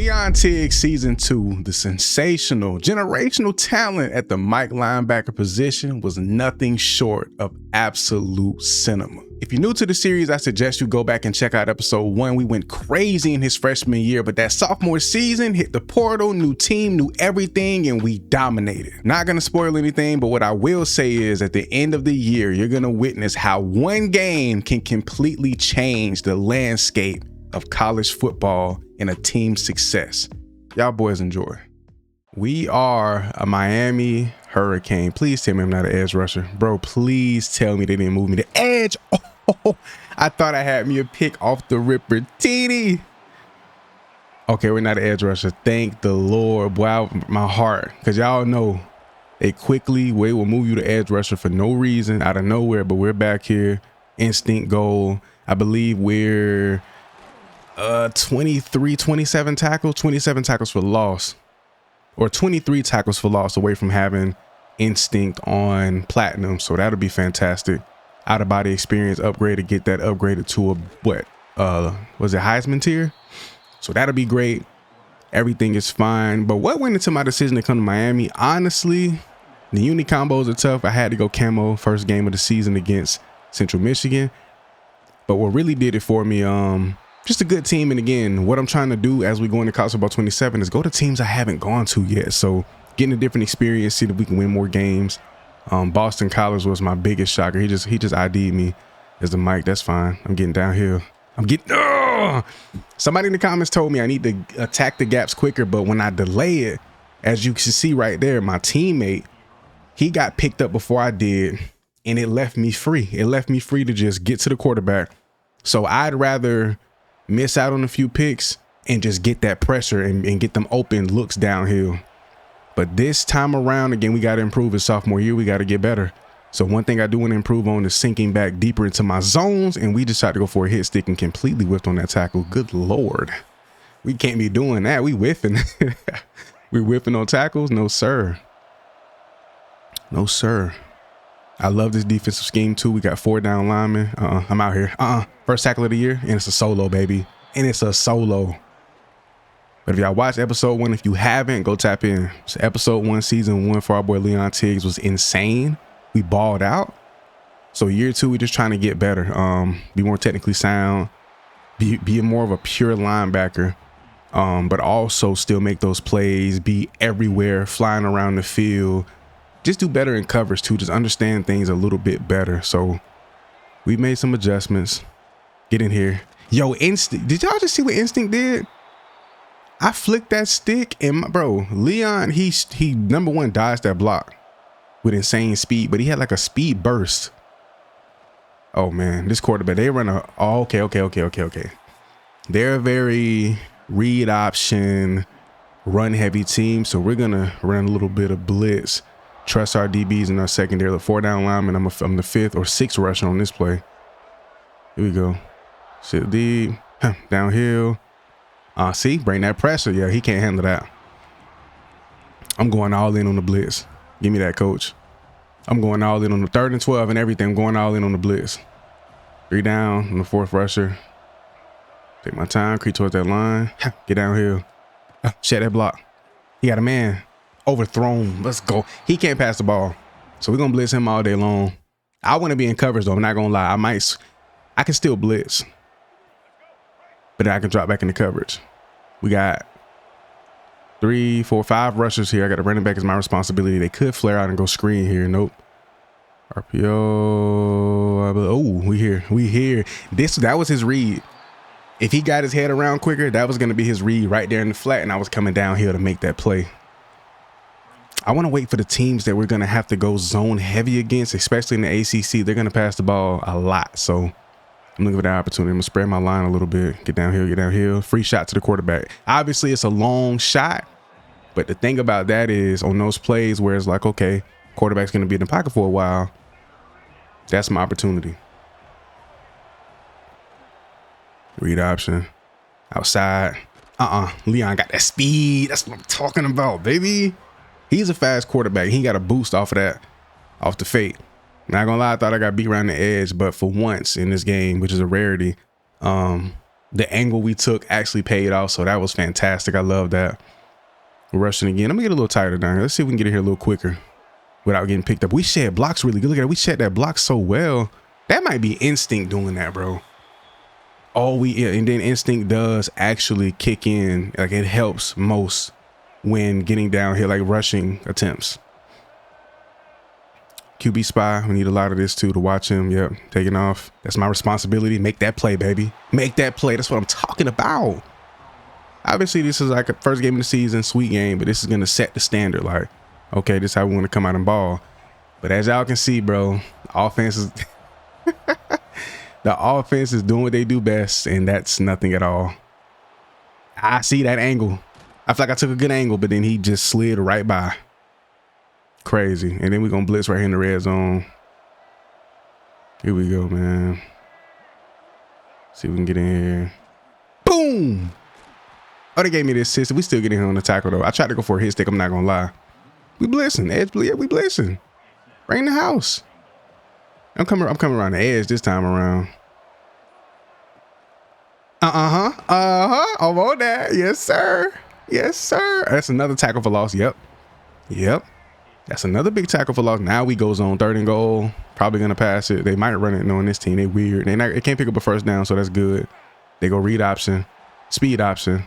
Leon Tiggs Season 2, the sensational, generational talent at the Mike linebacker position was nothing short of absolute cinema. If you're new to the series, I suggest you go back and check out episode 1. We went crazy in his freshman year, but that sophomore season hit the portal, new team, new everything, and we dominated. Not gonna spoil anything, but what I will say is at the end of the year, you're gonna witness how one game can completely change the landscape of college football and a team's success. Y'all boys enjoy. We are a Miami Hurricane. Please tell me I'm not an edge rusher. Bro, please tell me they didn't move me to edge. Oh, I thought I had me a pick off the ripper. TD. Okay, we're not an edge rusher. Thank the Lord. Wow, my heart. Because y'all know they will move you to edge rusher for no reason, out of nowhere. But we're back here. Instinct goal. I believe we're 27 tackles for loss. Or 23 tackles for loss away from having instinct on platinum. So that'll be fantastic. Out of body experience upgrade to get that upgraded to a what was it, Heisman tier? So that'll be great. Everything is fine. But what went into my decision to come to Miami? Honestly, the uni combos are tough. I had to go camo first game of the season against Central Michigan. But what really did it for me, just a good team. And again, what I'm trying to do as we go into college football 27 is go to teams I haven't gone to yet. So getting a different experience, see if we can win more games. Boston College was my biggest shocker. He just ID'd me as the mic. That's fine. I'm getting downhill. Somebody in the comments told me I need to attack the gaps quicker, but when I delay it, as you can see right there, my teammate, he got picked up before I did, and it left me free. It left me free to just get to the quarterback. So I'd rather miss out on a few picks and just get that pressure and get them open looks downhill. But this time around, again, we got to improve. His sophomore year, we got to get better. So one thing I do want to improve on is sinking back deeper into my zones. And we decided to go for a hit stick and completely whiffed on that tackle. Good Lord. We can't be doing that. We whiffing. We whiffing on tackles. No, sir. No, sir. I love this defensive scheme, too. We got 4 down linemen. I'm out here. First tackle of the year. And it's a solo, baby. And it's a solo. But if y'all watch episode 1, if you haven't, go tap in. So episode 1, season 1 for our boy Leon Tiggs was insane. We balled out. So year 2, we're just trying to get better. Be more technically sound. Be more of a pure linebacker. But also still make those plays. Be everywhere, flying around the field. Just do better in coverage too. Just understand things a little bit better. So we made some adjustments. Get in here. Yo, Instinct. Did y'all just see what Instinct did? I flicked that stick and bro, Leon, he number one dodged that block with insane speed, but he had like a speed burst. Oh man, this quarterback, they run a, oh, okay. They're a very read option, run heavy team. So we're going to run a little bit of blitz, trust our DBs in our secondary. The 4 down lineman, I'm the 5th or 6th rusher on this play. Here we go. Sit deep, downhill. See, bring that pressure. Yeah, he can't handle that. I'm going all in on the blitz. Give me that, coach. I'm going all in on the 3rd and 12 and everything. I'm going all in on the blitz. 3 down on the 4th rusher. Take my time, creep towards that line. Get downhill. Shed that block. He got a man. Overthrown. Let's go. He can't pass the ball. So we're going to blitz him all day long. I want to be in coverage, though. I'm not going to lie. I can still blitz. But then I can drop back into coverage. We got 3, 4, 5 rushers here. I got a running back as my responsibility. They could flare out and go screen here. Nope. RPO. Oh, we here. That was his read. If he got his head around quicker, that was going to be his read right there in the flat. And I was coming downhill to make that play. I want to wait for the teams that we're going to have to go zone heavy against, especially in the ACC. They're going to pass the ball a lot. So I'm looking for that opportunity. I'm going to spread my line a little bit. Get downhill. Free shot to the quarterback. Obviously, it's a long shot. But the thing about that is on those plays where it's like, okay, quarterback's going to be in the pocket for a while. That's my opportunity. Read option. Outside. Leon got that speed. That's what I'm talking about, baby. He's a fast quarterback. He got a boost off of that, off the fake. Not gonna lie, I thought I got beat around the edge, but for once in this game, which is a rarity, The angle we took actually paid off, so that was fantastic. I love that. We're rushing again. I'm gonna get a little tighter down here. Let's see if we can get it here a little quicker without getting picked up. We shed blocks really good. Look at that. We shed that block so well. That might be instinct doing that, bro. And then instinct does actually kick in. Like, it helps most when getting downhill, like rushing attempts. QB spy, we need a lot of this too to watch him. Yep, taking off. That's my responsibility. Make that play, baby. Make that play. That's what I'm talking about. Obviously, this is like a first game of the season, sweet game, but this is going to set the standard. Like, okay, this is how we want to come out and ball. But as y'all can see, bro, offense is the offense is doing what they do best, and that's nothing at all. I see that angle. I feel like I took a good angle, but then he just slid right by. Crazy. And then we're going to blitz right here in the red zone. Here we go, man. See if we can get in here. Boom! Oh, they gave me the assist. We still getting him on the tackle, though. I tried to go for a hit stick. I'm not going to lie. We blitzing. Edge, yeah, we blitzing. Right in the house. I'm coming around the edge this time around. I'm on that. Yes, sir. Yes, sir. That's another tackle for loss. Yep. That's another big tackle for loss. Now we go zone, 3rd and goal. Probably gonna pass it. They might run it knowing this team. They weird. They can't pick up a first down, so that's good. They go read option, speed option.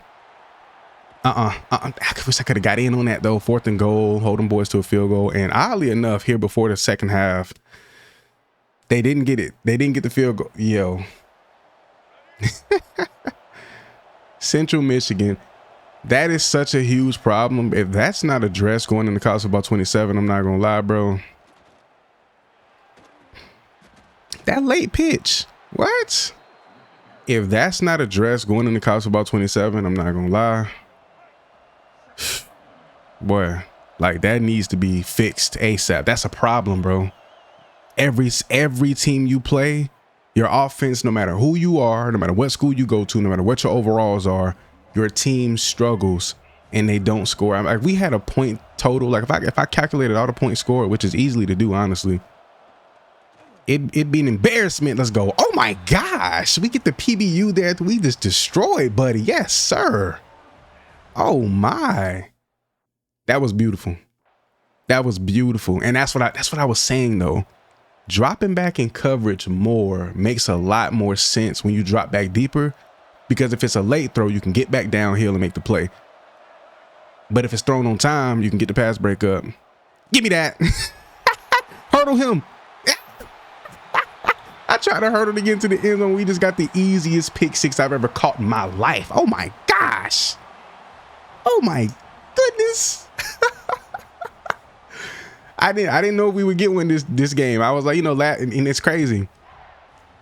I wish I could have got in on that though. 4th and goal, hold them boys to a field goal. And oddly enough, here before the second half, they didn't get it. They didn't get the field goal. Yo. Central Michigan. That is such a huge problem. If that's not addressed going into college football 27, I'm not gonna lie, bro. That late pitch. What? If that's not addressed going into college football 27, I'm not gonna lie. Boy, like that needs to be fixed ASAP. That's a problem, bro. Every team you play, your offense, no matter who you are, no matter what school you go to, no matter what your overalls are, your team struggles and they don't score. Like, we had a point total. Like if I calculated all the points scored, which is easily to do, honestly, it'd be an embarrassment. Let's go. Oh my gosh, we get the PBU there. We just destroyed, buddy. Yes, sir. Oh my, that was beautiful. That was beautiful. And that's what I was saying though. Dropping back in coverage more makes a lot more sense when you drop back deeper. Because if it's a late throw, you can get back downhill and make the play. But if it's thrown on time, you can get the pass break up. Give me that. Hurdle him. I tried to hurdle to get into the end zone. We just got the easiest pick six I've ever caught in my life. Oh my gosh. Oh my goodness. I didn't know we would get one this game. I was like, and it's crazy.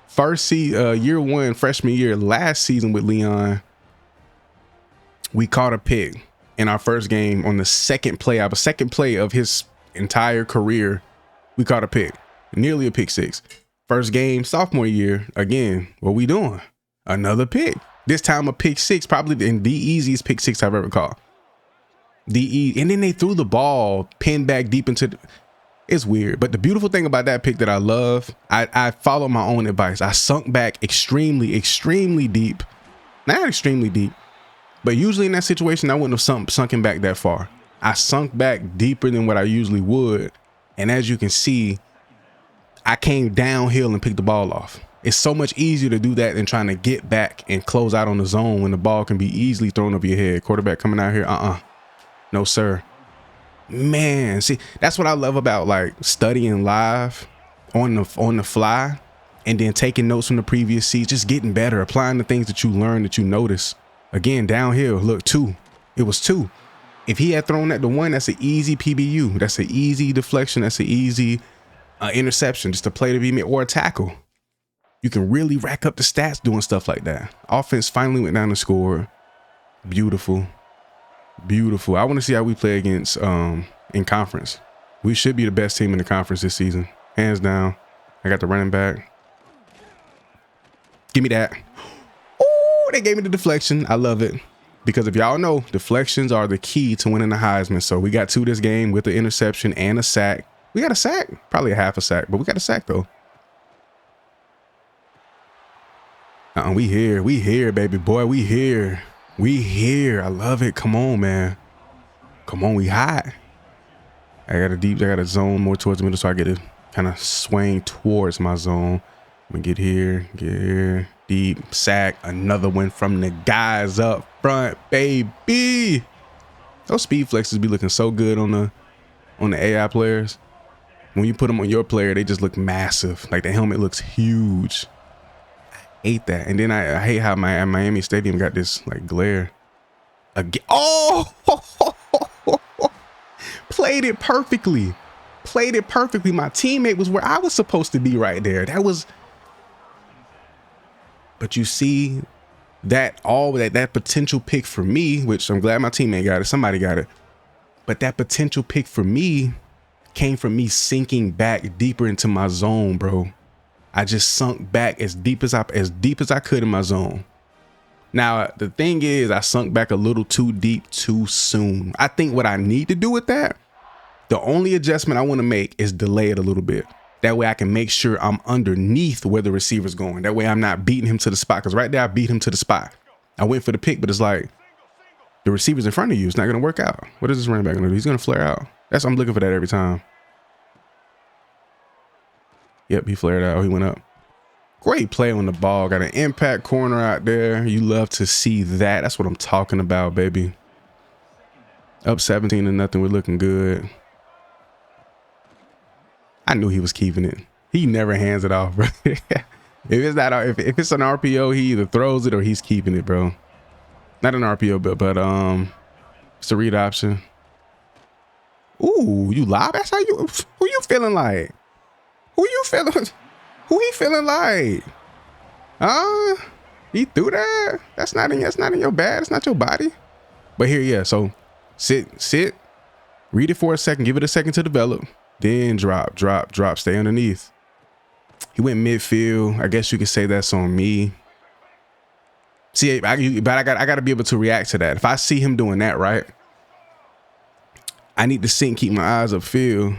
First year one, freshman year, last season with Leon, we caught a pick in our first game on the second play of his entire career. We caught a pick, nearly a pick six. First game, sophomore year, again, what we doing? Another pick. This time a pick six, probably the easiest pick six I've ever caught. And then they threw the ball pinned back deep into it's weird. But the beautiful thing about that pick that I love, I follow my own advice. I sunk back extremely deep. Not extremely deep, but usually in that situation, I wouldn't have sunken back that far. I sunk back deeper than what I usually would. And as you can see, I came downhill and picked the ball off. It's so much easier to do that than trying to get back and close out on the zone when the ball can be easily thrown over your head. Quarterback coming out here. No, sir. Man, see, that's what I love about like studying live on the fly and then taking notes from the previous seats, just getting better, applying the things that you learn, that you notice. Again, downhill, look, 2. It was 2. If he had thrown that to 1, that's an easy PBU. That's an easy deflection. That's an easy interception, just a play to be made or a tackle. You can really rack up the stats doing stuff like that. Offense finally went down and scored. Beautiful. Beautiful. I want to see how we play against in conference. We should be the best team in the conference this season. Hands down. I got the running back. Give me that. Oh, they gave me the deflection. I love it. Because if y'all know, deflections are the key to winning the Heisman. So we got 2 this game with the interception and a sack. We got a sack. Probably a half a sack, but we got a sack though. We here, baby boy. We here. I love it. Come on, man. Come on, we hot. I got a zone more towards the middle, so I get to kind of swing towards my zone. I'm gonna get here, deep sack. Another one from the guys up front, baby. Those speed flexes be looking so good on the AI players. When you put them on your player, they just look massive. Like the helmet looks huge. I hate that. And then I hate how my Miami Stadium got this like glare. Again. Oh, played it perfectly. My teammate was where I was supposed to be right there. But you see that potential pick for me, which I'm glad my teammate got it. Somebody got it. But that potential pick for me came from me sinking back deeper into my zone, bro. I just sunk back as deep as I could in my zone. Now, the thing is, I sunk back a little too deep too soon. I think what I need to do with that, the only adjustment I want to make is delay it a little bit. That way I can make sure I'm underneath where the receiver's going. That way I'm not beating him to the spot. Because right there, I beat him to the spot. I went for the pick, but it's like the receiver's in front of you. It's not going to work out. What is this running back going to do? He's going to flare out. I'm looking for that every time. Yep, he flared out. Oh, he went up. Great play on the ball. Got an impact corner out there. You love to see that. That's what I'm talking about, baby. Up 17-0. We're looking good. I knew he was keeping it. He never hands it off, bro. If it's an RPO, he either throws it or he's keeping it, bro. Not an RPO, but it's a read option. Ooh, you live? That's how you. Who you feeling like? Who you feeling? Who he feeling like? He threw that. That's not in your bag. It's not your body. But here, yeah. So sit. Read it for a second. Give it a second to develop. Then drop. Stay underneath. He went midfield. I guess you could say that's on me. See, but I got to be able to react to that. If I see him doing that, right, I need to sink, keep my eyes upfield.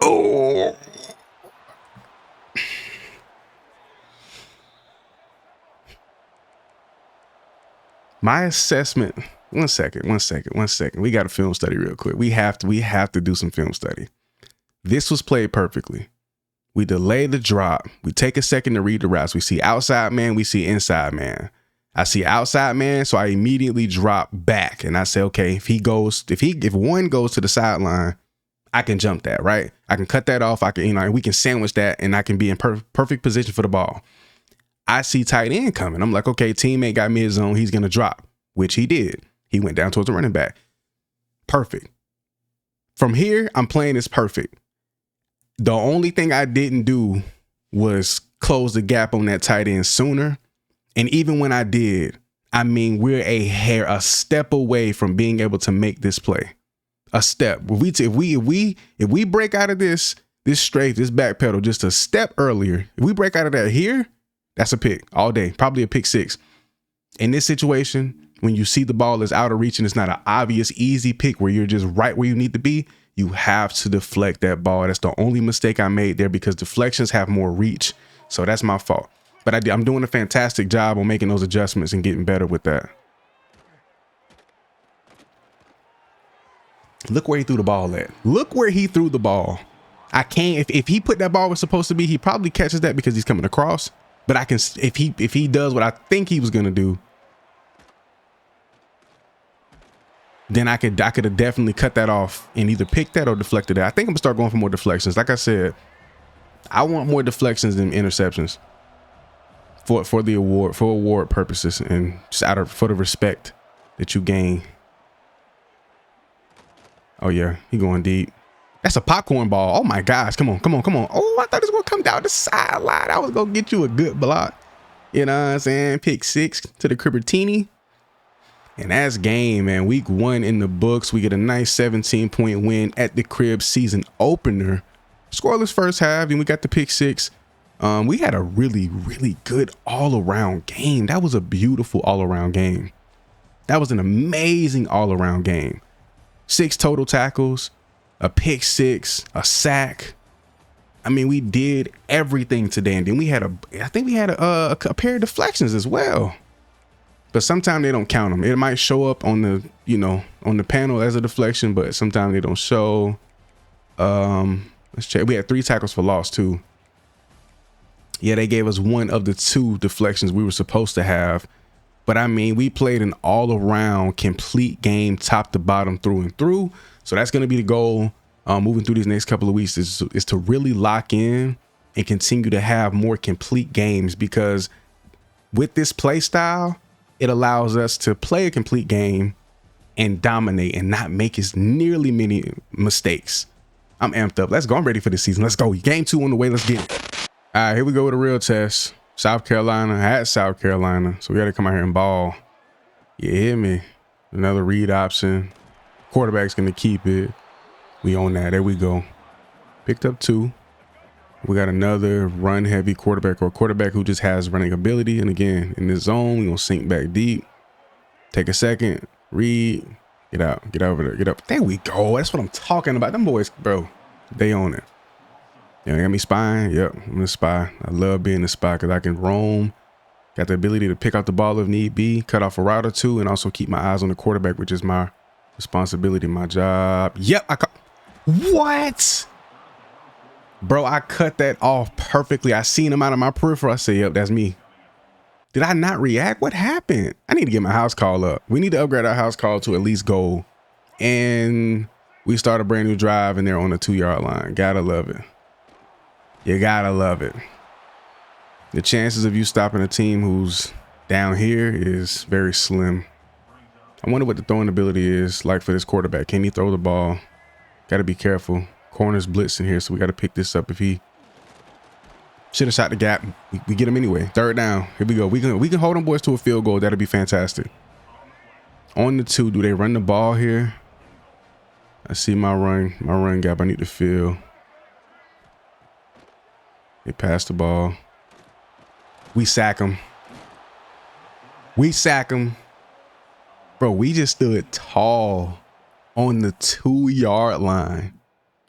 Oh. My assessment. One second. We got to film study real quick. We have to do some film study. This was played perfectly. We delay the drop. We take a second to read the routes. We see outside man. We see inside man. I see outside man, so I immediately drop back and I say, okay, if one goes to the sideline, I can jump that, right? I can cut that off. I can, we can sandwich that, and I can be in perfect position for the ball. I see tight end coming. I'm like, okay, teammate got mid zone. He's gonna drop, which he did. He went down towards the running back. Perfect. From here, I'm playing this perfect. The only thing I didn't do was close the gap on that tight end sooner. And even when I did, we're a step away from being able to make this play. A step. If we break out of this strafe, this back pedal just a step earlier, if we break out of that here, that's a pick all day. Probably a pick six. In this situation, when you see the ball is out of reach and it's not an obvious, easy pick where you're just right where you need to be, you have to deflect that ball. That's the only mistake I made there because deflections have more reach. So that's my fault. But I'm doing a fantastic job on making those adjustments and getting better with that. Look where he threw the ball at. Look where he threw the ball. I can't, if he put that ball where it's supposed to be, he probably catches that because he's coming across. But I can, if he does what I think he was going to do, then I could have definitely cut that off and either picked that or deflected it. I think I'm gonna start going for more deflections. Like I said, I want more deflections than interceptions for the award purposes and just for the respect that you gain. Oh yeah, he going deep. That's a popcorn ball. Oh my gosh, come on. Oh, I thought it was gonna come down the sideline. I was gonna get you a good block. You know what I'm saying? Pick six to the Cribbertini. And that's game, man. Week 1 in the books. We get a nice 17-point win at the Crib season opener. Scoreless first half, and we got the pick six. We had a really, really good all-around game. That was a beautiful all-around game. That was an amazing all-around game. 6 total tackles, a pick six, a sack. I mean, we did everything today, and then we had I think we had a pair of deflections as well. But sometimes they don't count them. It might show up on the, you know, on the panel as a deflection, but sometimes they don't show. Let's check. We had 3 tackles for loss too. Yeah, they gave us 1 of the 2 deflections we were supposed to have. But I mean, we played an all-around complete game, top to bottom, through and through. So that's going to be the goal moving through these next couple of weeks is to really lock in and continue to have more complete games, because with this play style, it allows us to play a complete game and dominate and not make as nearly many mistakes. I'm amped up. Let's go. I'm ready for this season. Let's go. Game 2 on the way. Let's get it. All right, here we go with a real test. South Carolina at South Carolina. So we got to come out here and ball. You hear me? Another read option. Quarterback's going to keep it. We on that. There we go. Picked up 2. We got another run heavy quarterback, or a quarterback who just has running ability. And again, in this zone, we're going to sink back deep. Take a second. Read. Get out. Get over there. Get up. There we go. That's what I'm talking about. Them boys, bro, they on it. Yeah, got me spying. Yep, I'm a spy. I love being a spy because I can roam. Got the ability to pick out the ball if need be, cut off a route or 2, and also keep my eyes on the quarterback, which is my responsibility, my job. Yep, what? Bro, I cut that off perfectly. I seen him out of my peripheral. I said, yep, that's me. Did I not react? What happened? I need to get my house call up. We need to upgrade our house call to at least goal. And we start a brand new drive, and they're on the 2-yard line. Gotta love it. You gotta love it. The chances of you stopping a team who's down here is very slim. I wonder what the throwing ability is like for this quarterback. Can he throw the ball? Got to be careful. Corner's blitzing here, so we got to pick this up. If he should have shot the gap, we get him anyway. 3rd down. Here we go. We can hold them boys to a field goal. That'll be fantastic. On the 2, do they run the ball here? I see my run gap. I need to fill. They pass the ball. We sack him. We sack him. Bro, we just stood tall on the 2-yard line,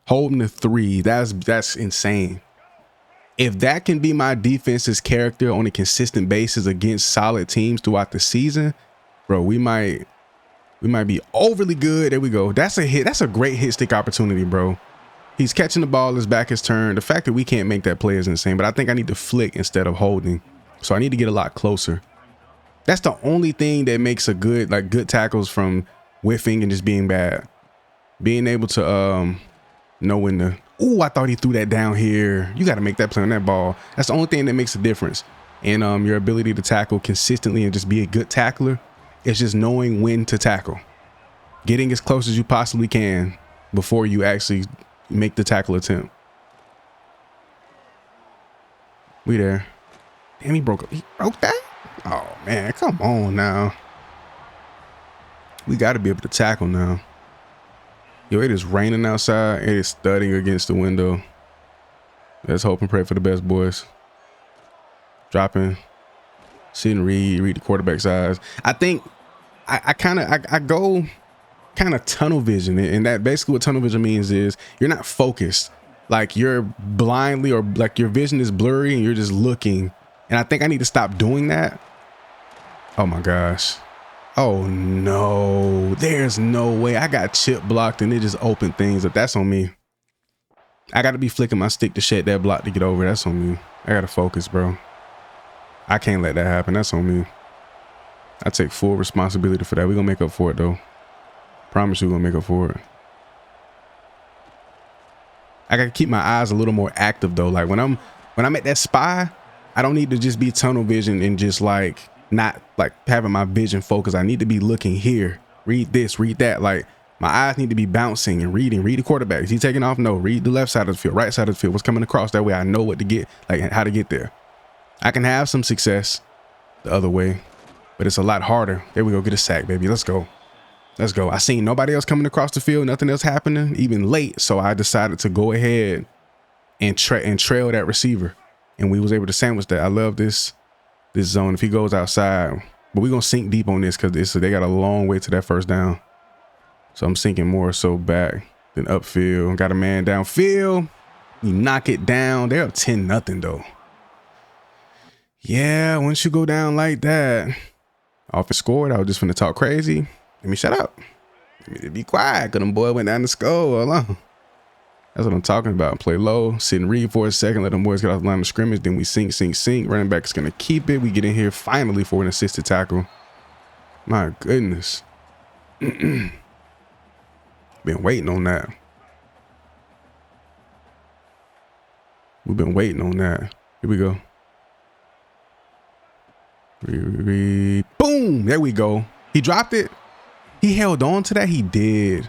holding the 3. That's insane. If that can be my defense's character on a consistent basis against solid teams throughout the season, bro, we might be overly good. There we go. That's a hit. That's a great hit stick opportunity, bro. He's catching the ball, his back is turned. The fact that we can't make that play is insane, but I think I need to flick instead of holding. So I need to get a lot closer. That's the only thing that makes a good tackles from whiffing and just being bad. Being able to know when to, ooh, I thought he threw that down here. You got to make that play on that ball. That's the only thing that makes a difference. And your ability to tackle consistently and just be a good tackler is just knowing when to tackle. Getting as close as you possibly can before you actually make the tackle attempt. We there. Damn, he broke that? Oh, man, come on now. We got to be able to tackle now. Yo, it is raining outside. It is thudding against the window. Let's hope and pray for the best, boys. Dropping. Sit and read the quarterback's eyes. I think I go kind of tunnel vision. And that basically what tunnel vision means is you're not focused. Like you're blindly, or like your vision is blurry and you're just looking. And I think I need to stop doing that. Oh my gosh. Oh no, there's no way. I got chip blocked and it just opened things up. That's on me. I got to be flicking my stick to shed that block to get over. That's on me. I got to focus, bro. I can't let that happen. That's on me. I take full responsibility for that. We're going to make up for it though. Promise you we're going to make up for it. I got to keep my eyes a little more active though. Like when I'm at that spy, I don't need to just be tunnel vision and just like not like having my vision focused. I need to be looking here. Read this, read that. Like my eyes need to be bouncing and reading. Read the quarterback. Is he taking off? No. Read the left side of the field, right side of the field. What's coming across? That way I know what to get, like how to get there. I can have some success the other way, but it's a lot harder. There we go. Get a sack, baby. Let's go. Let's go. I seen nobody else coming across the field. Nothing else happening, even late. So I decided to go ahead and trail that receiver. And we was able to sandwich that. I love this zone. If he goes outside, but we're going to sink deep on this because they got a long way to that first down. So I'm sinking more so back than upfield. Got a man downfield. You knock it down. They're up 10-0 though. Yeah, once you go down like that, offense scored. I was just finna talk crazy. Let me shut up. Let me be quiet, cause them boy went down the score. Hold on. That's what I'm talking about. Play low, sit and read for a second, let them boys get off the line of scrimmage. Then we sink. Running back is gonna keep it. We get in here finally for an assisted tackle. My goodness. Been waiting on that. We've been waiting on that. Here we go. Boom! There we go. He dropped it. He held on to that. He did.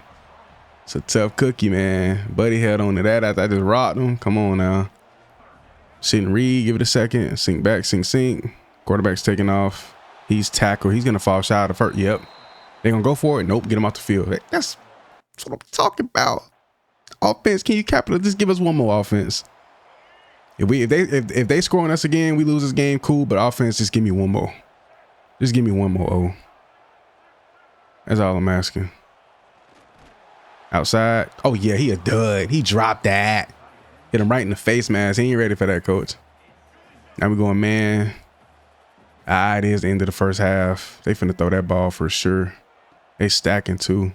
It's a tough cookie, man. Buddy held on to that after I just rocked him. Come on now. Sit and read. Give it a second. Sink back. Sink. Quarterback's taking off. He's tackled. He's gonna fall shy of the first. Yep. They're gonna go for it. Nope. Get him off the field. That's what I'm talking about. Offense. Can you capital? Just give us one more offense. If they score on us again, we lose this game, cool. But offense, just give me one more. Just give me one more. Oh, that's all I'm asking. Outside. Oh yeah, he a dud. He dropped that. Hit him right in the face, man. He ain't ready for that, coach. Now we going, man. It is the end of the first half. They finna throw that ball for sure. They stacking too.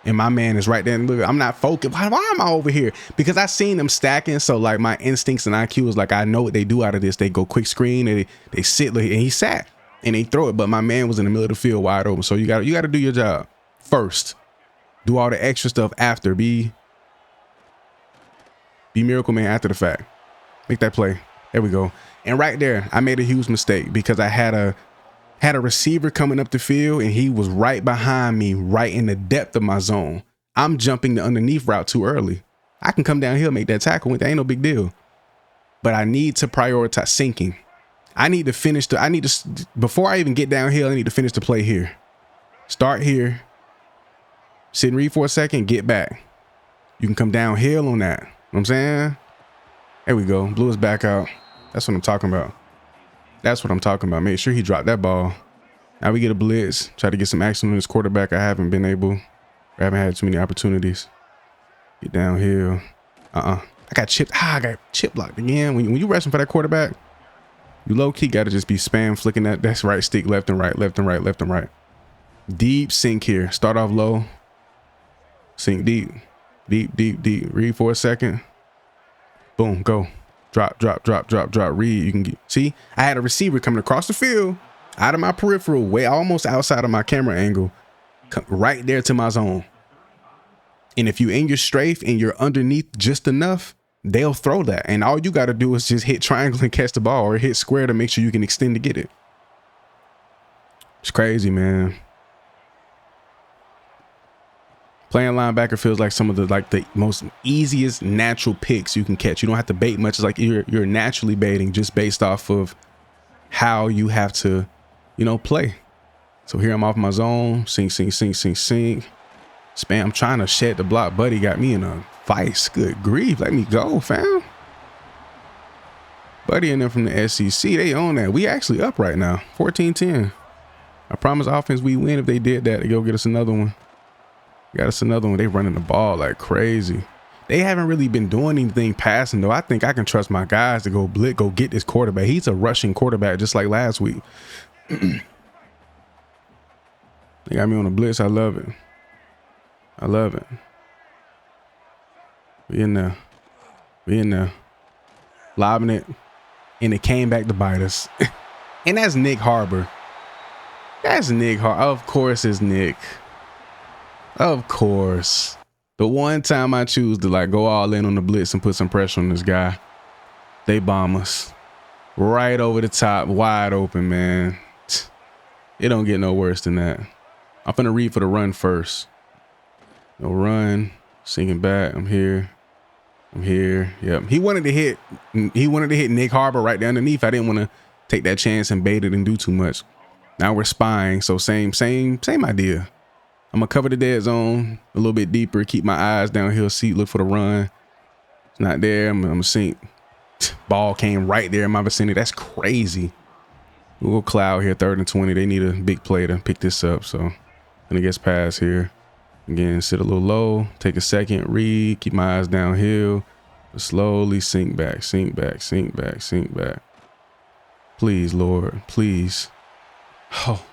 And my man is right there. And look, I'm not focused. Why am I over here? Because I seen them stacking. So like my instincts and IQ is like, I know what they do out of this. They go quick screen and they sit, and he sat and they throw it. But my man was in the middle of the field wide open. So you got to do your job first. Do all the extra stuff after. Be Miracle Man after the fact. Make that play. There we go. And right there, I made a huge mistake because I had a receiver coming up the field and he was right behind me, right in the depth of my zone. I'm jumping the underneath route too early. I can come downhill, make that tackle. That ain't no big deal. But I need to prioritize sinking. I need to finish before I even get downhill, I need to finish the play here. Start here. Sit and read for a second, get back. You can come downhill on that. You know what I'm saying? There we go. Blew his back out. That's what I'm talking about. That's what I'm talking about. Make sure he dropped that ball. Now we get a blitz. Try to get some action on this quarterback. I haven't had too many opportunities. Get downhill. I got chipped. I got chip blocked again. When you rushing for that quarterback, you low key got to just be spam flicking that's right stick left and right, left and right, left and right. Deep sink here. Start off low. Sink deep. Deep. Read for a second. Boom. Go. Drop, read. You can get, see, I had a receiver coming across the field, out of my peripheral, way almost outside of my camera angle, right there to my zone. And if you in your strafe and you're underneath just enough, they'll throw that. And all you got to do is just hit triangle and catch the ball, or hit square to make sure you can extend to get it. It's crazy, man. Playing linebacker feels like some of the most easiest natural picks you can catch. You don't have to bait much. It's like you're naturally baiting just based off of how you have to, play. So here I'm off my zone. Sink. Spam. I'm trying to shed the block. Buddy got me in a vice. Good grief. Let me go, fam. Buddy and them from the SEC, they own that. We actually up right now. 14-10. I promise offense we win if they did that. They go get us another one. Got us another one. They running the ball like crazy. They haven't really been doing anything passing though. I think I can trust my guys to go get this quarterback. He's a rushing quarterback just like last week. They got me on a blitz. I love it. We in there. Lobbing it. And it came back to bite us. And that's Nick Harbor. Of course it's Nick. Of course. The one time I choose to go all in on the blitz and put some pressure on this guy, they bomb us right over the top, wide open, man. It don't get no worse than that. I'm finna read for the run first. No run, sinking back. I'm here. Yep. He wanted to hit Nick Harbor right there underneath. I didn't want to take that chance and bait it and do too much. Now we're spying, so same idea. I'm gonna cover the dead zone a little bit deeper, keep my eyes downhill, look for the run. It's not there. I'm gonna sink. Ball came right there in my vicinity. That's crazy. We'll cloud here, 3rd and 20. They need a big play to pick this up. So gonna get past here. Again, sit a little low, take a second, read, keep my eyes downhill, but slowly sink back, sink back, sink back, sink back. Please, Lord, please. Oh,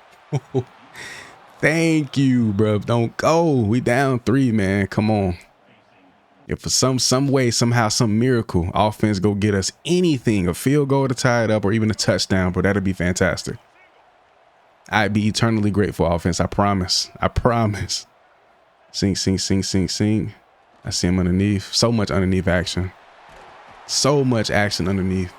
thank you, bro. Don't go. We down 3, man. Come on. If for some way, somehow, some miracle, offense go get us anything, a field goal to tie it up or even a touchdown, bro, that'd be fantastic. I'd be eternally grateful, offense. I promise. I promise. Sink, sink, sink, sink, sink. I see him underneath. So much underneath action. So much action underneath.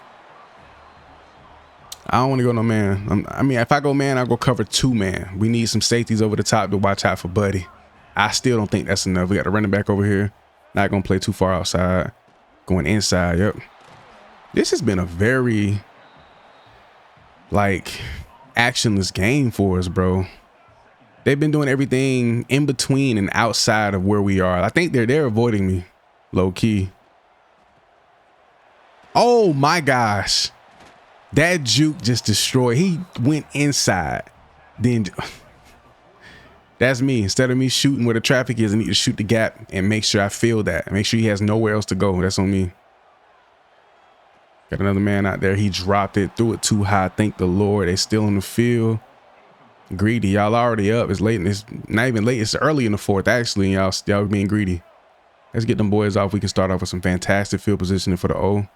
I don't want to go no man. I mean, if I go man, I'll go cover 2 man. We need some safeties over the top to watch out for Buddy. I still don't think that's enough. We got the running back over here. Not going to play too far outside. Going inside. Yep. This has been a very, like, actionless game for us, bro. They've been doing everything in between and outside of where we are. I think they're avoiding me, low key. Oh my gosh, that juke just destroyed. He went inside. Then that's me. Instead of me shooting where the traffic is, I need to shoot the gap and make sure I feel that. Make sure he has nowhere else to go. That's on me. Got another man out there. He dropped it, threw it too high. Thank the Lord. They still in the field. Greedy. Y'all already up. It's late. It's not even late. It's early in the 4th, actually. Y'all being greedy. Let's get them boys off. We can start off with some fantastic field positioning for the O.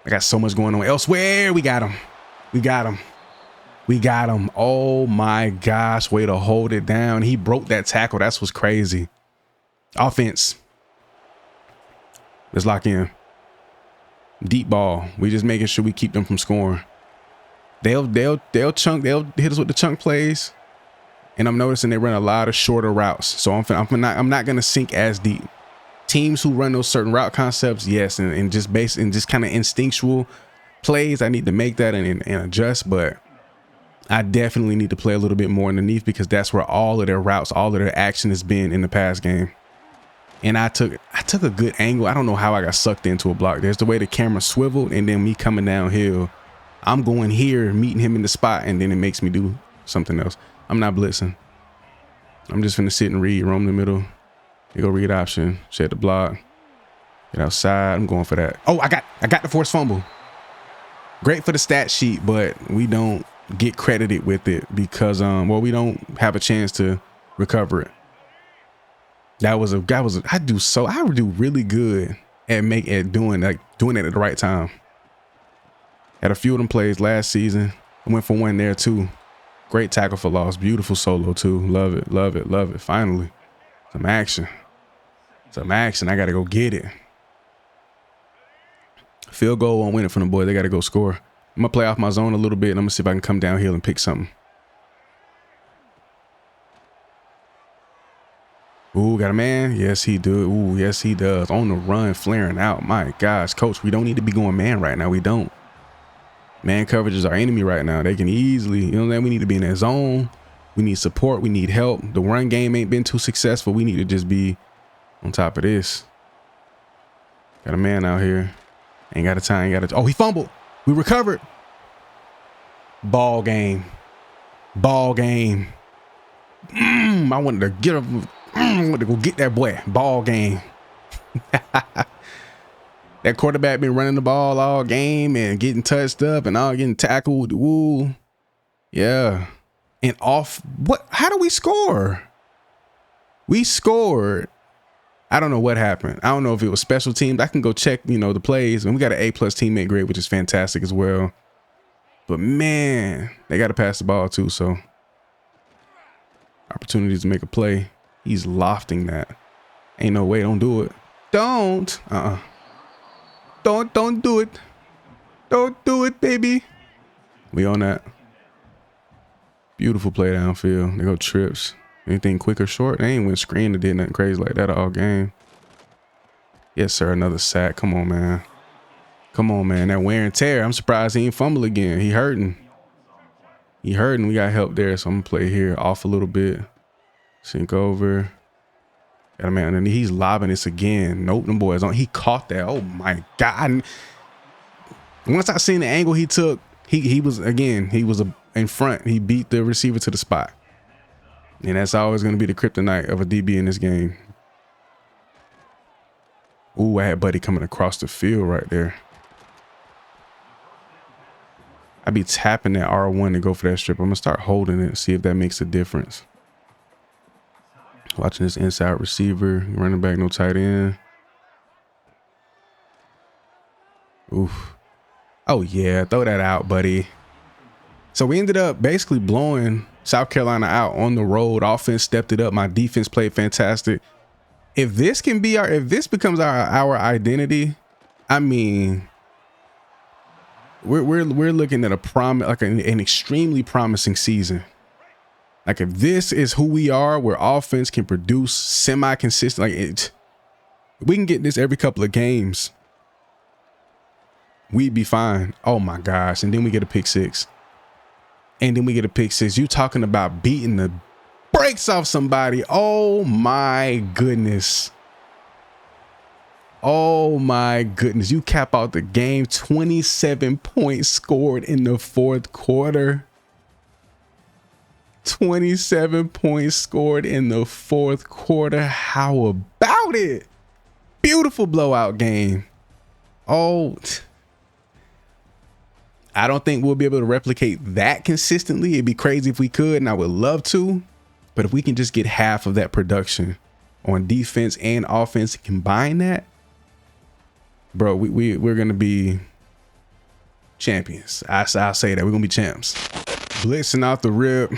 I got so much going on elsewhere. We got him. We got him. We got him. Oh my gosh. Way to hold it down. He broke that tackle. That's what's crazy. Offense. Let's lock in. Deep ball. We just making sure we keep them from scoring. They'll chunk. They'll hit us with the chunk plays. And I'm noticing they run a lot of shorter routes. So I'm not going to sink as deep. Teams who run those certain route concepts, yes, and just kind of instinctual plays, I need to make that and adjust. But I definitely need to play a little bit more underneath because that's where all of their routes, all of their action has been in the past game. And I took a good angle. I don't know how I got sucked into a block. There's the way the camera swiveled and then me coming downhill. I'm going here, meeting him in the spot, and then it makes me do something else. I'm not blitzing. I'm just finna sit and read, roam the middle. You go read option, shed the block, get outside. I'm going for that. Oh, I got the forced fumble. Great for the stat sheet, but we don't get credited with it because well, we don't have a chance to recover it. I do really good at doing it at the right time. Had a few of them plays last season. I went for one there too. Great tackle for loss. Beautiful solo too. Love it, love it, love it. Finally, some action. Some action. I got to go get it. Field goal won't win it from the boys. They got to go score. I'm going to play off my zone a little bit, and I'm going to see if I can come downhill and pick something. Ooh, got a man? Yes, he do. Ooh, yes, he does. On the run, flaring out. My gosh, coach, we don't need to be going man right now. We don't. Man coverage is our enemy right now. They can easily, you know, we need to be in that zone. We need support. We need help. The run game ain't been too successful. We need to just be on top of this. Got a man out here. Ain't got a time. Oh, he fumbled. We recovered. Ball game. Ball game. I wanted to get him. I wanted to go get that boy. Ball game. That quarterback been running the ball all game and getting touched up and all getting tackled. Woo. Yeah. And off. What? How do we score? We scored. I don't know what happened. I don't know if it was special teams. I can go check, you know, the plays. And we got an A+ teammate grade, which is fantastic as well. But man, they got to pass the ball too. So opportunities to make a play. He's lofting that. Ain't no way. Don't do it. Don't. Don't do it. Don't do it, baby. We on that. Beautiful play downfield. They go trips. Anything quick or short? They ain't went screen or did nothing crazy like that all game. Yes, sir. Another sack. Come on, man. Come on, man. That wear and tear. I'm surprised he ain't fumble again. He hurting. He hurting. We got help there. So I'm going to play here off a little bit. Sink over. Got a man underneath. He's lobbing this again. Nope, them boys on. He caught that. Oh, my God. Once I seen the angle he took, he was in front. He beat the receiver to the spot. And that's always going to be the kryptonite of a DB in this game. Ooh, I had Buddy coming across the field right there. I'd be tapping that R1 to go for that strip. I'm going to start holding it, see if that makes a difference. Watching this inside receiver, running back, no tight end. Oof. Oh, yeah, throw that out, buddy. So we ended up basically blowing South Carolina out on the road. Offense stepped it up. My defense played fantastic. If this can be if this becomes our identity, I mean, we're looking at an extremely promising season. Like if this is who we are, where offense can produce semi-consistent, we can get this every couple of games, we'd be fine. Oh my gosh. And then we get a pick six. You talking about beating the brakes off somebody. Oh my goodness. Oh my goodness. You cap out the game. 27 points scored in the fourth quarter. 27 points scored in the fourth quarter. How about it? Beautiful blowout game. Oh, I don't think we'll be able to replicate that consistently. It'd be crazy if we could, and I would love to. But if we can just get half of that production on defense and offense and combine that, bro, we're going to be champions. I'll say that. We're going to be champs. Blitzing off the rip.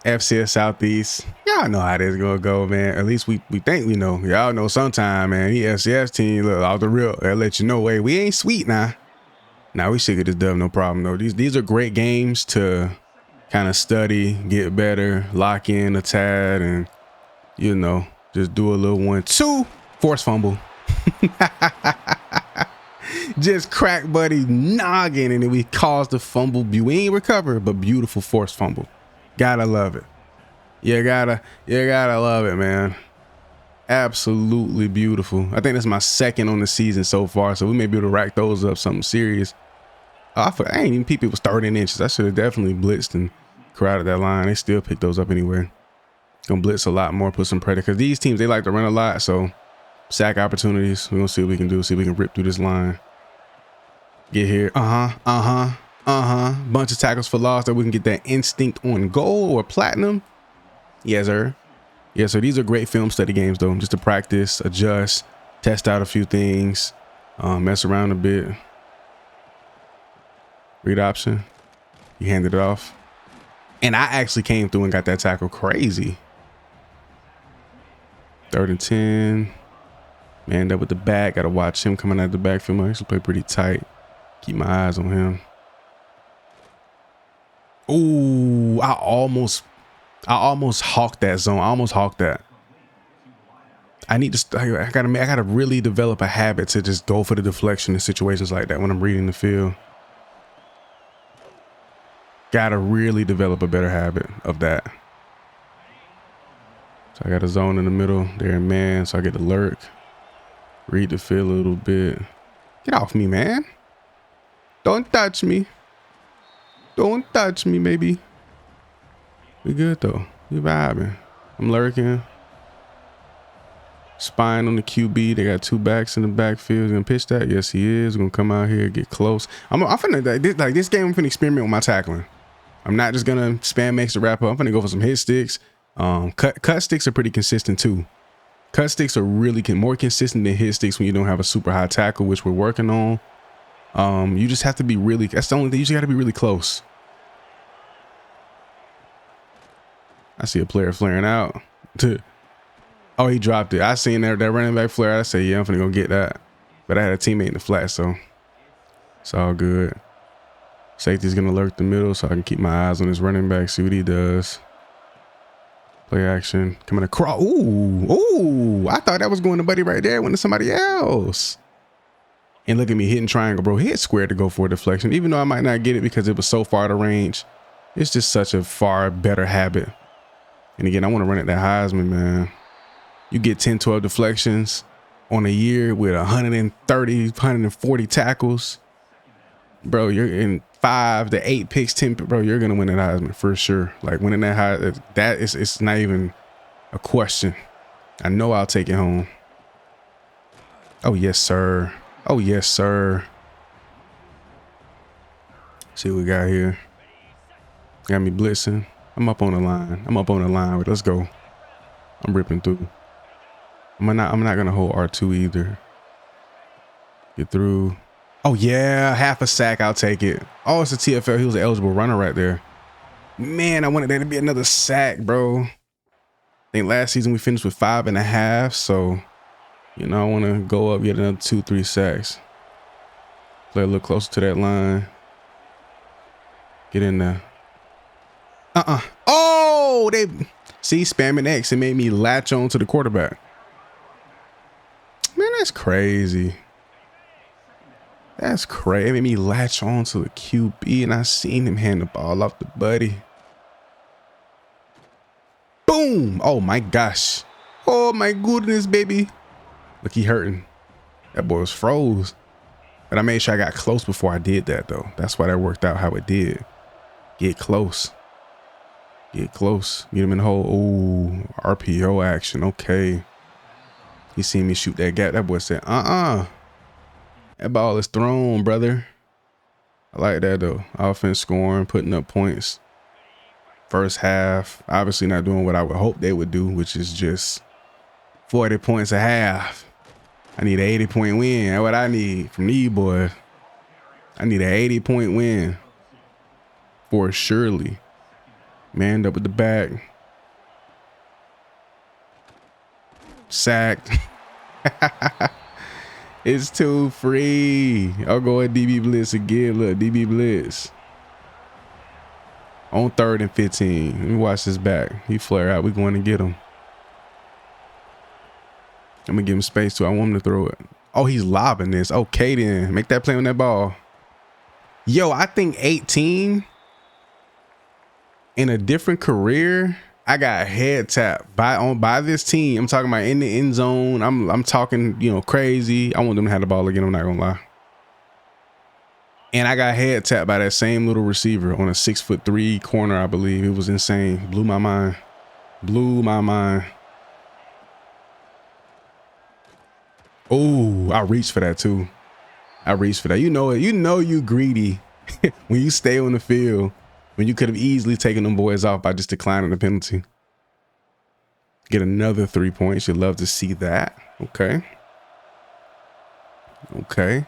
FCS Southeast. Y'all know how this is going to go, man. At least we think we know. Y'all know sometime, man. The FCS team, look, off the rip. They'll let you know, hey, we ain't sweet now. Now we should get this dub, no problem, though. These are great games to kind of study, get better, lock in a tad, and, you know, just do a little 1-2. Force fumble. Just crack Buddy noggin, and then we caused the fumble. We ain't recover, but beautiful force fumble. Gotta love it. You gotta love it, man. Absolutely beautiful. I think that's my second on the season so far, so we may be able to rack those up something serious. I ain't even people was 30 inches. I should have definitely blitzed and crowded that line. They still picked those up anyway. Gonna blitz a lot more, put some pressure, because these teams, they like to run a lot, so sack opportunities. We're gonna see what we can do, see if we can rip through this line. Get here. Bunch of tackles for loss that we can get that instinct on goal or platinum. Yes, sir. Yeah, so these are great film study games, though, just to practice, adjust, test out a few things, mess around a bit. Read option. He handed it off. And I actually came through and got that tackle. Crazy. 3rd and 10. Man, that with the back. Got to watch him coming out of the backfield. I actually play pretty tight. Keep my eyes on him. Ooh, I almost hawked that zone. I almost hawked that. I gotta really develop a habit to just go for the deflection in situations like that when I'm reading the field. Gotta really develop a better habit of that. So I got a zone in the middle there, man. So I get to lurk, read the field a little bit. Get off me, man. Don't touch me. Don't touch me, baby. We good though. We vibing. I'm lurking. Spine on the QB. They got 2 backs in the backfield. He's gonna pitch that. Yes, he is. Gonna come out here, get close. I'm finna like this game. I'm finna experiment with my tackling. I'm not just gonna spam makes the wrap up. I'm finna go for some hit sticks. Cut sticks are pretty consistent too. Cut sticks are really more consistent than hit sticks when you don't have a super high tackle, which we're working on. You just have to be really. That's the only thing. You just got to be really close. I see a player flaring out. Oh, he dropped it. I seen that running back flare. I say, yeah, I'm finna go get that. But I had a teammate in the flat, so it's all good. Safety's gonna lurk the middle, so I can keep my eyes on his running back, see what he does. Play action, coming across. Ooh! I thought that was going to Buddy right there. Went to somebody else. And look at me hitting triangle, bro. Hit square to go for a deflection, even though I might not get it because it was so far to range. It's just such a far better habit. And again, I want to run it that Heisman, man. You get 10, 12 deflections on a year with 130, 140 tackles. Bro, you're in 5 to 8 picks, 10, bro, you're gonna win that Heisman for sure. Like winning that high, it's not even a question. I know I'll take it home. Oh yes, sir. Oh yes, sir. See what we got here. Got me blitzing. I'm up on the line. But let's go. I'm ripping through. I'm not gonna hold R2 either. Get through. Oh yeah, half a sack. I'll take it. Oh, it's a TFL. He was an eligible runner right there. Man, I wanted there to be another sack, bro. I think last season we finished with 5.5. So, you know, I want to go up, get another 2-3 sacks. Play a little closer to that line. Get in there. Oh, they see spamming X. It made me latch on to the quarterback. Man, that's crazy. That's crazy. It made me latch on to the QB, and I seen him hand the ball off the buddy. Boom. Oh my gosh. Oh my goodness, baby. Look, he hurting. That boy was froze. But I made sure I got close before I did that, though. That's why that worked out how it did. Get close. Get close. Get him in the hole. Ooh, RPO action. Okay. He seen me shoot that gap. That boy said, that ball is thrown, brother. I like that, though. Offense scoring, putting up points. First half, obviously not doing what I would hope they would do, which is just 40 points a half. I need an 80-point win. That's what I need from these boys. I need an 80-point win. For surely. Manned up with the back. Sacked. It's too free. I'll go at DB Blitz again. Look, DB Blitz. On 3rd and 15. Let me watch this back. He flare out. We're going to get him. I'm going to give him space too. I want him to throw it. Oh, he's lobbing this. Okay, then. Make that play on that ball. Yo, I think 18 in a different career, I got head tapped by this team. I'm talking about in the end zone. I'm talking, you know, crazy. I want them to have the ball again. I'm not gonna lie. And I got head tapped by that same little receiver on a 6'3" corner, I believe. It was insane. Blew my mind. Blew my mind. Oh, I reached for that too. I reached for that. You know it. You know you greedy when you stay on the field. When you could have easily taken them boys off by just declining the penalty. Get another 3 points. You'd love to see that. Okay. Okay.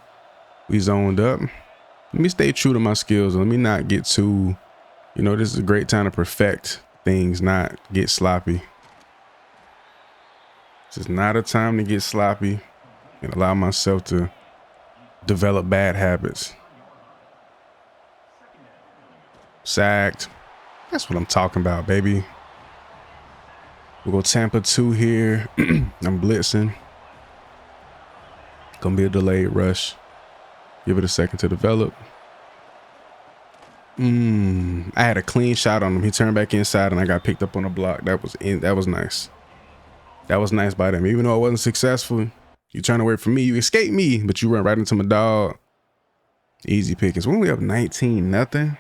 We zoned up. Let me stay true to my skills. Let me not get too, you know, this is a great time to perfect things, not get sloppy. This is not a time to get sloppy and allow myself to develop bad habits. Sacked. That's what I'm talking about, baby. We'll go Tampa 2 here. I'm blitzing. Gonna be a delayed rush. Give it a second to develop. I had a clean shot on him. He turned back inside and I got picked up on a block. That was nice. That was nice by them. Even though I wasn't successful, you turned away from me. You escaped me, but you went right into my dog. Easy pickings. We're only up 19-0.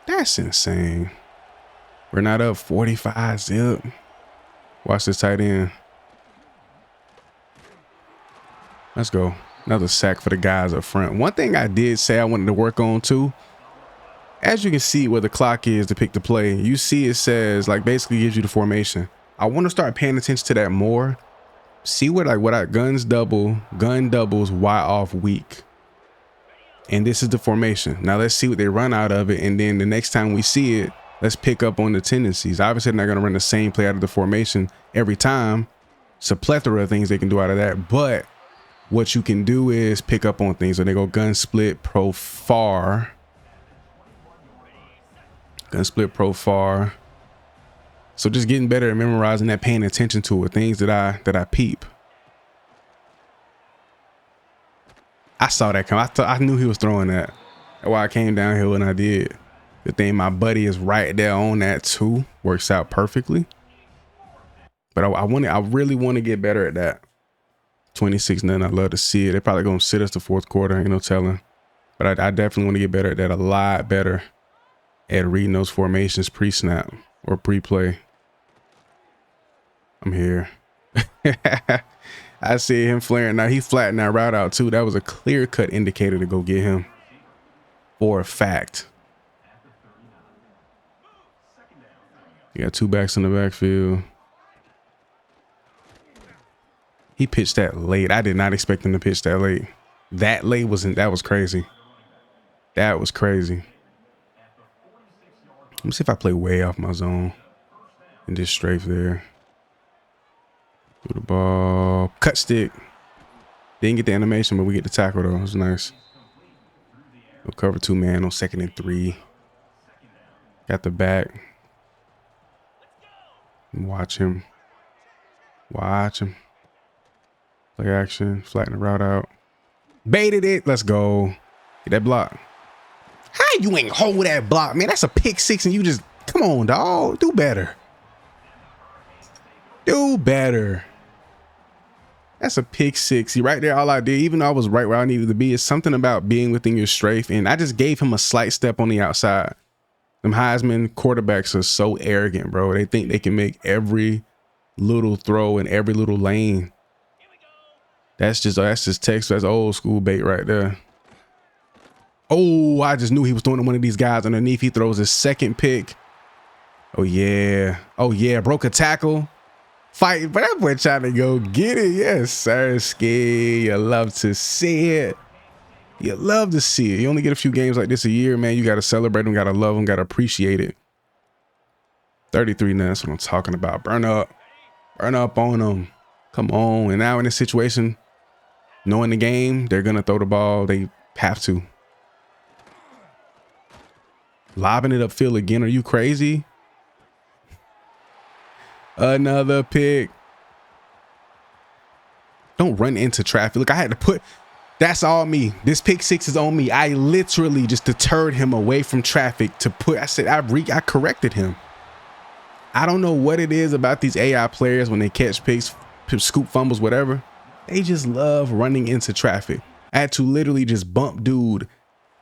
That's insane. We're not up 45 zip. Watch this tight end. Let's go. Another sack for the guys up front. One thing I did say I wanted to work on too, as you can see where the clock is to pick the play, you see it says, like, basically gives you the formation. I want to start paying attention to that more. See what I gun doubles, Y off weak. And this is the formation. Now let's see what they run out of it. And then the next time we see it, let's pick up on the tendencies. Obviously, they're not going to run the same play out of the formation every time. It's a plethora of things they can do out of that. But what you can do is pick up on things. So they go gun split, pro far. Gun split, pro far. So just getting better at memorizing that, paying attention to it. Things that I peep. I saw that come. I knew he was throwing that. That's why I came downhill and I did. The thing, my buddy is right there on that too. Works out perfectly. But I really want to get better at that. 26-0. I love to see it. They're probably gonna sit us the fourth quarter. Ain't no telling. But I definitely want to get better at that, a lot better at reading those formations pre-snap or pre-play. I'm here. I see him flaring. Now he flattened that route out too. That was a clear-cut indicator to go get him for a fact. You got 2 backs in the backfield. He pitched that late. I did not expect him to pitch that late. That late wasn't. That was crazy. That was crazy. Let me see if I play way off my zone and just strafe there. Do the ball. Cut stick. Didn't get the animation, but we get the tackle though. It was nice. We'll cover 2 man on 2nd and 3. Got the back. Watch him. Watch him. Play action. Flatten the route out. Baited it. Let's go. Get that block. How you ain't hold that block, man? That's a pick 6 and you just, come on, dog. Do better. Do better. That's a pick 6. See, right there, all I did, even though I was right where I needed to be, is something about being within your strafe. And I just gave him a slight step on the outside. Them Heisman quarterbacks are so arrogant, bro. They think they can make every little throw in every little lane. That's just text. That's old school bait right there. Oh, I just knew he was throwing to one of these guys underneath. He throws his 2nd pick. Oh, yeah. Oh, yeah. Broke a tackle. Fight. But that boy trying to go get it. Yes, sir. Ski. You love to see it. You love to see it. You only get a few games like this a year, man. You got to celebrate them. Got to love them. Got to appreciate it. 33 now. That's what I'm talking about. Burn up. Burn up on them. Come on. And now in this situation, knowing the game, they're going to throw the ball. They have to. Lobbing it upfield again. Are you crazy? Another pick. Don't run into traffic. Look, I had to put, that's all me. This pick 6 is on me. I literally just deterred him away from traffic to put, I said, I corrected him. I don't know what it is about these AI players when they catch picks, scoop fumbles, whatever. They just love running into traffic. I had to literally just bump dude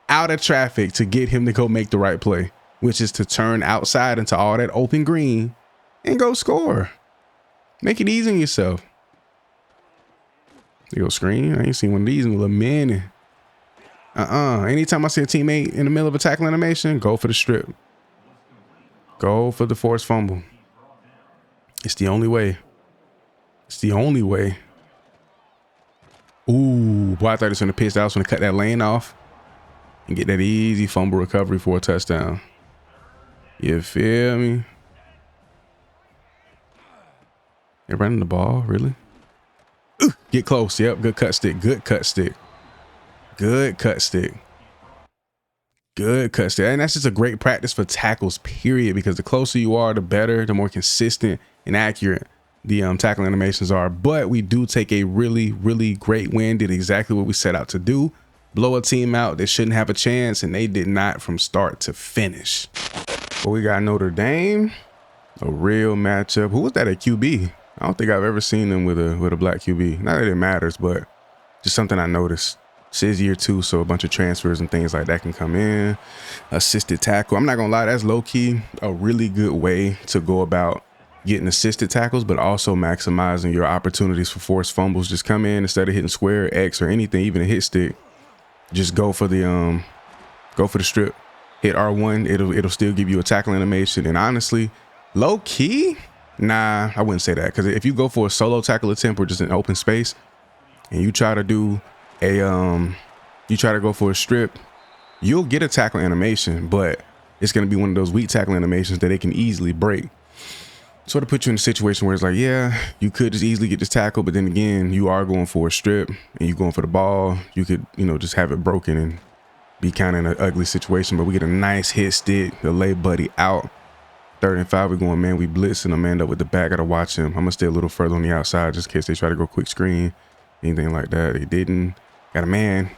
out of traffic to get him to go make the right play, which is to turn outside into all that open green and go score. Make it easy on yourself. You go screen. I ain't seen one of these in a little minute. Anytime I see a teammate in the middle of a tackle animation, go for the strip. Go for the forced fumble. It's the only way. It's the only way. Ooh, boy, I thought he was going to pitch. I was going to cut that lane off and get that easy fumble recovery for a touchdown. You feel me? They're running the ball, really? Ooh, get close. Yep, good cut stick. Good cut stick. Good cut stick. Good cut stick. And that's just a great practice for tackles, period, because the closer you are, the better, the more consistent and accurate the tackle animations are. But we do take a really, really great win. Did exactly what we set out to do. Blow a team out that shouldn't have a chance, and they did not from start to finish. But we got Notre Dame, a real matchup. Who was that at QB? I don't think I've ever seen them with a black QB. Not that it matters, but just something I noticed. This is year 2, so a bunch of transfers and things like that can come in. Assisted tackle. I'm not gonna lie, that's low key a really good way to go about getting assisted tackles, but also maximizing your opportunities for forced fumbles. Just come in instead of hitting square, X, or anything, even a hit stick. Just go for the strip. Hit R1. It'll still give you a tackle animation. And honestly, low key, nah, I wouldn't say that, because if you go for a solo tackle attempt or just an open space, and you try to do a you try to go for a strip, you'll get a tackle animation, but it's going to be one of those weak tackle animations that they can easily break. Sort of put you in a situation where it's like, yeah, you could just easily get this tackle, but then again, you are going for a strip and you're going for the ball. You could, just have it broken and be kind of in an ugly situation. But we get a nice hit stick to lay Buddy out. 3rd and 5, we're going, man, we blitzing him, man, up with the back. Got to watch him. I'm going to stay a little further on the outside just in case they try to go quick screen, anything like that. They didn't. Got a man.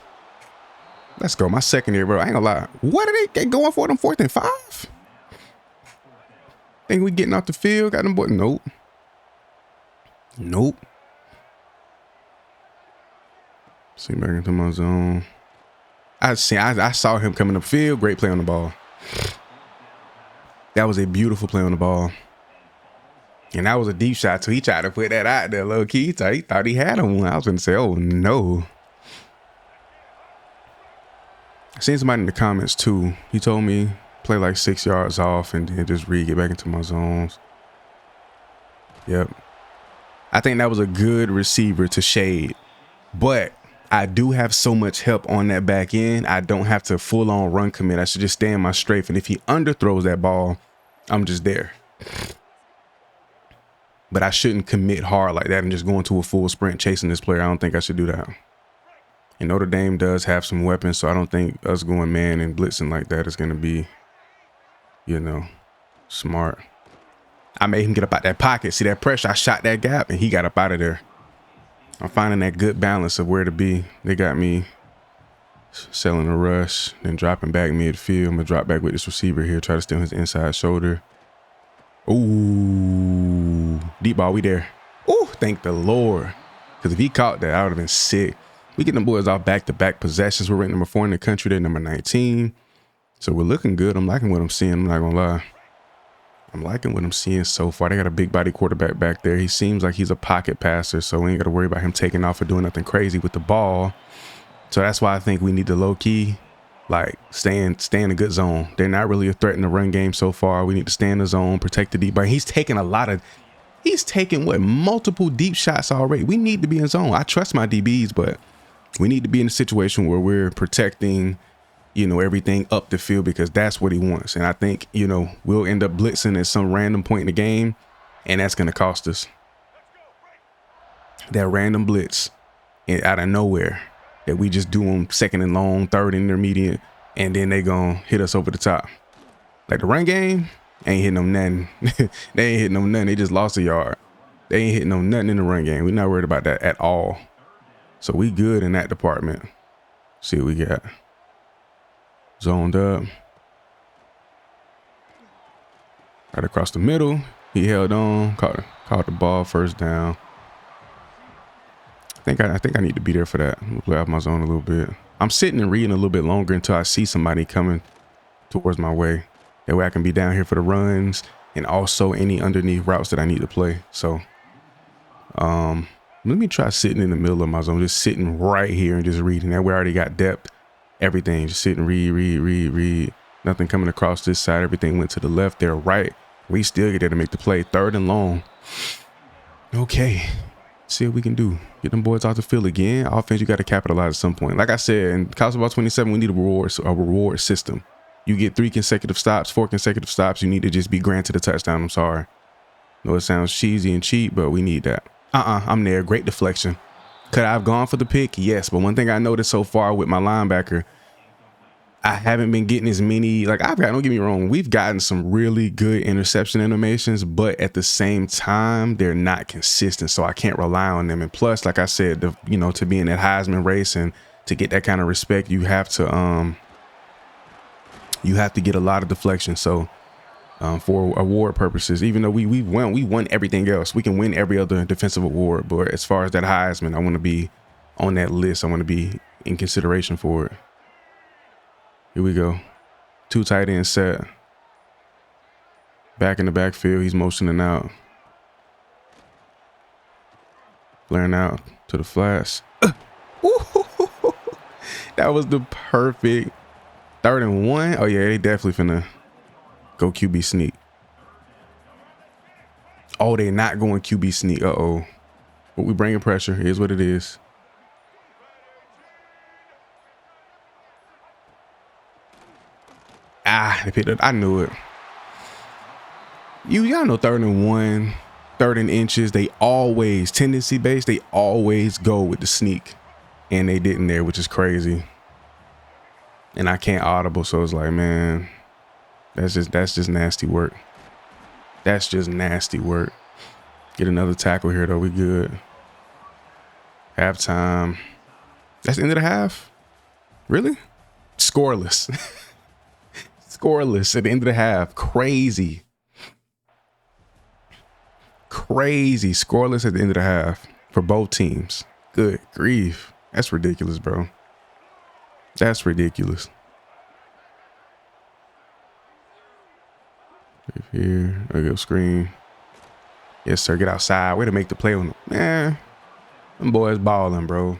Let's go. My secondary, bro. I ain't gonna lie. What are they going for them 4th and 5? Think we getting off the field? Got them boy? Nope. See back into my zone. I saw him coming up field. Great play on the ball. That was a beautiful play on the ball. And that was a deep shot, so he tried to put that out there low key. He thought he had him. I was going to say, oh, no. I seen somebody in the comments, too. He told me play like 6 yards off and then just get back into my zones. Yep. I think that was a good receiver to shade. But I do have so much help on that back end. I don't have to full on run commit. I should just stay in my strafe. And if he underthrows that ball, I'm just there. But I shouldn't commit hard like that and just go into a full sprint chasing this player. I don't think I should do that. And Notre Dame does have some weapons, so I don't think us going man and blitzing like that is going to be, you know, smart. I made him get up out that pocket. See that pressure? I shot that gap and he got up out of there. I'm finding that good balance of where to be. They got me selling a rush, then dropping back midfield. I'm going to drop back with this receiver here, try to steal his inside shoulder. Ooh, deep ball, we there. Ooh, thank the Lord. Because if he caught that, I would have been sick. We get them boys off back-to-back possessions. We're ranked number 4 in the country. They're number 19. So we're looking good. I'm liking what I'm seeing. I'm not going to lie. I'm liking what I'm seeing so far. They got a big body quarterback back there. He seems like he's a pocket passer, so we ain't got to worry about him taking off or doing nothing crazy with the ball. So that's why I think we need to low-key, like, stay in a good zone. They're not really a threat in the run game so far. We need to stay in the zone, protect the deep ball. He's taking multiple deep shots already. We need to be in zone. I trust my DBs, but we need to be in a situation where we're protecting, you know, everything up the field, because that's what he wants. And I think, you know, we'll end up blitzing at some random point in the game, and that's going to cost us. That random blitz out of nowhere that we just do them second and long, third and intermediate, and then they gonna hit us over the top. Like the run game, ain't hitting them nothing. They ain't hitting them nothing. They just lost a yard. They ain't hitting them nothing in the run game. We're not worried about that at all. So we good in that department. See what we got. Zoned up. Right across the middle. He held on, caught the ball, first down. I think I need to be there for that. I'm gonna play off my zone a little bit. I'm sitting and reading a little bit longer until I see somebody coming towards my way. That way I can be down here for the runs and also any underneath routes that I need to play. So let me try sitting in the middle of my zone, just sitting right here and just reading. That way I already got depth, everything. Just sit and read. Nothing coming across this side. Everything went to the left, there, right. We still get there to make the play. Third and long. Okay. See what we can do. Get them boys off the field again. Offense, you got to capitalize at some point. Like I said, in college football 27, we need a reward system. You get 3 consecutive stops, 4 consecutive stops. You need to just be granted a touchdown. I'm sorry. No, it sounds cheesy and cheap, but we need that. I'm there. Great deflection. Could I have gone for the pick? Yes. But one thing I noticed so far with my linebacker, I haven't been getting as many, don't get me wrong, we've gotten some really good interception animations, but at the same time, they're not consistent, so I can't rely on them. And plus, like I said, to be in that Heisman race and to get that kind of respect, you have to get a lot of deflection. So for award purposes, even though we won everything else, we can win every other defensive award, but as far as that Heisman, I want to be on that list. I want to be in consideration for it. Here we go. 2 tight ends set. Back in the backfield. He's motioning out. Flaring out to the flats. That was the perfect 3rd and 1. Oh, yeah, they definitely finna go QB sneak. Oh, they're not going QB sneak. Uh-oh. But we bringing pressure. Here's what it is. They picked it. I knew it. Y'all know 3rd and 1, 3rd and inches. They always, tendency based, they always go with the sneak. And they didn't there, which is crazy. And I can't audible, so it's like, man, that's just nasty work. That's just nasty work. Get another tackle here, though. We good. Halftime. That's the end of the half? Really? Scoreless. Scoreless at the end of the half. Crazy. Scoreless at the end of the half for both teams. Good grief. That's ridiculous, bro. That's ridiculous. Here, I go screen. Yes, sir. Get outside. Way to make the play on them. Man, them boys balling, bro.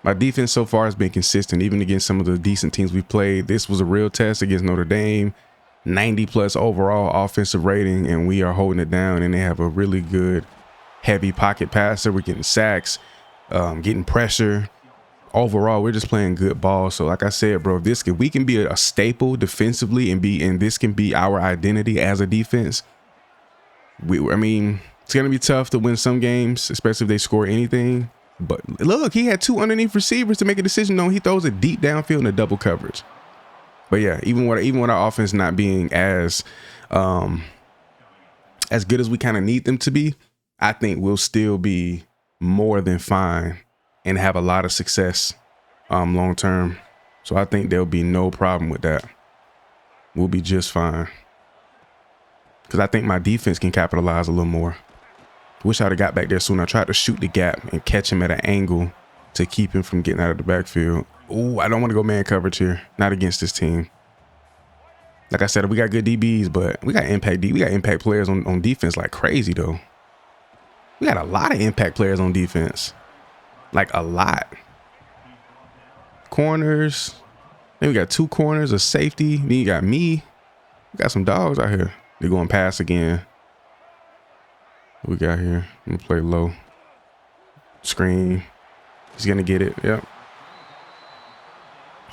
My defense so far has been consistent, even against some of the decent teams we played. This was a real test against Notre Dame. 90+ overall offensive rating, and we are holding it down. And they have a really good, heavy pocket passer. We're getting sacks, getting pressure. Overall, we're just playing good ball. So like I said, bro, if we can be a staple defensively and this can be our identity as a defense. I mean, it's gonna be tough to win some games, especially if they score anything. But look, he had 2 underneath receivers to make a decision on. He throws it deep downfield in a double coverage. But yeah, even with our offense not being as good as we kind of need them to be, I think we'll still be more than fine and have a lot of success long term. So I think there'll be no problem with that. We'll be just fine. Because I think my defense can capitalize a little more. Wish I'd have got back there soon. I tried to shoot the gap and catch him at an angle to keep him from getting out of the backfield. Ooh, I don't want to go man coverage here. Not against this team. Like I said, we got good DBs, but we got impact players on defense like crazy though. We got a lot of impact players on defense. Like a lot. Corners. Then we got 2 corners, a safety. Then you got me. We got some dogs out here. They're going pass again. What we got here? I'm gonna play low. Screen. He's gonna get it. Yep.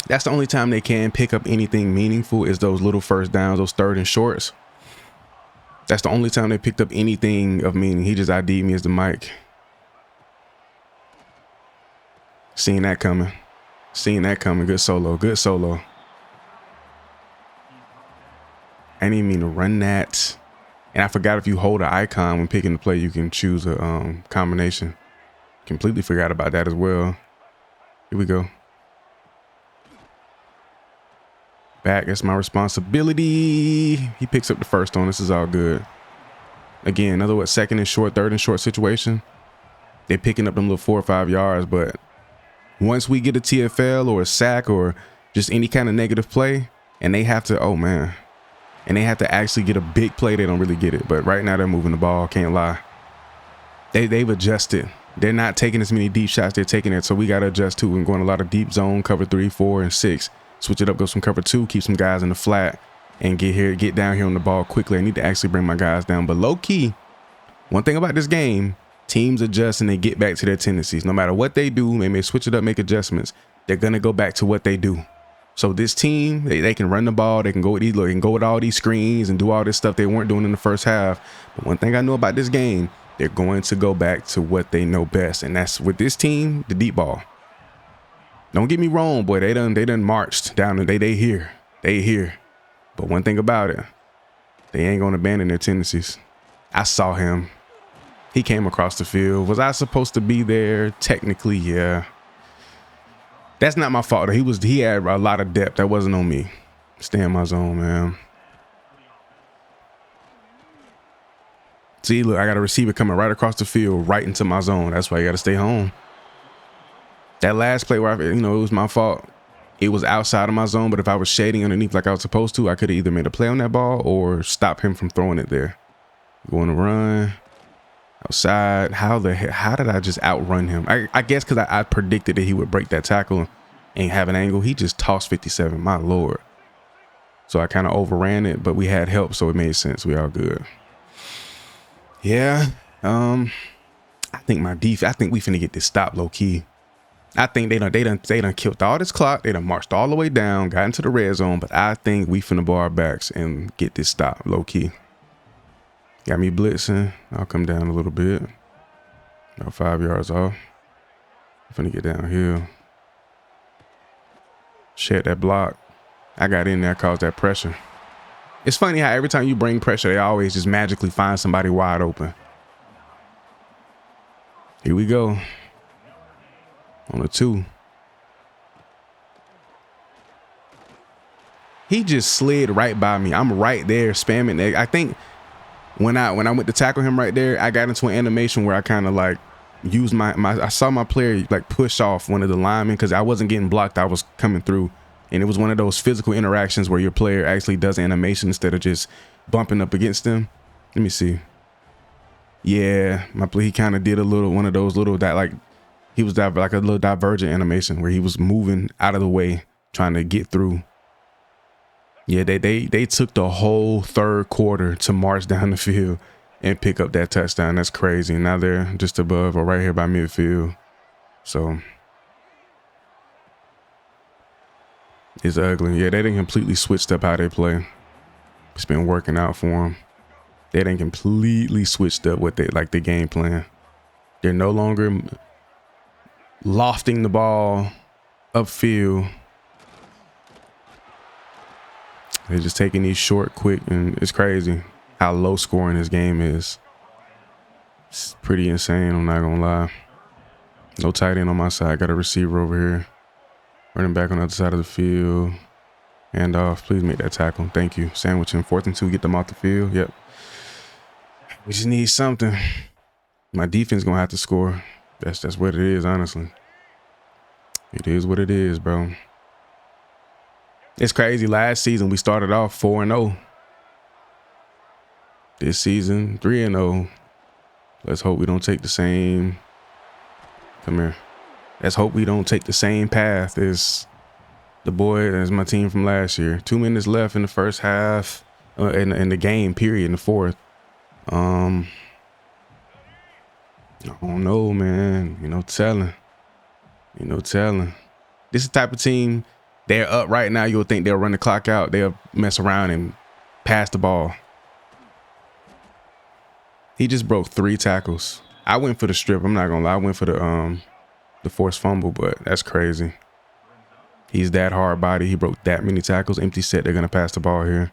That's the only time they can pick up anything meaningful is those little first downs, those 3rd and shorts. That's the only time they picked up anything of meaning. He just ID'd me as the mic. Seeing that coming. Seeing that coming. Good solo. Good solo. I didn't even mean to run that. And I forgot if you hold an icon when picking the play, you can choose a combination. Completely forgot about that as well. Here we go. Back. That's my responsibility. He picks up the first one. This is all good. Again, another 2nd and short, 3rd and short situation. They're picking up them little 4 or 5 yards, but once we get a TFL or a sack or just any kind of negative play, and they have to, oh man, and they have to actually get a big play, they don't really get it. But right now they're moving the ball. Can't lie. They've adjusted. They're not taking as many deep shots. They're taking it. So we got to adjust too. And going a lot of deep zone, cover 3, 4, and 6. Switch it up, go some cover 2, keep some guys in the flat, and get down here on the ball quickly. I need to actually bring my guys down. But low key, one thing about this game, teams adjust and they get back to their tendencies. No matter what they do, they may switch it up, make adjustments. They're gonna go back to what they do. So this team, they can run the ball. They can go with these, look, and go with all these screens and do all this stuff they weren't doing in the first half. But one thing I know about this game, they're going to go back to what they know best, and that's with this team, the deep ball. Don't get me wrong, boy. They done marched down and they here. But one thing about it, they ain't gonna abandon their tendencies. I saw him. He came across the field. Was I supposed to be there? Technically, yeah. That's not my fault. He had a lot of depth. That wasn't on me. Stay in my zone, man. See, look, I got a receiver coming right across the field, right into my zone. That's why you got to stay home. That last play where it was my fault. It was outside of my zone, but if I was shading underneath like I was supposed to, I could have either made a play on that ball or stop him from throwing it there. Going to run outside. How did I just outrun him? I guess because I predicted that he would break that tackle and have an angle. He just tossed 57. My Lord. So I kind of overran it, but we had help, so it made sense. We all good. Yeah. I think we finna get this stop low key. I think they done killed all this clock. They done marched all the way down, got into the red zone, but I think we finna bar our backs and get this stop low key. Got me blitzing. I'll come down a little bit. About 5 yards off. I'm finna get downhill. Shed that block. I got in there, caused that pressure. It's funny how every time you bring pressure, they always just magically find somebody wide open. Here we go. On a 2. He just slid right by me. I'm right there spamming it. I think when I went to tackle him right there, I got into an animation where I kind of like use I saw my player like push off one of the linemen because I wasn't getting blocked. I was coming through, and it was one of those physical interactions where your player actually does animation instead of just bumping up against them. Let me see. Yeah, my play, he kind of did a little one of those little that like he was like a little divergent animation where he was moving out of the way trying to get through. Yeah, they took the whole third quarter to march down the field and pick up that touchdown. That's crazy. Now they're just above or right here by midfield. So it's ugly. Yeah, they didn't completely switched up how they play. It's been working out for them. They didn't completely switched up what they like the game plan. They're no longer lofting the ball upfield. They're just taking these short, quick, and it's crazy how low scoring this game is. It's pretty insane, I'm not gonna lie. No tight end on my side. Got a receiver over here. Running back on the other side of the field. Hand off. Please make that tackle. Thank you. Sandwiching. 4th and 2. Get them off the field. Yep. We just need something. My defense gonna have to score. That's what it is, honestly. It is what it is, bro. It's crazy. Last season, we started off 4-0. This season, 3-0. Let's hope we don't take the same. Come here. Let's hope we don't take the same path as my team from last year. 2 minutes left in the first half, in the game, period, in the fourth. I don't know, man. You know, telling. This is the type of team. They're up right now. You'll think they'll run the clock out. They'll mess around and pass the ball. He just broke 3 tackles. I went for the strip. I'm not gonna lie. I went for the forced fumble, but that's crazy. He's that hard body. He broke that many tackles. Empty set. They're gonna pass the ball here.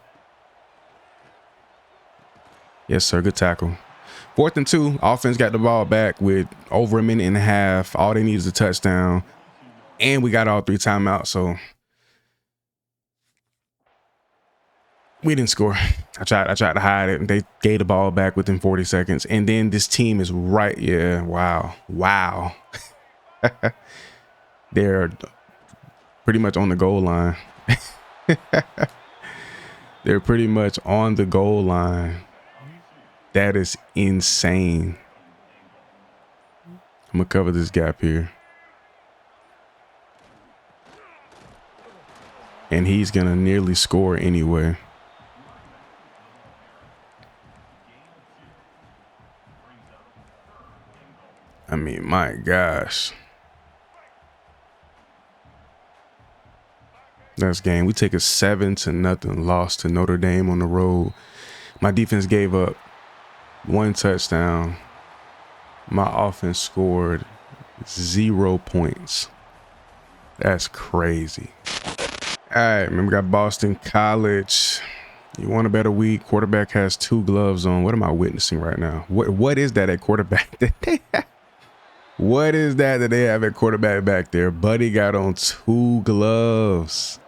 Yes, sir. Good tackle. 4th and 2. Offense got the ball back with over a minute and a half. All they need is a touchdown, and we got all 3 timeouts. So we didn't score. I tried to hide it. They gave the ball back within 40 seconds. And then this team is right. Yeah. Wow. They're pretty much on the goal line. They're pretty much on the goal line. That is insane. I'm going to cover this gap here. And he's going to nearly score anyway. I mean, my gosh. That's game. We take a 7-0 loss to Notre Dame on the road. My defense gave up 1 touchdown. My offense scored 0 points. That's crazy. All right, remember, we got Boston College. You want a better week? Quarterback has 2 gloves on. What am I witnessing right now? What is that at quarterback that they have? What is that they have at quarterback back there? Buddy got on 2 gloves.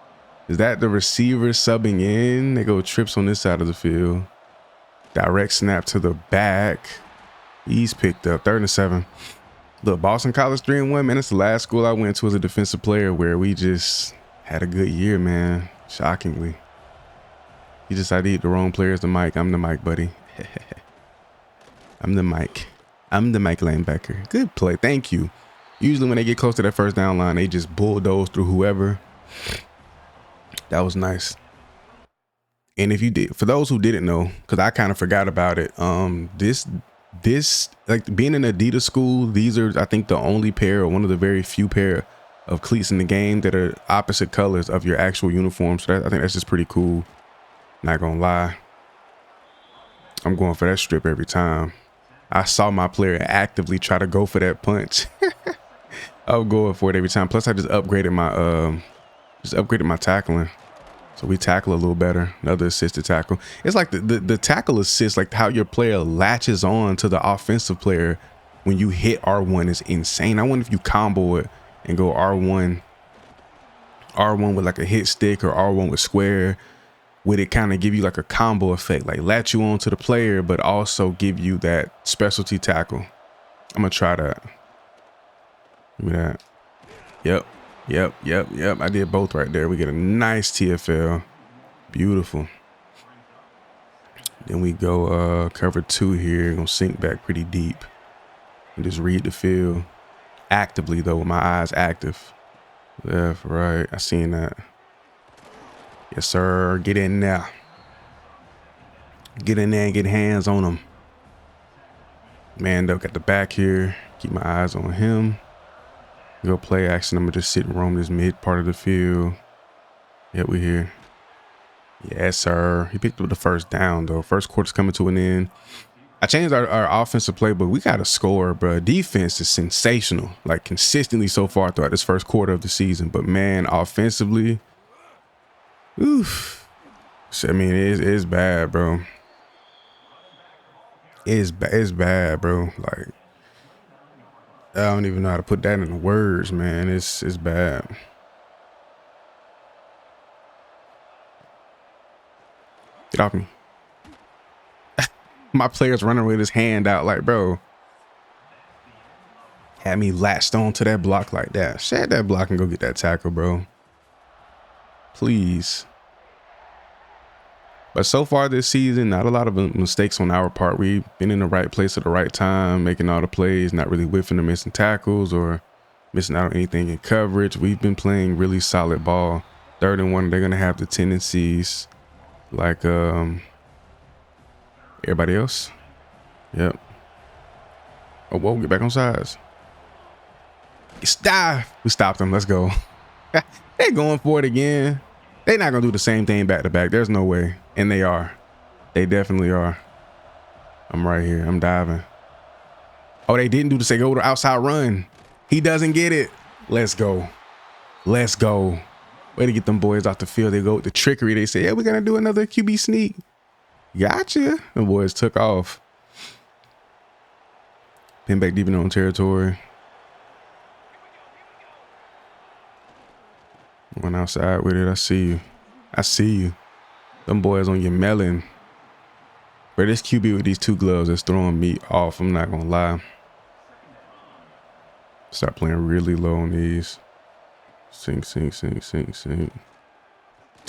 Is that the receiver subbing in? They go trips on this side of the field. Direct snap to the back. He's picked up. 3rd and 7. Look, Boston College 3-1, man. It's the last school I went to as a defensive player where we just had a good year, man. Shockingly. You decided to hit the wrong players. The mic. I'm the mic, buddy. I'm the mic. I'm the mic linebacker. Good play. Thank you. Usually when they get close to that first down line, they just bulldoze through whoever. That was nice. And if you did, for those who didn't know, because I kind of forgot about it, this like being an Adidas school, these are, I think, the only pair or one of the very few pair of cleats in the game that are opposite colors of your actual uniform. So I think that's just pretty cool. Not gonna lie. I'm going for that strip every time. I saw my player actively try to go for that punch. I'm going for it every time. Plus I just upgraded my tackling. So we tackle a little better. Another assisted tackle. It's like the tackle assist, like how your player latches on to the offensive player when you hit R1 is insane. I wonder if you combo it and go R1 with like a hit stick or R1 with square. Would it kind of give you like a combo effect, like latch you on to the player, but also give you that specialty tackle? I'm gonna try that. Give me that. Yep. I did both right there. We get a nice TFL. Beautiful. Then we go cover 2 here. Gonna sink back pretty deep and just read the field actively though, with my eyes active. Left, right. I seen that. Yes, sir. Get in there. Get in there and get hands on them. Man, though, got the back here. Keep my eyes on him. Go play action. I'm gonna just sit and roam this mid part of the field. Yep, we here. Yes, sir. He picked up the first down though. First quarter's coming to an end. I changed our offensive play, but we got to score, bro. Defense is sensational, like consistently so far throughout this first quarter of the season. But man, offensively, oof. I mean, it's bad, bro. It's bad, bro. Like, I don't even know how to put that in words, man. It's bad. Get off me. My player's running with his hand out like, bro. Had me latched on to that block like that. Shed that block and go get that tackle, bro. Please. But so far this season, not a lot of mistakes on our part. We've been in the right place at the right time, making all the plays, not really whiffing or missing tackles or missing out on anything in coverage. We've been playing really solid ball. 3rd and 1, they're going to have the tendencies like everybody else. Yep. Oh, whoa, get back on sides. Stop. We stopped them. Let's go. They're going for it again. They're not going to do the same thing back to back. There's no way. And they are. They definitely are. I'm right here. I'm diving. Oh, they didn't do the same. Go to outside run. He doesn't get it. Let's go. Let's go. Way to get them boys off the field. They go with the trickery. They say, yeah, we're going to do another QB sneak. Gotcha. The boys took off. Pin back deep in their own territory. Went outside with it. I see you. I see you. Them boys on your melon. But this QB with these 2 gloves is throwing me off. I'm not going to lie. Start playing really low on these. Sink. 2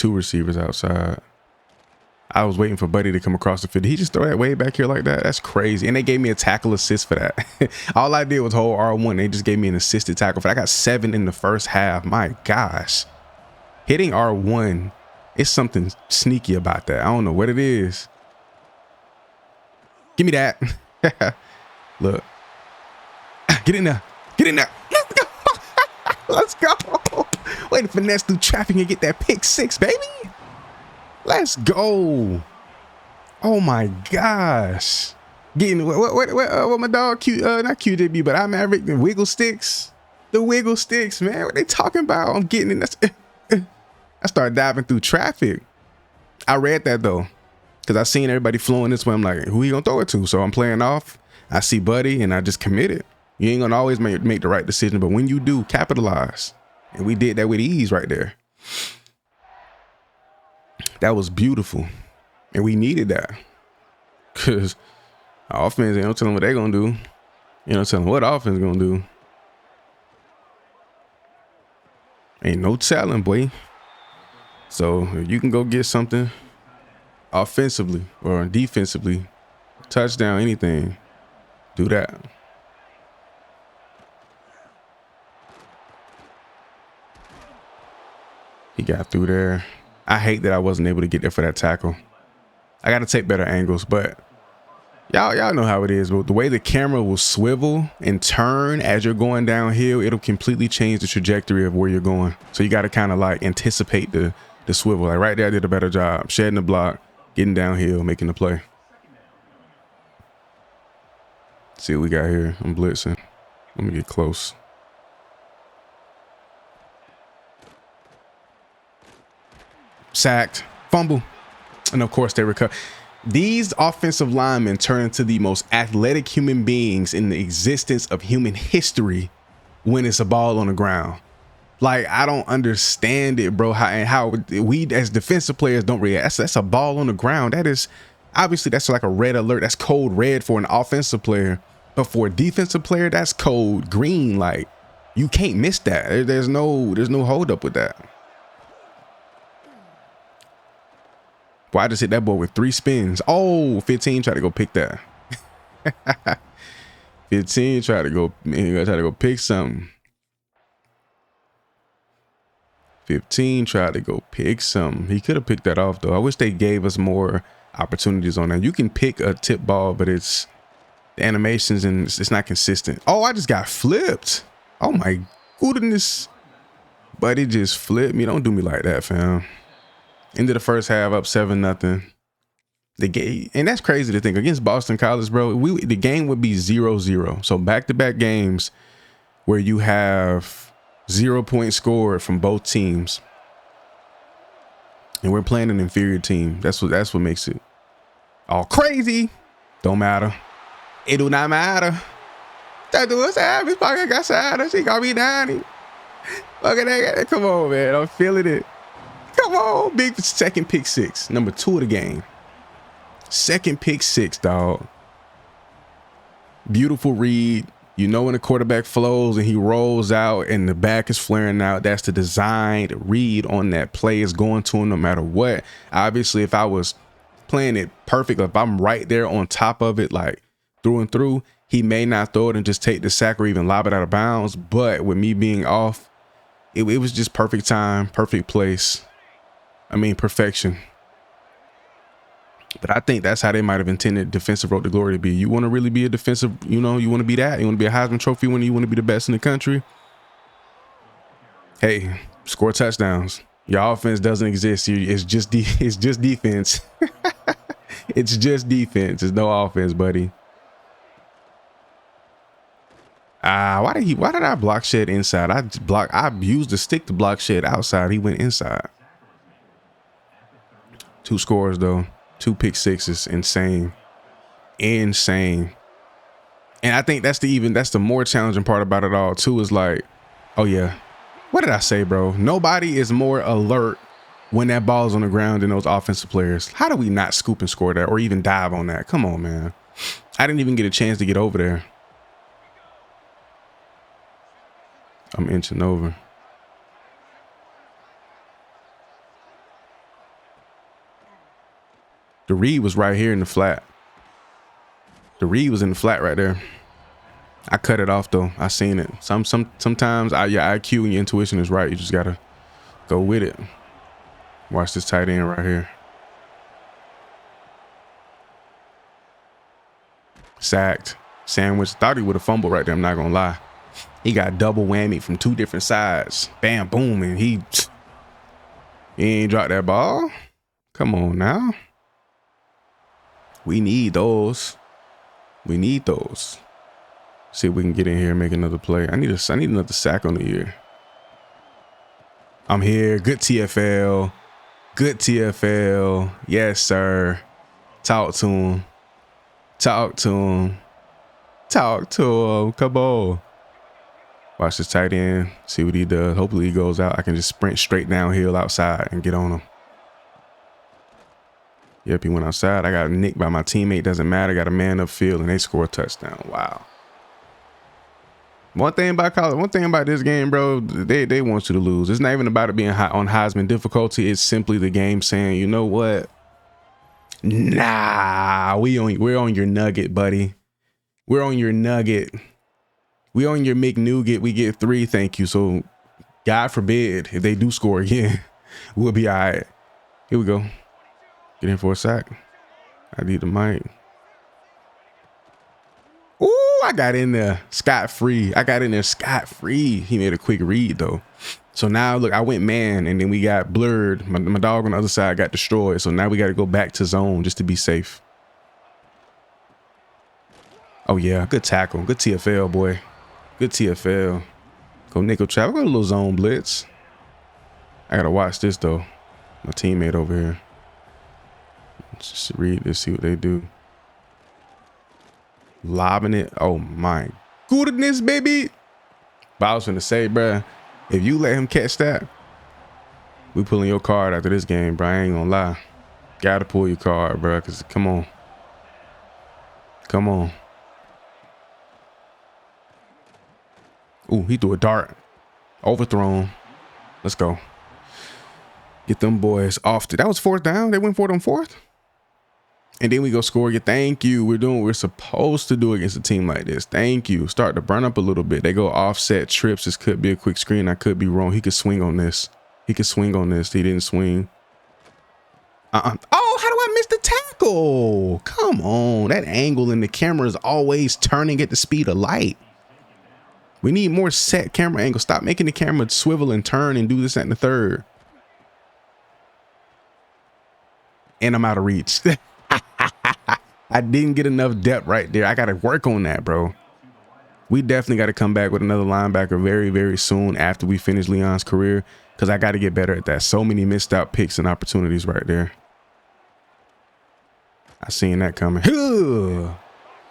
receivers outside. I was waiting for Buddy to come across the field. Did he just throw that way back here like that? That's crazy. And they gave me a tackle assist for that. All I did was hold R1. They just gave me an assisted tackle for that. I got 7 in the first half. My gosh. Hitting R1, it's something sneaky about that. I don't know what it is. Give me that. Look. Get in there. Get in there. Let's go. Way to finesse through traffic and get that pick 6, baby. Let's go. Oh my gosh. Getting what my dog not QJB, but I'm Maverick, the wiggle sticks. The wiggle sticks, man. What they talking about? I'm getting in this. I started diving through traffic. I read that though, because I seen everybody flowing this way. I'm like, who you gonna throw it to? So I'm playing off. I see Buddy and I just committed. You ain't gonna always make the right decision, but when you do, capitalize. And we did that with ease right there. That was beautiful. And we needed that. Because our offense, they don't tell them what they're going to do. You don't tell them what offense is going to do. Ain't no telling, boy. So if you can go get something offensively or defensively, touchdown, anything, do that. He got through there. I hate that I wasn't able to get there for that tackle. I got to take better angles, but y'all know how it is. But the way the camera will swivel and turn as you're going downhill, it'll completely change the trajectory of where you're going. So you got to kind of like anticipate the swivel. Like right there, I did a better job shedding the block, getting downhill, making the play. See what we got here. I'm blitzing. Let me get close. Sacked, fumble, and of course they recover. These offensive linemen turn into the most athletic human beings in the existence of human history when it's a ball on the ground. Like, I don't understand it, bro. How we as defensive players don't react. That's a ball on the ground. That is obviously, that's like a red alert. That's code red for an offensive player. But for a defensive player, that's code green. Like, you can't miss that. There's no hold up with that. Boy, I just hit that boy with 3 spins. Oh, 15 tried to go pick that. 15 tried to go pick something. 15 tried to go pick something. He could have picked that off though. I wish they gave us more opportunities on that. You can pick a tip ball, but it's the animations and it's not consistent. Oh, I just got flipped. Oh my goodness. Buddy just flipped me. Don't do me like that, fam. End of the first half, up 7-0. The game, and that's crazy to think, against Boston College, bro. The game would be 0-0. So back-to-back games where you have 0 points scored from both teams, and we're playing an inferior team. That's what makes it all crazy. Don't matter. It do not matter. That dude sad. His pocket got sad. She got me down. Look at that. Come on, man. I'm feeling it. Come on. Big second pick 6. Number 2 of the game. Second pick 6, dog. Beautiful read. You know when the quarterback flows and he rolls out and the back is flaring out, that's the designed read on that play. Is going to him no matter what. Obviously, if I was playing it perfect, if I'm right there on top of it, like through and through, he may not throw it and just take the sack or even lob it out of bounds. But with me being off, it was just perfect time, perfect place. I mean, perfection. But I think that's how they might have intended defensive road to glory to be. You want to really be a defensive, you know, you want to be that. You want to be a Heisman Trophy winner. You want to be the best in the country. Hey, score touchdowns. Your offense doesn't exist. It's just defense. It's just defense. It's no offense, buddy. Why did I block Shed inside? I used the stick to block Shed outside. He went inside. 2 scores though. 2 pick 6s. Insane. And I think that's the more challenging part about it all too, is like, oh yeah, what did I say, bro? Nobody is more alert when that ball's on the ground than those offensive players. How do we not scoop and score that or even dive on that? Come on, man. I didn't even get a chance to get over there. I'm inching over. The read was right here in the flat. The read was in the flat right there. I cut it off though. I seen it. Sometimes your IQ and your intuition is right. You just gotta go with it. Watch this tight end right here. Sacked. Sandwich. Thought he would have fumbled right there. I'm not gonna lie. He got double whammy from 2 different sides. Bam, boom, and he ain't dropped that ball. Come on now. We need those. We need those. See if we can get in here and make another play. I need another sack on the year. I'm here. Good TFL. Good TFL. Yes, sir. Talk to him. Talk to him. Talk to him. Come on. Watch this tight end. See what he does. Hopefully he goes out. I can just sprint straight downhill outside and get on him. Yep, he went outside. I got nicked by my teammate. Doesn't matter. Got a man upfield and they score a touchdown. Wow. One thing about this game, bro, they want you to lose. It's not even about it being on Heisman difficulty. It's simply the game saying, you know what? Nah, we're on your nugget, buddy. We're on your nugget. We on your McNugget. We get 3. Thank you. So God forbid if they do score again, we'll be all right. Here we go. Get in for a sack. I need the mic. Ooh, I got in there scot-free. He made a quick read though. So now look, I went man and then we got blurred. My dog on the other side got destroyed. So now we got to go back to zone just to be safe. Oh yeah, good tackle. Good TFL, boy. Good TFL. Go nickel trap. Go a little zone blitz. I got to watch this though. My teammate over here. Let's just read this, see what they do. Lobbing it. Oh my goodness, baby. But I was gonna say, bruh, if you let him catch that, we pulling your card after this game, bro. I ain't gonna lie. Gotta pull your card, bro. Cause come on. Come on. Ooh, he threw a dart. Overthrown. Let's go. Get them boys off. That was 4th down. They went for it on 4th. And then we go score. Thank you. We're doing what we're supposed to do against a team like this. Thank you. Start to burn up a little bit. They go offset trips. This could be a quick screen. I could be wrong. He could swing on this. He could swing on this. He didn't swing. Oh, how do I miss the tackle? Come on. That angle in the camera is always turning at the speed of light. We need more set camera angle. Stop making the camera swivel and turn and do this at the third. And I'm out of reach. I didn't get enough depth right there. I got to work on that, bro. We definitely got to come back with another linebacker very, very soon after we finish Leon's career, because I got to get better at that. So many missed out picks and opportunities right there. I seen that coming.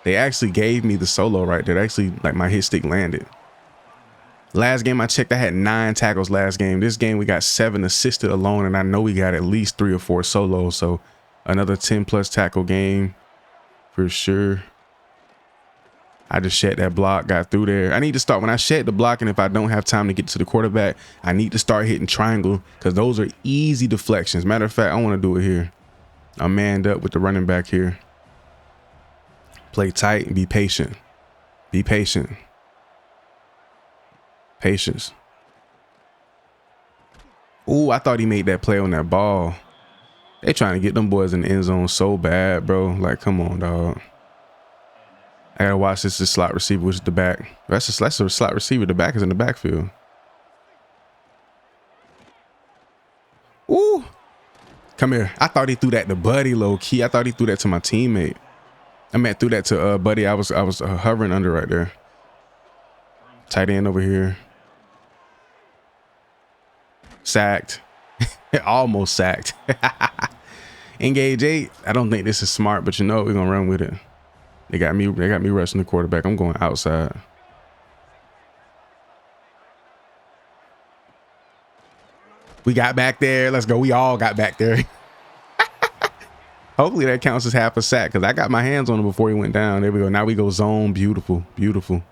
They actually gave me the solo right there. Actually, like, my hit stick landed. Last game I checked, I had 9 tackles last game. This game we got 7 assisted alone, and I know we got at least 3 or 4 solos. So another 10+ tackle game for sure. I just shed that block, got through there. I need to start, when I shed the block, and if I don't have time to get to the quarterback, I need to start hitting triangle, because those are easy deflections. Matter of fact, I want to do it here. I'm manned up with the running back here. Play tight and be patient. Be patient. Patience. Ooh, I thought he made that play on that ball. They trying to get them boys in the end zone so bad, bro. Like, come on, dog. I gotta watch this slot receiver, which is the back. That's a slot receiver. The back is in the backfield. Ooh. Come here. I thought he threw that to Buddy low key. I thought he threw that to my teammate. I meant threw that to Buddy. I was hovering under right there. Tight end over here. Sacked. Almost sacked. Engage 8. I don't think this is smart, but you know we're gonna run with it. They got me rushing the quarterback. I'm going outside. We got back there. Let's go. We all got back there. Hopefully that counts as half a sack, because I got my hands on him before he went down. There we go. Now we go zone. Beautiful. Beautiful.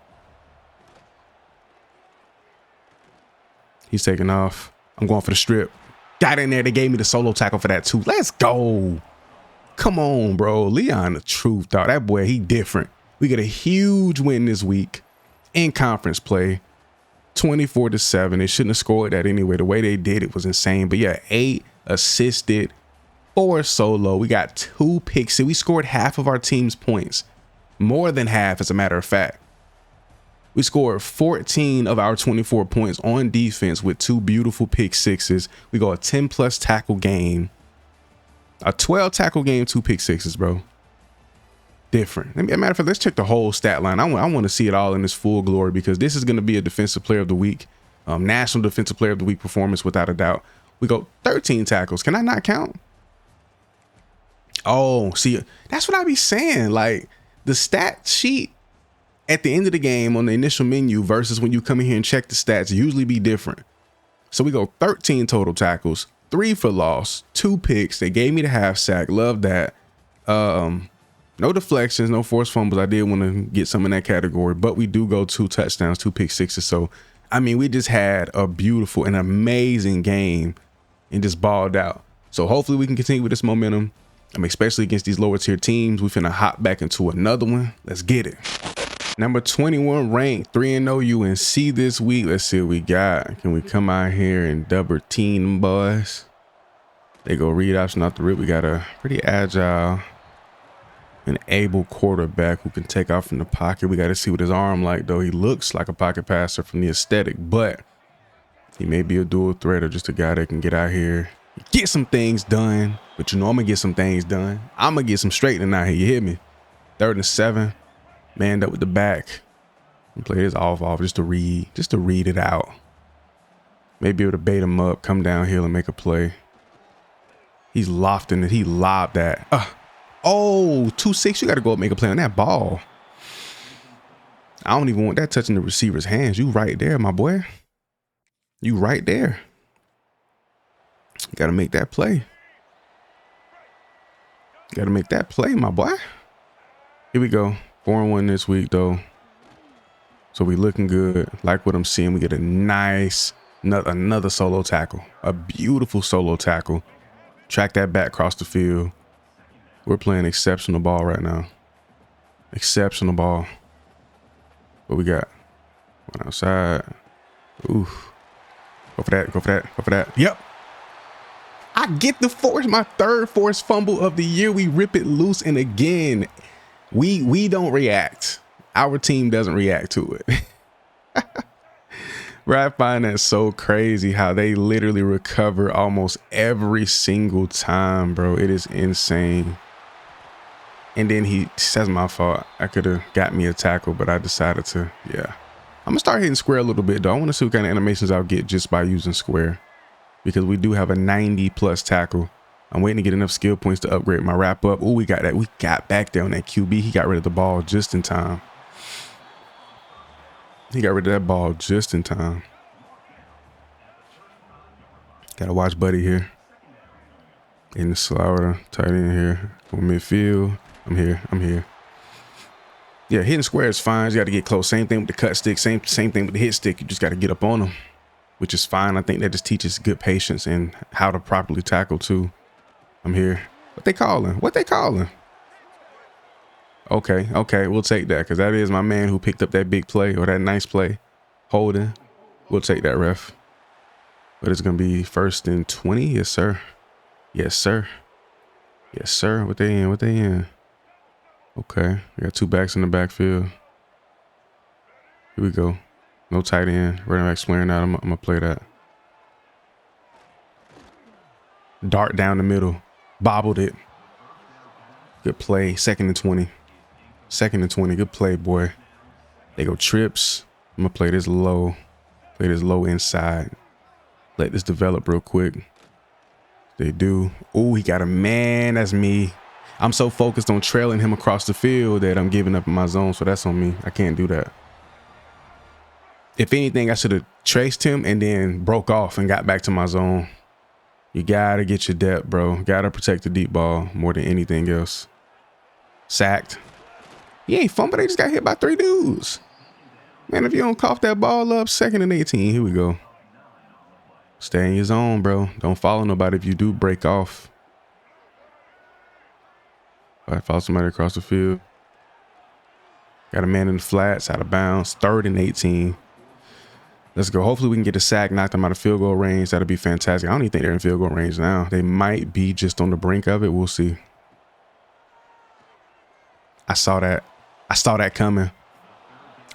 He's taking off. I'm going for the strip. Got in there. They gave me the solo tackle for that too. Let's go. Come on, bro. Leon, the truth, dog. That boy, he different. We get a huge win this week in conference play. 24-7. They shouldn't have scored that anyway. The way they did it was insane. But yeah, 8 assisted, 4 solo. We got 2 picks. We scored half of our team's points. More than half, as a matter of fact. We scored 14 of our 24 points on defense with 2 beautiful pick sixes. We go a 10+ tackle game. A 12 tackle game, 2 pick sixes, bro. Different. As a matter of fact, let's check the whole stat line. I want to see it all in its full glory, because this is going to be a defensive player of the week. National defensive player of the week performance, without a doubt. We go 13 tackles. Can I not count? Oh, see, that's what I be saying. Like, the stat sheet at the end of the game on the initial menu versus when you come in here and check the stats usually be different. So we go 13 total tackles, 3 for loss, 2 picks. They gave me the half sack. Love that. No deflections, no forced fumbles. I did want to get some in that category, but we do go 2 touchdowns, 2 pick sixes. So, I mean, we just had a beautiful and amazing game and just balled out. So hopefully we can continue with this momentum. Especially against these lower tier teams. We finna hop back into another one. Let's get it. Number 21 ranked 3-0 UNC this week. Let's see what we got. Can we come out here and double team them boys? They go read option off the rip. We got a pretty agile and able quarterback who can take off from the pocket. We got to see what his arm like, though. He looks like a pocket passer from the aesthetic, but he may be a dual threat or just a guy that can get out here, get some things done. But you know, I'm gonna get some things done. I'm gonna get some straightening out here. You hear me? 3rd and 7. Manned up with the back. And play this off just to read it out. Maybe able to bait him up, come downhill and make a play. He's lofting it. He lobbed that. Oh, 2-6. You got to go up and make a play on that ball. I don't even want that touching the receiver's hands. You right there, my boy. You right there. Got to make that play. Got to make that play, my boy. Here we go. 4-1 this week, though. So we looking good. Like what I'm seeing. We get a nice, another solo tackle. A beautiful solo tackle. Track that back across the field. We're playing exceptional ball right now. Exceptional ball. What we got? One outside. Oof. Go for that. Go for that. Go for that. Yep. I get the force. My third forced fumble of the year. We rip it loose. And again, we don't react. Our team doesn't react to it. Bro, I find that so crazy how they literally recover almost every single time, bro. It is insane. And then he says my fault. I could have got me a tackle, but I decided to, yeah. I'm going to start hitting square a little bit, though. I want to see what kind of animations I'll get just by using square. Because we do have a 90+ tackle. I'm waiting to get enough skill points to upgrade my wrap up. Oh, we got that. We got back there on that QB. He got rid of the ball just in time. He got rid of that ball just in time. Got to watch Buddy here. In the slaughter. Tight end here. On midfield. I'm here. I'm here. Yeah, hitting square is fine. You got to get close. Same thing with the cut stick. Same thing with the hit stick. You just got to get up on them, which is fine. I think that just teaches good patience and how to properly tackle too. I'm here. What they calling? What they calling? Okay, okay, we'll take that because that is my man who picked up that big play or that nice play. Holding. We'll take that, ref. But it's gonna be 1st and 20. Yes, sir. Yes, sir. Yes, sir. What they in? What they in? Okay, we got 2 backs in the backfield. Here we go. No tight end. Running back squaring out. I'm gonna play that. Dart down the middle. Bobbled it. Good play. 2nd and 20. 2nd and 20. Good play, boy. They go trips. I'm gonna play this low. Play this low inside. Let this develop real quick. They do. Oh, he got a man. That's me. I'm so focused on trailing him across the field that I'm giving up in my zone. So that's on me. I can't do that. If anything, I should have traced him and then broke off and got back to my zone. You got to get your depth, bro. Got to protect the deep ball more than anything else. Sacked. He ain't fumbled. They just got hit by 3 dudes. Man, if you don't cough that ball up, 2nd and 18. Here we go. Stay in your zone, bro. Don't follow nobody if you do break off. All right, follow somebody across the field. Got a man in the flats, out of bounds. 3rd and 18. Let's go. Hopefully we can get a sack, knock them out of field goal range. That'll be fantastic. I don't even think they're in field goal range now. They might be just on the brink of it. We'll see. I saw that. I saw that coming.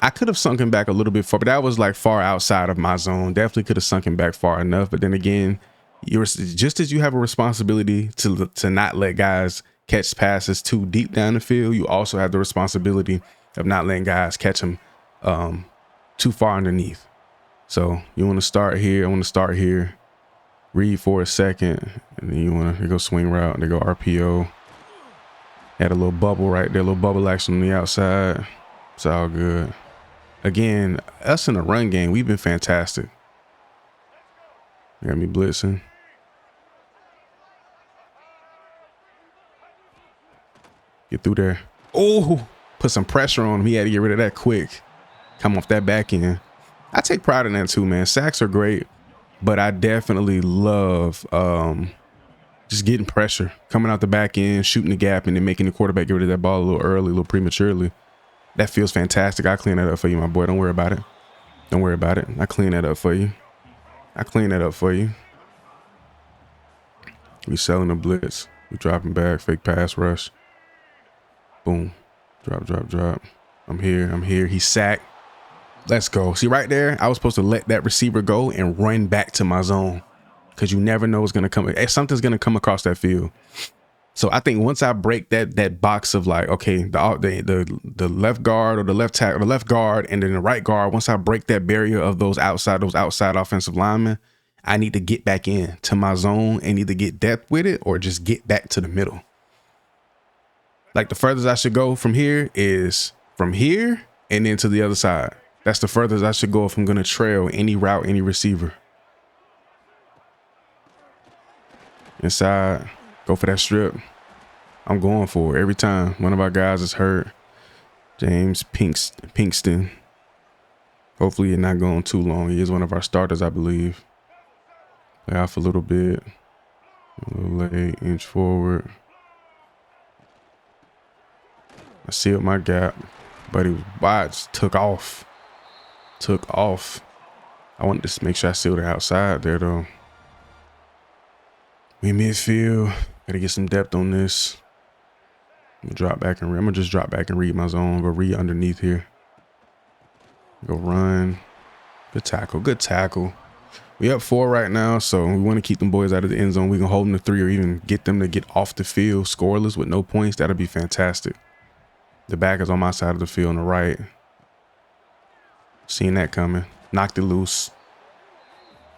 I could have sunken back a little bit far, but that was like far outside of my zone. Definitely could have sunken back far enough. But then again, you're just as you have a responsibility to not let guys catch passes too deep down the field, you also have the responsibility of not letting guys catch them too far underneath. So you want to start here. I want to start here. Read for a second, and then you want to go swing route. And they go RPO. Had a little bubble right there, a little bubble action on the outside. It's all good. Again, us in the run game, we've been fantastic. Got me blitzing. Get through there. Oh, put some pressure on him. He had to get rid of that quick. Come off that back end. I take pride in that too, man. Sacks are great, but I definitely love just getting pressure, coming out the back end, shooting the gap, and then making the quarterback get rid of that ball a little early, a little prematurely. That feels fantastic. I'll clean that up for you, my boy. Don't worry about it. Don't worry about it. I clean that up for you. I clean that up for you. We selling the blitz. We dropping back, fake pass rush. Boom. Drop, drop, drop. I'm here. I'm here. He's sacked. Let's go. See right there, I was supposed to let that receiver go and run back to my zone because you never know what's going to come. Something's going to come across that field. So I think once I break that box of like, okay, the left guard or the left tackle, the left guard and then the right guard, once I break that barrier of those outside offensive linemen, I need to get back in to my zone and either get depth with it or just get back to the middle. Like the furthest I should go from here is from here and then to the other side. That's the furthest I should go if I'm going to trail any route, any receiver. Inside, go for that strip. I'm going for it every time. One of our guys is hurt. James Pinkston. Hopefully it's not going too long. He is one of our starters, I believe. Play off a little bit. A little late, inch forward. I sealed my gap, but he was wide, just took off. Took off. I wanted to make sure I sealed it outside there though. We midfield. Gotta get some depth on this. I'm gonna just drop back and read my zone. Go read underneath here. Go run. Good tackle. Good tackle. We up 4 right now, so we want to keep them boys out of the end zone. We can hold them to 3 or even get them to get off the field scoreless with no points. That'll be fantastic. The back is on my side of the field on the right. Seeing that coming. Knocked it loose.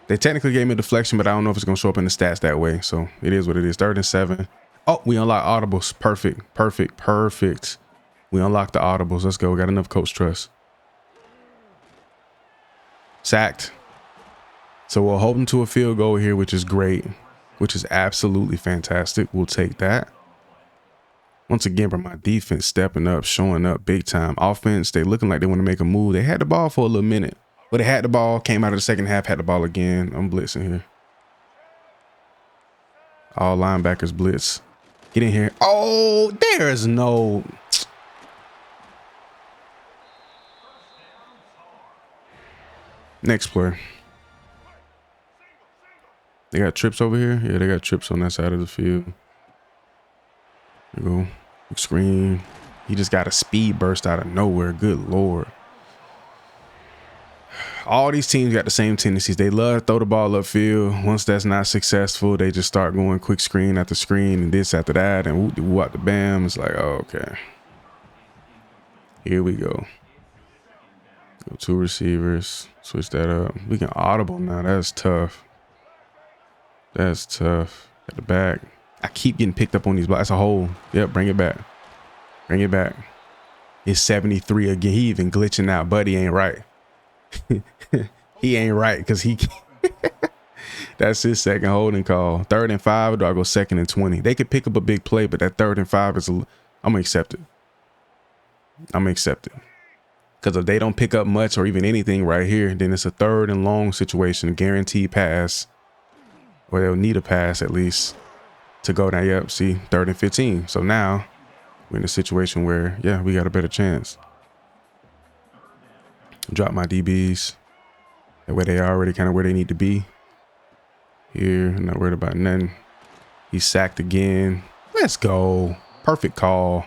They technically gave me a deflection, but I don't know if it's going to show up in the stats that way. So it is what it is. 3rd and 7. Oh, we unlocked audibles. Perfect. Perfect. Perfect. We unlocked the audibles. Let's go. We got enough coach trust. Sacked. So we'll hold them to a field goal here, which is great, which is absolutely fantastic. We'll take that. Once again, bro, my defense stepping up, showing up big time. Offense, they looking like they want to make a move. They had the ball for a little minute, but they had the ball, came out of the second half, had the ball again. I'm blitzing here. All linebackers blitz. Get in here. Oh, there's no... Next play. They got trips over here. Yeah, they got trips on that side of the field. There you go. Screen. He just got a speed burst out of nowhere. Good Lord. All these teams got the same tendencies. They love to throw the ball upfield. Once that's not successful, they just start going quick screen after screen and this after that and whoop out the bam. It's like, oh, okay. Here we go. Go 2 receivers. Switch that up. We can audible now. That's tough. That's tough. At the back. I keep getting picked up on these blocks. That's a hole. Yep, bring it back. Bring it back. It's 73 again. He even glitching out. Buddy ain't right. He ain't right because he that's his second holding call. 3rd and 5, or do I go 2nd and 20? They could pick up a big play, but that 3rd and 5 is I'm gonna accept it. I'm gonna accept it. Because if they don't pick up much or even anything right here, then it's a 3rd and long situation, guaranteed pass. Or they'll need a pass at least to go down. Yep, see, 3rd and 15. So now we're in a situation where, yeah, we got a better chance. Drop my DBs. That way they are already kind of where they need to be. Here, I'm not worried about nothing. He's sacked again. Let's go. Perfect call.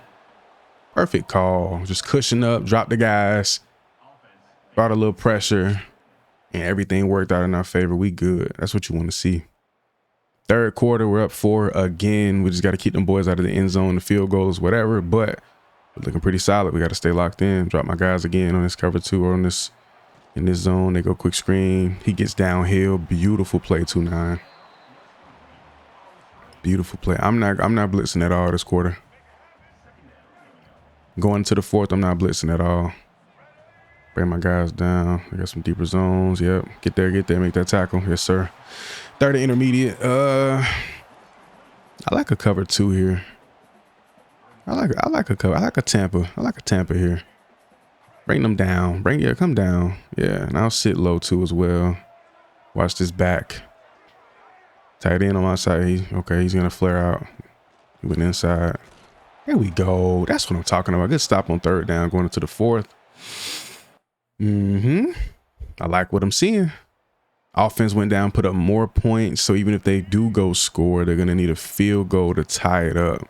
Perfect call. Just cushion up, drop the guys. Brought a little pressure. And everything worked out in our favor. We good. That's what you want to see. 3rd quarter, we're up 4 again. We just got to keep them boys out of the end zone, the field goals, whatever. But we're looking pretty solid. We got to stay locked in. Drop my guys again on this cover 2 or on this in this zone. They go quick screen. He gets downhill. Beautiful play, 2-9. Beautiful play. I'm not blitzing at all this quarter. Going to the 4th, I'm not blitzing at all. Bring my guys down. I got some deeper zones. Yep. Get there, make that tackle. Yes, sir. 3rd and intermediate. I like a cover 2 here. I like a cover. I like a Tampa. I like a Tampa here. Bring them down. Come down. Yeah, and I'll sit low too as well. Watch this back. Tight end on my side. He's gonna flare out. He went inside. There we go. That's what I'm talking about. Good stop on 3rd down, going into the 4th. I like what I'm seeing. Offense went down, put up more points. So even if they do go score, they're gonna need a field goal to tie it up.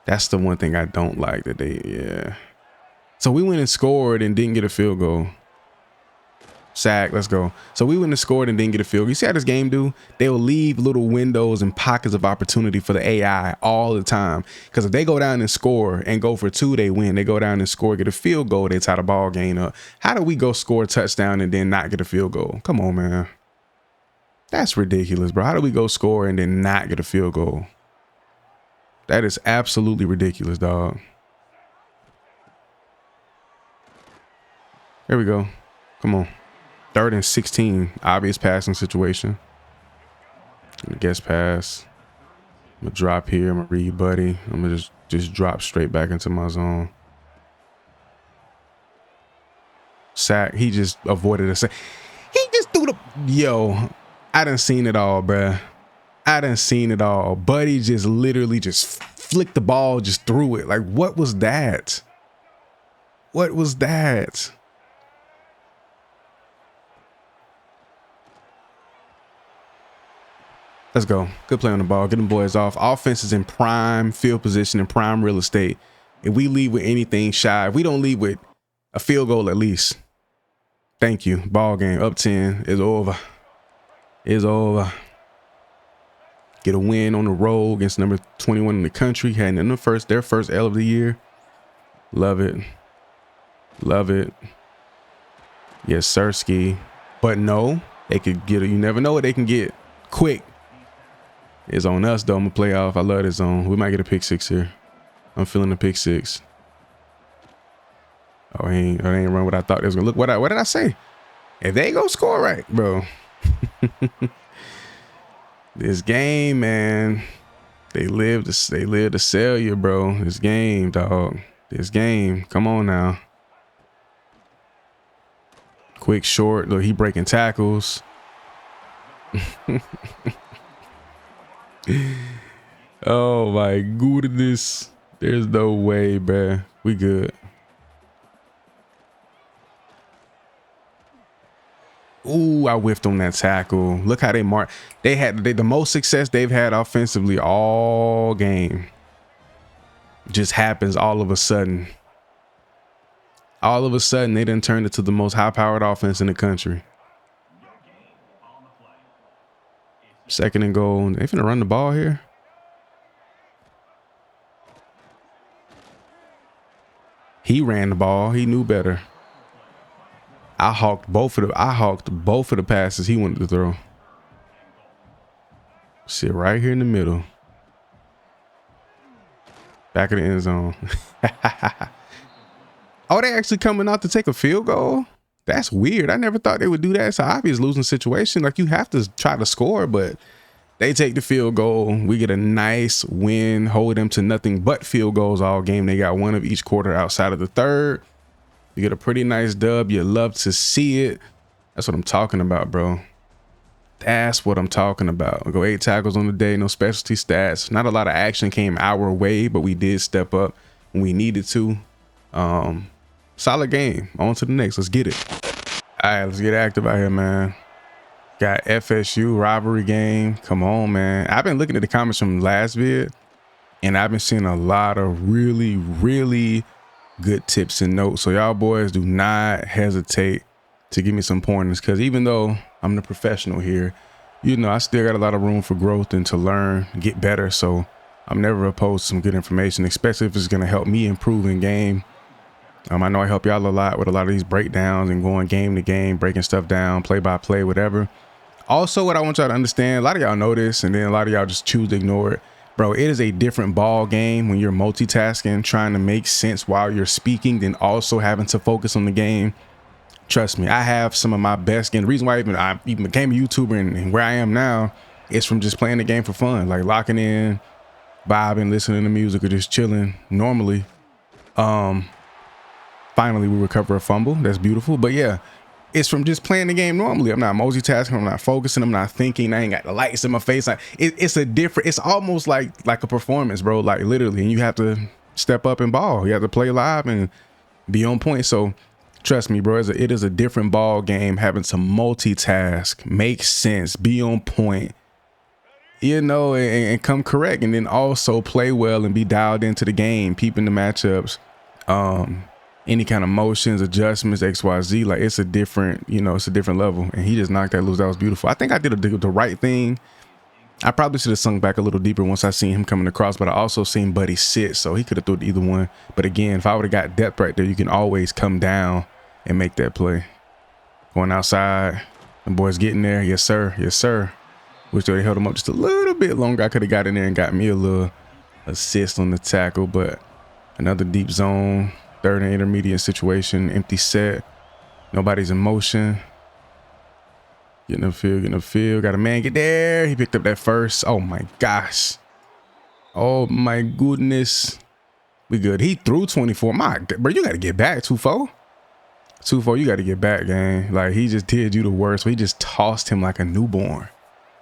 That's the one thing I don't like that yeah. So we went and scored and didn't get a field goal. Sack, let's go. So we went and scored and didn't get a field goal. You see how this game do? They'll leave little windows and pockets of opportunity for the AI all the time. Because if they go down and score and go for 2, they win. They go down and score, get a field goal, they tie the ball game up. How do we go score a touchdown and then not get a field goal? Come on, man. That's ridiculous, bro. How do we go score and then not get a field goal? That is absolutely ridiculous, dog. There we go. Come on. 3rd and 16. Obvious passing situation. Guess pass. I'm gonna drop here. I'm gonna read buddy. I'm gonna just drop straight back into my zone. sack. He just avoided a sack. He just threw the, yo, I done seen it all, bruh. I done seen it all. Buddy just literally just flicked the ball, just threw it. Like, what was that? What was that? Let's go. Good play on the ball. Get them boys off. Offense is in prime field position and prime real estate. If we leave with anything shy, if we don't leave with a field goal at least, thank you. Ball game up 10 is over. It's over. Get a win on the road against number 21 in the country. Had in their first L of the year. Love it. Love it. Yes, sirski. But no, they could get it. You never know what they can get quick. It's on us though. I'm gonna play off. I love this zone. We might get a pick six here. I'm feeling the pick six. Oh, I ain't run what I thought they was gonna look. What did I say? If they go score right, bro. This game, man. They live to sell you, bro. This game, dog. This game. Come on now. Quick short. Look, he breaking tackles. Oh my goodness. There's no way, bruh. We good. Ooh, I whiffed on that tackle. Look how they mark. They had the most success they've had offensively all game. Just happens all of a sudden. All of a sudden, they done turned it to the most high-powered offense in the country. Second and goal. They finna run the ball here. He ran the ball. He knew better. I hawked both of the passes he wanted to throw. Sit right here in the middle. Back of the end zone. Oh, they actually coming out to take a field goal? That's weird. I never thought they would do that. It's an obvious losing situation. Like, you have to try to score, but they take the field goal. We get a nice win, hold them to nothing but field goals all game. They got one of each quarter outside of the third. You get a pretty nice dub. You love to see it. That's what I'm talking about, bro. That's what I'm talking about. Go 8 tackles on the day, no specialty stats. Not a lot of action came our way, but we did step up when we needed to. Solid game. On to the next. Let's get it. All right, let's get active out here, man. Got FSU rivalry game. Come on, man. I've been looking at the comments from last vid, and I've been seeing a lot of really, really good tips and notes. So y'all boys do not hesitate to give me some pointers, because even though I'm the professional here, you know, I still got a lot of room for growth and to learn, get better. So I'm never opposed to some good information, especially if it's going to help me improve in game. I know I help y'all a lot with a lot of these breakdowns and going game to game, breaking stuff down, play by play, whatever. Also, what I want y'all to understand, a lot of y'all know this, and then a lot of y'all just choose to ignore it. Bro, it is a different ball game when you're multitasking, trying to make sense while you're speaking, then also having to focus on the game. Trust me, I have some of my best games. The reason why I even became a YouTuber and where I am now is from just playing the game for fun, like locking in, vibing, listening to music, or just chilling normally. Finally, we recover a fumble. That's beautiful. But yeah, it's from just playing the game normally. I'm not multitasking. I'm not focusing. I'm not thinking. I ain't got the lights in my face. It's almost like a performance, bro. Like literally, and you have to step up and ball. You have to play live and be on point. So trust me, bro. It is a different ball game. Having to multitask, make sense, be on point, you know, and come correct, and then also play well and be dialed into the game, peeping the matchups. Any kind of motions, adjustments, XYZ, like it's a different, you know, it's a different level. And he just knocked that loose. That was beautiful. I think I did the right thing. I probably should have sunk back a little deeper once I seen him coming across, but I also seen Buddy sit, so he could have threw either one. But again, if I would have got depth right there, you can always come down and make that play. Going outside, the boys getting there. Yes, sir. Yes, sir. Wish they held him up just a little bit longer. I could have got in there and got me a little assist on the tackle, but another deep zone. Third and intermediate situation, empty set. Nobody's in motion. Getting the field, Got a man get there. He picked up that first. Oh my gosh. Oh my goodness. We good. He threw 24. My God, bro, you got to get back 2-4. 2-4, you got to get back, gang. Like, he just did you the worst. He just tossed him like a newborn.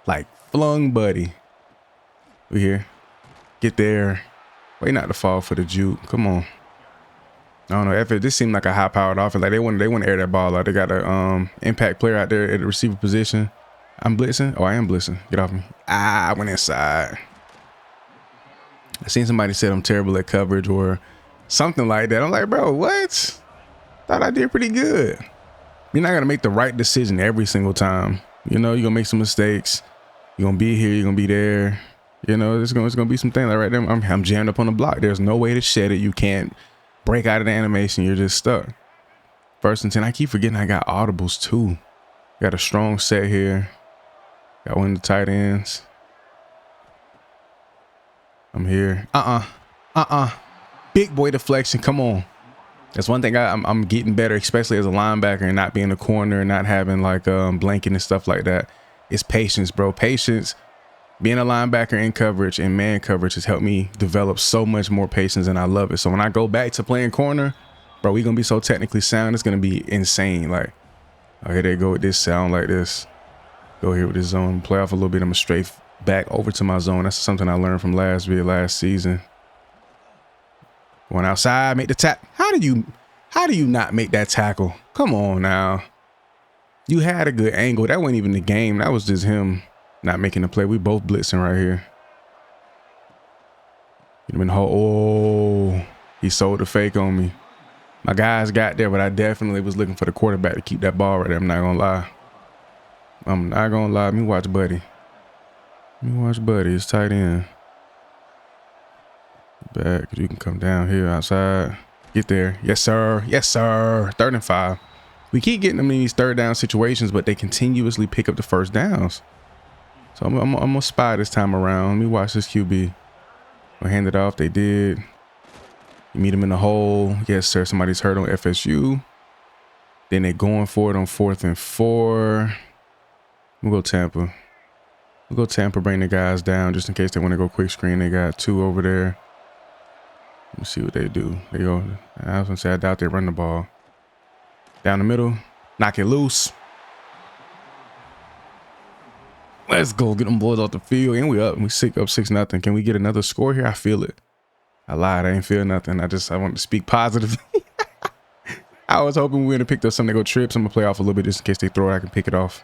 Like, flung buddy. We here. Get there. Wait not to fall for the juke. Come on. I don't know. This seemed like a high-powered offense. Like, they want to air that ball out. They got a impact player out there at the receiver position. I'm blitzing. Oh, I am blitzing. Get off me. I went inside. I seen somebody said I'm terrible at coverage or something like that. I'm like, bro, what? Thought I did pretty good. You're not going to make the right decision every single time. You know, you're going to make some mistakes. You're going to be here. You're going to be there. You know, there's going to be some things like right there. I'm jammed up on the block. There's no way to shed it. You can't break out of the animation. You're just stuck. 1st and 10. I keep forgetting I got audibles too. Got a strong set here. Got one of the tight ends. I'm here. Big boy deflection. Come on. That's one thing I'm getting better, especially as a linebacker and not being a corner and not having like blanking and stuff like that. It's patience, bro. Patience. Being a linebacker in coverage and man coverage has helped me develop so much more patience, and I love it. So when I go back to playing corner, bro, we're going to be so technically sound. It's going to be insane. Like, oh, here they go with this sound like this. Go here with this zone. Play off a little bit. I'm going to straight back over to my zone. That's something I learned from last season. Going outside, make the tap. How do you not make that tackle? Come on now. You had a good angle. That wasn't even the game. That was just him not making the play. We both blitzing right here. Oh, he sold the fake on me. My guys got there, but I definitely was looking for the quarterback to keep that ball right there. I'm not gonna lie. Let me watch Buddy. It's tight end. Back. You can come down here outside. Get there. Yes, sir. 3rd and 5. We keep getting them in these 3rd down situations, but they continuously pick up the 1st downs. So I'm gonna spy this time around. Let me watch this QB. I'll hand it off. They did. You meet him in the hole. Yes, sir. Somebody's hurt on FSU. Then they're going for it on 4th and 4. We'll go Tampa. Bring the guys down just in case they want to go quick screen. They got 2 over there. Let me see what they do. They go. I was gonna say I doubt they run the ball. Down the middle. Knock it loose. Let's go get them boys off the field. And we up. We up 6-0. Can we get another score here? I feel it. I lied. I ain't feel nothing. I want to speak positive. I was hoping we would have picked up something to go trips. I'm going to play off a little bit just in case they throw it. I can pick it off.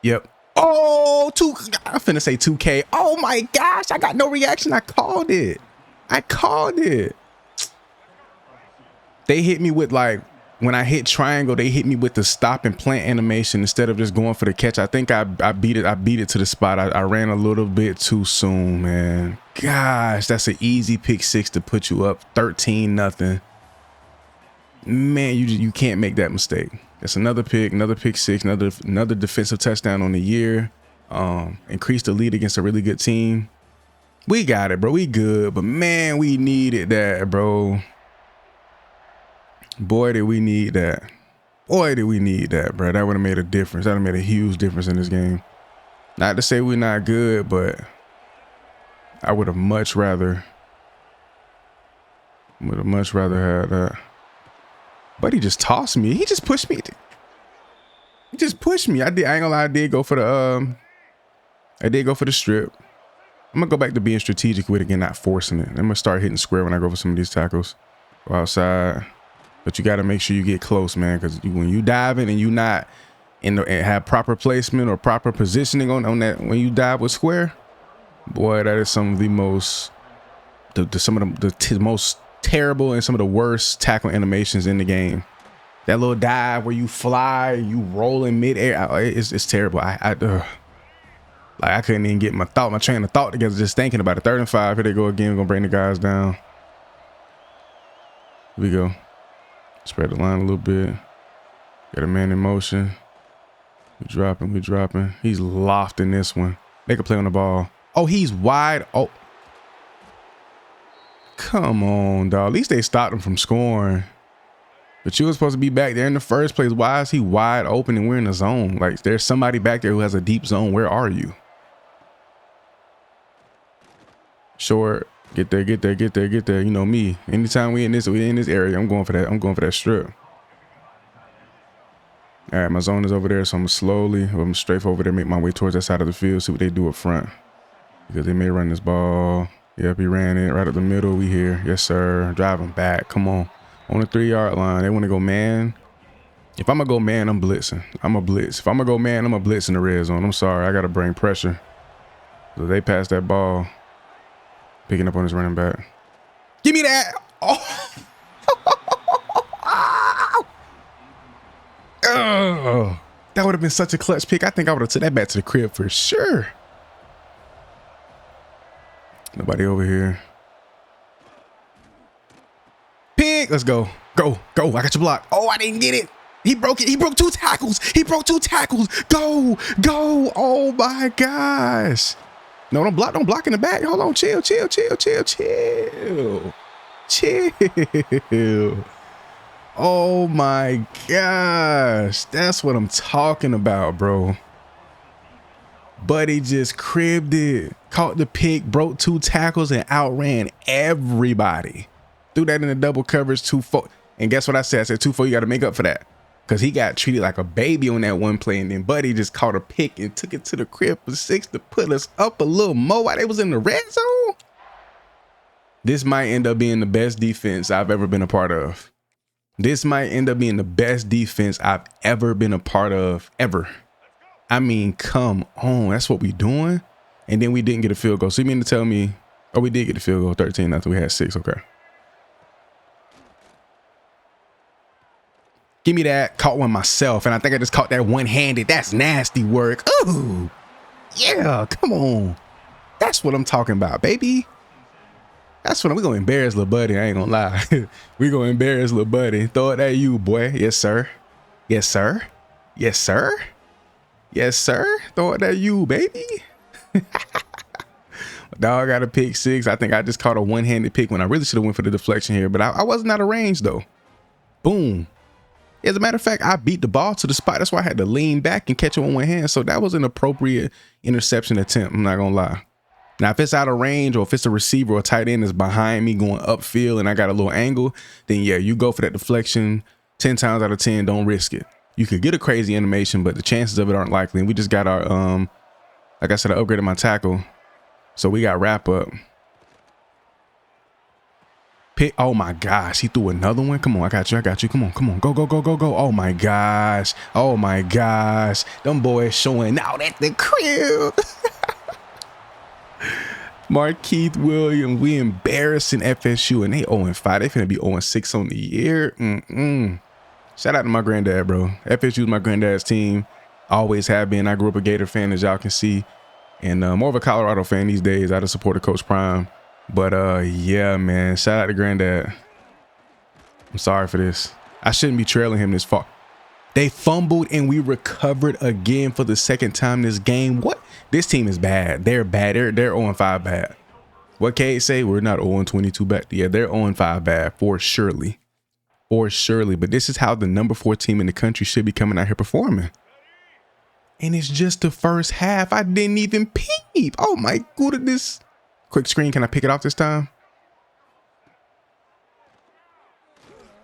Yep. Oh, I'm finna say 2K. Oh my gosh. I got no reaction. I called it. They hit me with like, when I hit triangle, they hit me with the stop and plant animation instead of just going for the catch. I think I beat it to the spot. I ran a little bit too soon, man. Gosh, that's an easy pick 6 to put you up 13-0. Man, you can't make that mistake. That's another pick 6, another defensive touchdown on the year. Increase the lead against a really good team. We got it, bro. We good, but man, we needed that, bro. Boy, did we need that. Bro. That would have made a difference. That would have made a huge difference in this game. Not to say we're not good, but I would have much rather had that. But he just tossed me. He just pushed me. I ain't gonna lie. I did go for the strip. I'm gonna go back to being strategic with it again, not forcing it. I'm gonna start hitting square when I go for some of these tackles. Go outside. But you got to make sure you get close, man, because when you dive in and you not and have proper placement or proper positioning on that, when you dive with square, boy, that is some of the most most terrible and some of the worst tackle animations in the game. That little dive where you fly, you roll in midair, it's terrible. I couldn't even get my train of thought together just thinking about it. 3rd and 5. Here they go again. We're gonna bring the guys down. Here we go. Spread the line a little bit. Got a man in motion. We dropping. He's lofting this one. Make a play on the ball. Oh, he's wide. Oh, come on, dog. At least they stopped him from scoring. But you were supposed to be back there in the first place. Why is he wide open and we're in the zone? Like, there's somebody back there who has a deep zone. Where are you? Short. Get there, get there, get there, get there. You know me. Anytime we in this area, I'm going for that. I'm going for that strip. All right, my zone is over there, so I'm straight over there, make my way towards that side of the field, see what they do up front. Because they may run this ball. Yep, he ran it right up the middle. We here. Yes, sir. Driving back. Come on. On the 3-yard line. They want to go man. If I'm going to go man, I'm blitzing. I'm a blitz. If I'm going to go man, I'm a blitz in the red zone. I'm sorry. I got to bring pressure. So they pass that ball. Picking up on his running back. Give me that. Oh. Oh. That would have been such a clutch pick. I think I would have took that back to the crib for sure. Nobody over here. Pick. Let's go. Go. Go. I got your block. Oh, I didn't get it. He broke it. He broke 2 tackles. He broke 2 tackles. Go. Go. Oh my gosh. No, don't block. Don't block in the back. Hold on. Chill, chill, chill, chill, chill. Chill. Oh my gosh. That's what I'm talking about, bro. Buddy just cribbed it. Caught the pick, broke 2 tackles, and outran everybody. Threw that in the double coverage 2-4. And guess what I said? I said 2-4, you got to make up for that. Because he got treated like a baby on that one play. And then Buddy just caught a pick and took it to the crib for 6 to put us up a little more while they was in the red zone. This might end up being the best defense I've ever been a part of. This might end up being the best defense I've ever been a part of, ever. I mean, come on. That's what we doing. And then we didn't get a field goal. So you mean to tell me, oh, we did get a field goal, 13 after we had 6. Okay. Give me that. Caught one myself. And I think I just caught that one-handed. That's nasty work. Ooh. Yeah. Come on. That's what I'm talking about, baby. That's what we're going to embarrass little buddy. I ain't going to lie. We're going to embarrass little buddy. Throw it at you, boy. Yes, sir. Yes, sir. Yes, sir. Yes, sir. Throw it at you, baby. Dog got a pick 6. I think I just caught a one-handed pick when I really should have went for the deflection here, but I wasn't out of range though. Boom. As a matter of fact, I beat the ball to the spot. That's why I had to lean back and catch it with one hand. So that was an appropriate interception attempt. I'm not gonna lie. Now, if it's out of range or if it's a receiver or a tight end is behind me going upfield and I got a little angle, then yeah, you go for that deflection 10 times out of 10. Don't risk it. You could get a crazy animation, but the chances of it aren't likely. And we just got our, like I said, I upgraded my tackle. So we got wrap up. Pick. Oh my gosh. He threw another one. Come on. I got you. I got you. Come on. Come on. Go, go, go, go, go. Oh my gosh. Oh my gosh. Them boys showing out at the crib. Markeith Williams. We embarrassing FSU and they 0-5. They finna be 0-6 on the year. Shout out to my granddad, bro. FSU is my granddad's team. Always have been. I grew up a Gator fan, as y'all can see. And more of a Colorado fan these days. I just supported Coach Prime. But yeah, man. Shout out to granddad. I'm sorry for this. I shouldn't be trailing him this far. They fumbled and we recovered again for the second time this game. What? This team is bad. They're bad. They're 0-5 bad. What Cade say? We're not 0-22 bad. Yeah, they're 0-5 bad for surely. For surely. But this is how the number 4 team in the country should be coming out here performing. And it's just the first half. I didn't even peep. Oh my goodness. Quick screen. Can I pick it off this time?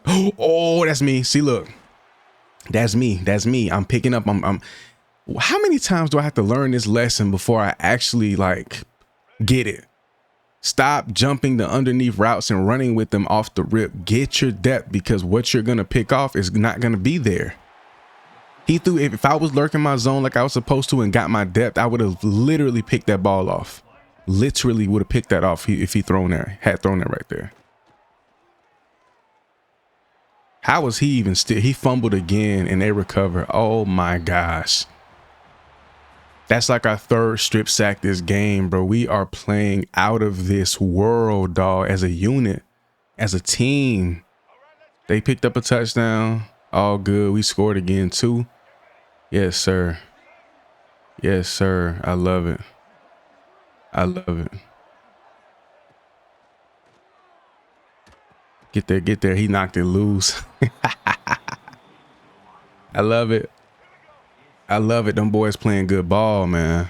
Oh, that's me. See, look. That's me. That's me. I'm picking up. I'm how many times do I have to learn this lesson before I actually like get it? Stop jumping the underneath routes and running with them off the rip. Get your depth, because what you're going to pick off is not going to be there. He threw, if I was lurking my zone like I was supposed to and got my depth, I would have literally picked that ball off. Literally would have picked that off if he had thrown that right there. How was he even still? He fumbled again and they recover. Oh my gosh. That's like our 3rd strip sack this game, bro. We are playing out of this world, dog, as a unit, as a team. They picked up a touchdown. All good. We scored again too. Yes, sir. Yes, sir. I love it. I love it. Get there, get there. He knocked it loose. I love it. I love it. Them boys playing good ball, man.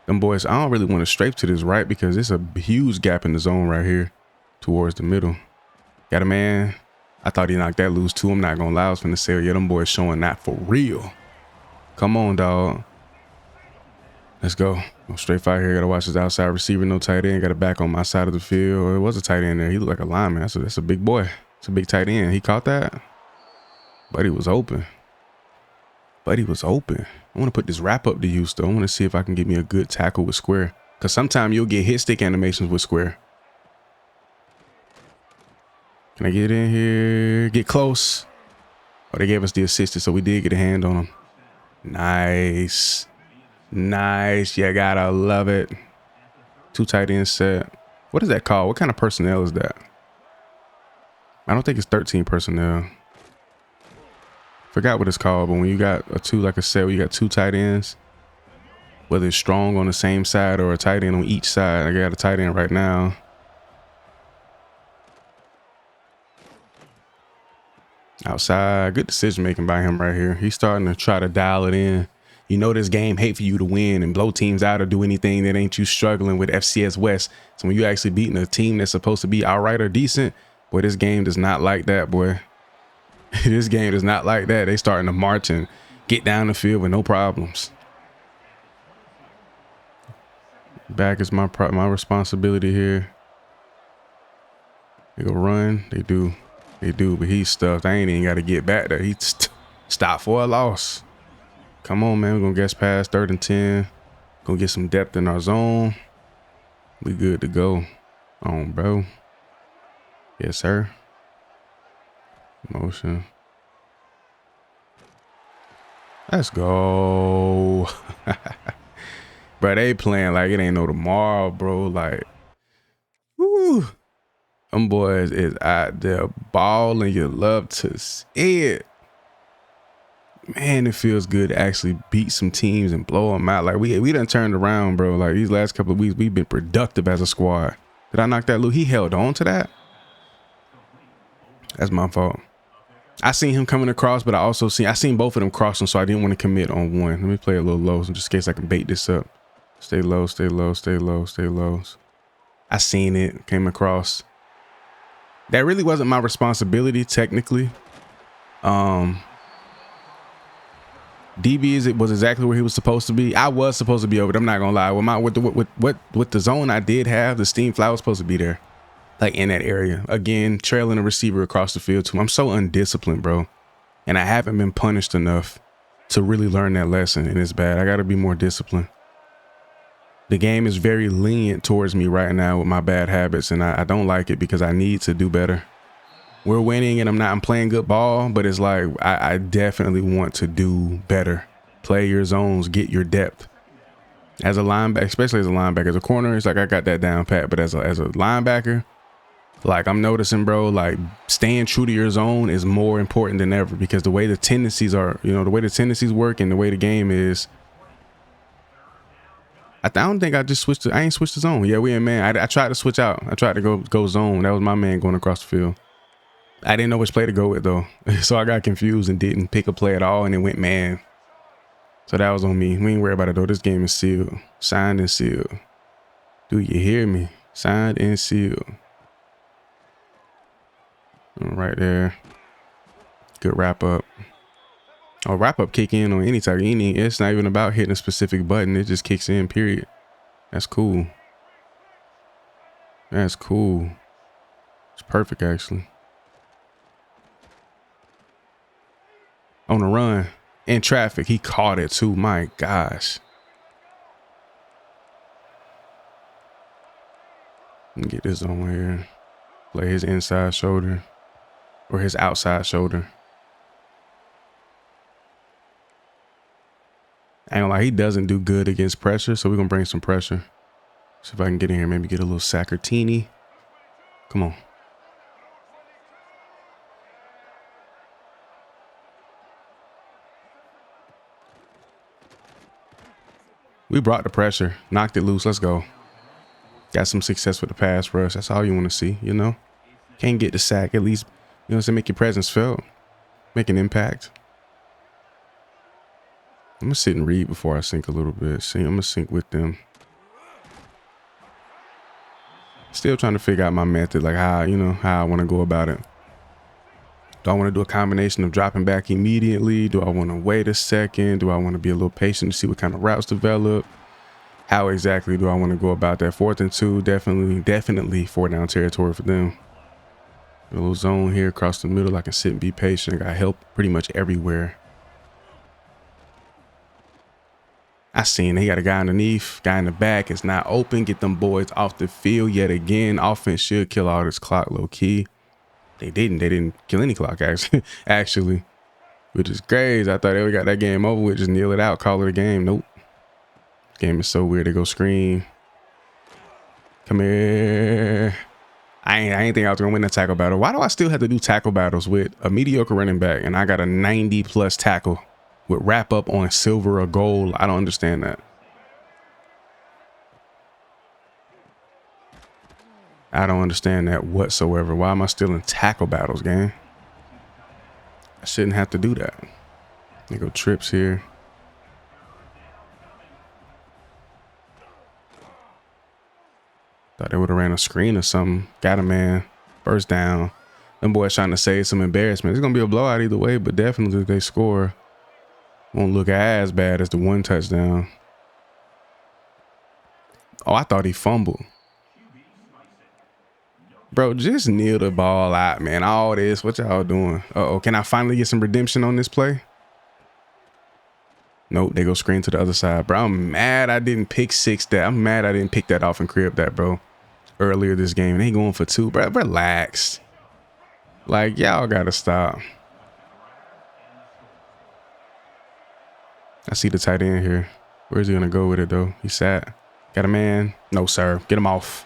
Them boys, I don't really want to strafe to this right because it's a huge gap in the zone right here towards the middle. Got a man. I thought he knocked that loose too. I'm not going to lie. I was finna say, yeah, them boys showing that for real. Come on, dog. Let's go. Go straight out here. Got to watch his outside receiver. No tight end. Got a back on my side of the field. Or it was a tight end there. He looked like a lineman. That's a big boy. It's a big tight end. He caught that. But he was open. I want to put this wrap up to use though. I want to see if I can get me a good tackle with square. Because sometimes you'll get hit stick animations with square. Can I get in here? Get close. Oh, they gave us the assist, so we did get a hand on him. Nice. Nice. You gotta love it. 2 tight end set. What is that called? What kind of personnel is that? I don't think it's 13 personnel. Forgot what it's called, but when you got a 2, like a set where you got 2 tight ends, whether it's strong on the same side or a tight end on each side. I got a tight end right now. Outside, good decision making by him right here. He's starting to try to dial it in. You know this game hate for you to win and blow teams out or do anything that ain't you struggling with FCS West. So when you actually beating a team that's supposed to be all right or decent, boy, this game does not like that, boy. This game does not like that. They starting to march and get down the field with no problems. Back is my responsibility here. They go run. They do, but he's stuffed. I ain't even got to get back there. He stopped for a loss. Come on, man. We're going to guess past 3rd and 10. Gonna get some depth in our zone. We good to go. On, bro. Yes, sir. Motion. Let's go. Bro, they playing like it ain't no tomorrow, bro. Like, woo. Them boys is out there balling. You love to see it. Man, it feels good to actually beat some teams and blow them out. Like, we done turned around, bro. Like, these last couple of weeks, we've been productive as a squad. Did I knock that loose? He held on to that. That's my fault. I seen him coming across, but I seen both of them crossing, so I didn't want to commit on one. Let me play a little low, so just in case I can bait this up. Stay low, stay low, stay low, stay low. I seen it, came across. That really wasn't my responsibility, technically. DB was exactly where he was supposed to be. I was supposed to be over there. I'm not gonna lie. With the zone I did have, the steam fly was supposed to be there. Like in that area. Again, trailing a receiver across the field too. I'm so undisciplined, bro. And I haven't been punished enough to really learn that lesson. And it's bad. I gotta be more disciplined. The game is very lenient towards me right now with my bad habits. And I don't like it because I need to do better. We're winning and I'm playing good ball, but it's like, I definitely want to do better. Play your zones, get your depth. As a linebacker, especially as a linebacker, as a corner, it's like I got that down pat, but as a linebacker, like I'm noticing, bro, like staying true to your zone is more important than ever because the way the tendencies are, the way the tendencies work and the way the game is, I don't think I just switched. I ain't switched the zone. Yeah, we in man. I tried to switch out. I tried to go zone. That was my man going across the field. I didn't know which play to go with though. So I got confused and didn't pick a play at all and it went man. So that was on me. We ain't worried about it though. This game is sealed. Signed and sealed. Do you hear me? Signed and sealed. Right there. Good wrap up. Oh, wrap up kick in on any type. It's not even about hitting a specific button. It just kicks in, period. That's cool. That's cool. It's perfect actually. On the run, in traffic, he caught it too. My gosh. Let me get this on here. Play his inside shoulder or his outside shoulder. I ain't gonna lie, he doesn't do good against pressure, so we're gonna bring some pressure. See if I can get in here, maybe get a little Sackertini. Come on. We brought the pressure, knocked it loose. Let's go. Got some success with the pass rush. That's all you want to see, Can't get the sack, at least, make your presence felt, make an impact. I'm gonna sit and read before I sync a little bit. See, I'm gonna sync with them. Still trying to figure out my method, like how I want to go about it. Do I want to do a combination of dropping back immediately? Do I want to wait a second? Do I want to be a little patient to see what kind of routes develop? How exactly do I want to go about that? 4th and 2, definitely 4 down territory for them. A little zone here across the middle. I can sit and be patient. I got help pretty much everywhere. I seen they got a guy underneath, guy in the back. It's not open. Get them boys off the field yet again. Offense should kill all this clock low key. They didn't kill any clock actually, which is crazy. I thought they got that game over with, just kneel it out, call it a game. Nope. Game is so weird. They go screen. Come here. I ain't think I was gonna win that tackle battle. Why do I still have to do tackle battles with a mediocre running back and I got a 90+ tackle with wrap up on silver or gold? I don't understand that. I don't understand that whatsoever. Why am I still in tackle battles, gang? I shouldn't have to do that. They go trips here. Thought they would have ran a screen or something. Got a man. First down. Them boys trying to save some embarrassment. It's going to be a blowout either way, but definitely if they score, won't look as bad as the 1 touchdown. Oh, I thought he fumbled. Bro, just kneel the ball out, man. All this, what y'all doing? Uh-oh, can I finally get some redemption on this play? Nope, they go screen to the other side. Bro, I'm mad I didn't pick 6 that. I'm mad I didn't pick that off and crib that, bro. Earlier this game, they going for 2, bro. Relax. Like, y'all gotta stop. I see the tight end here. Where's he gonna go with it, though? He sat. Got a man. No, sir. Get him off.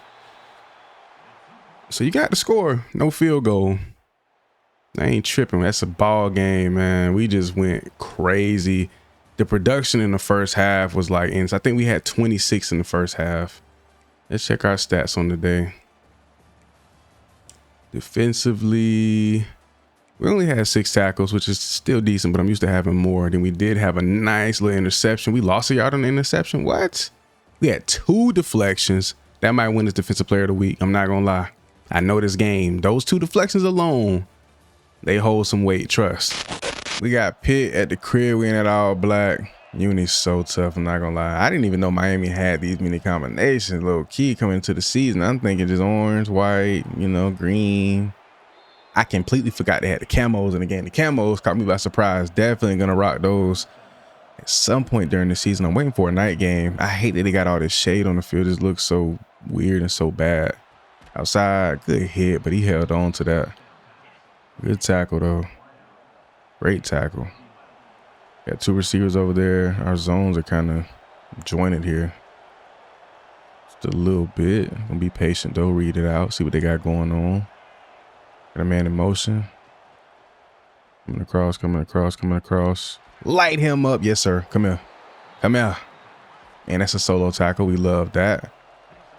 So you got the score. No field goal. I ain't tripping. That's a ball game, man. We just went crazy. The production in the first half was like, I think we had 26 in the first half. Let's check our stats on the day. Defensively, we only had 6 tackles, which is still decent, but I'm used to having more. Then we did have a nice little interception. We lost a yard on the interception. What? We had 2 deflections. That might win as defensive player of the week. I'm not going to lie. I know this game. Those 2 deflections alone, they hold some weight. Trust. We got Pitt at the crib. We in at all black. Uni's so tough. I'm not gonna lie. I didn't even know Miami had these many combinations. Low key coming into the season. I'm thinking just orange, white, green. I completely forgot they had the camos in the game. The camos caught me by surprise. Definitely gonna rock those at some point during the season. I'm waiting for a night game. I hate that they got all this shade on the field. It just looks so weird and so bad. Outside, good hit, but he held on to that. Good tackle though. Great tackle. Got 2 receivers over there. Our zones are kind of jointed here. Just a little bit. Gonna be patient though. Read it out. See what they got going on. Got a man in motion. Coming across, coming across, coming across. Light him up. Yes, sir. Come here. Come here. And that's a solo tackle. We love that.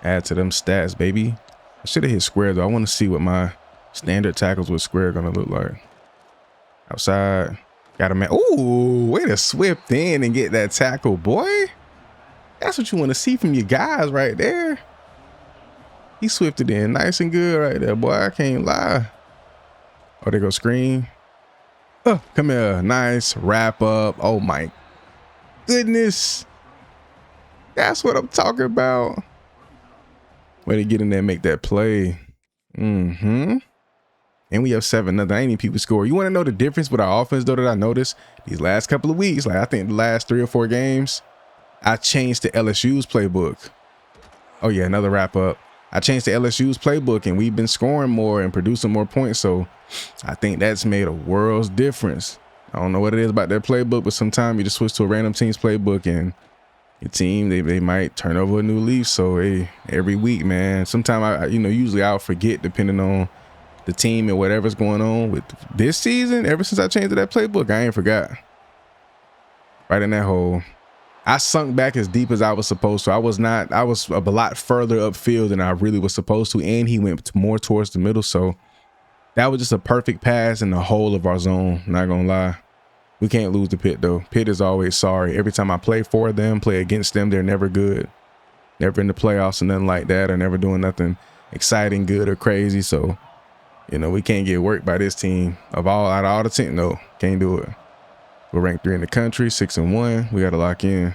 Add to them stats, baby. I should have hit square though. I want to see what my standard tackles with square gonna look like. Outside. Got a man. Ooh, way to swift in and get that tackle, boy. That's what you want to see from your guys right there. He swifted in nice and good right there, boy. I can't lie. Oh, they go screen. Oh, come here. Nice wrap up. Oh my goodness. That's what I'm talking about. Way to get in there and make that play. And we have 7-0. I ain't even people score. You want to know the difference with our offense, though, that I noticed these last couple of weeks? Like, I think the last 3 or 4 games, I changed to LSU's playbook. Oh, yeah, another wrap up. I changed to LSU's playbook, and we've been scoring more and producing more points. So I think that's made a world's difference. I don't know what it is about their playbook, but sometimes you just switch to a random team's playbook, and your team, they might turn over a new leaf. So, hey, every week, man, sometimes, usually I'll forget depending on the team and whatever's going on with this season. Ever since I changed to that playbook, I ain't forgot. Right in that hole. I sunk back as deep as I was supposed to. I was a lot further upfield than I really was supposed to, and he went more towards the middle. So that was just a perfect pass in the whole of our zone. Not gonna lie. We can't lose to Pitt though. Pitt is always sorry. Every time I play for them, play against them, they're never good. Never in the playoffs or nothing like that, or never doing nothing exciting, good, or crazy. So, you know, we can't get worked by this team. Out of all the team, no, can't do it. We're ranked 3 in the country, 6-1. We got to lock in.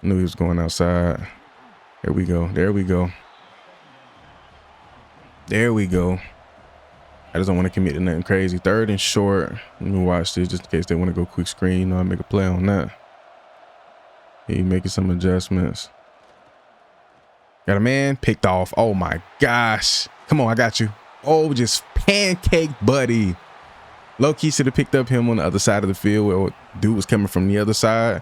Knew he was going outside. There we go. There we go. There we go. I just don't want to commit to nothing crazy. 3rd and short. Let me watch this just in case they want to go quick screen. You know, I make a play on that. He making some adjustments. Got a man picked off. Oh my gosh. Come on, I got you. Oh, just pancake buddy. Low-key should have picked up him on the other side of the field where dude was coming from the other side.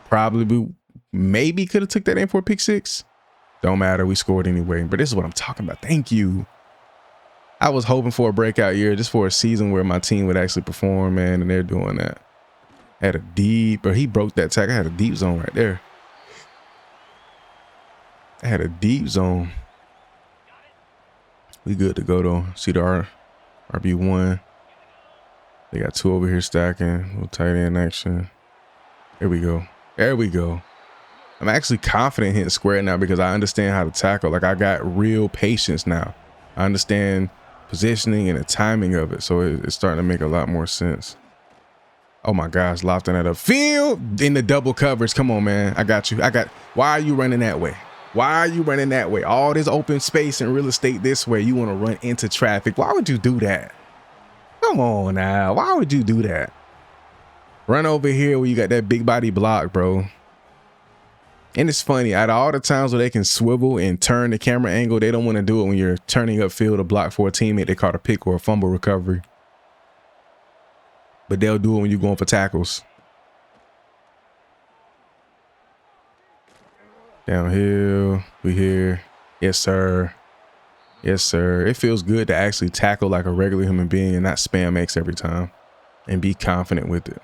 Probably, maybe could have took that in for a pick 6. Don't matter. We scored anyway. But this is what I'm talking about. Thank you. I was hoping for a breakout year, just for a season where my team would actually perform, man, and they're doing that. Had a deep, or he broke that tackle. I had a deep zone right there. I had a deep zone. We good to go though. See the RB1. They got 2 over here stacking. Little tight end action. There we go. There we go. I'm actually confident hitting square now because I understand how to tackle. Like, I got real patience now. I understand positioning and the timing of it. So it's starting to make a lot more sense. Oh my gosh, lofting at a field in the double coverage. Come on, man. I got you. Why are you running that way? Why are you running that way? All this open space and real estate this way. You want to run into traffic. Why would you do that? Come on now. Why would you do that? Run over here where you got that big body block, bro. And it's funny, out of all the times where they can swivel and turn the camera angle, they don't want to do it when you're turning upfield to block for a teammate they caught a pick or a fumble recovery. But they'll do it when you're going for tackles. Downhill, we here. Yes, sir. Yes, sir. It feels good to actually tackle like a regular human being and not spam X every time and be confident with it.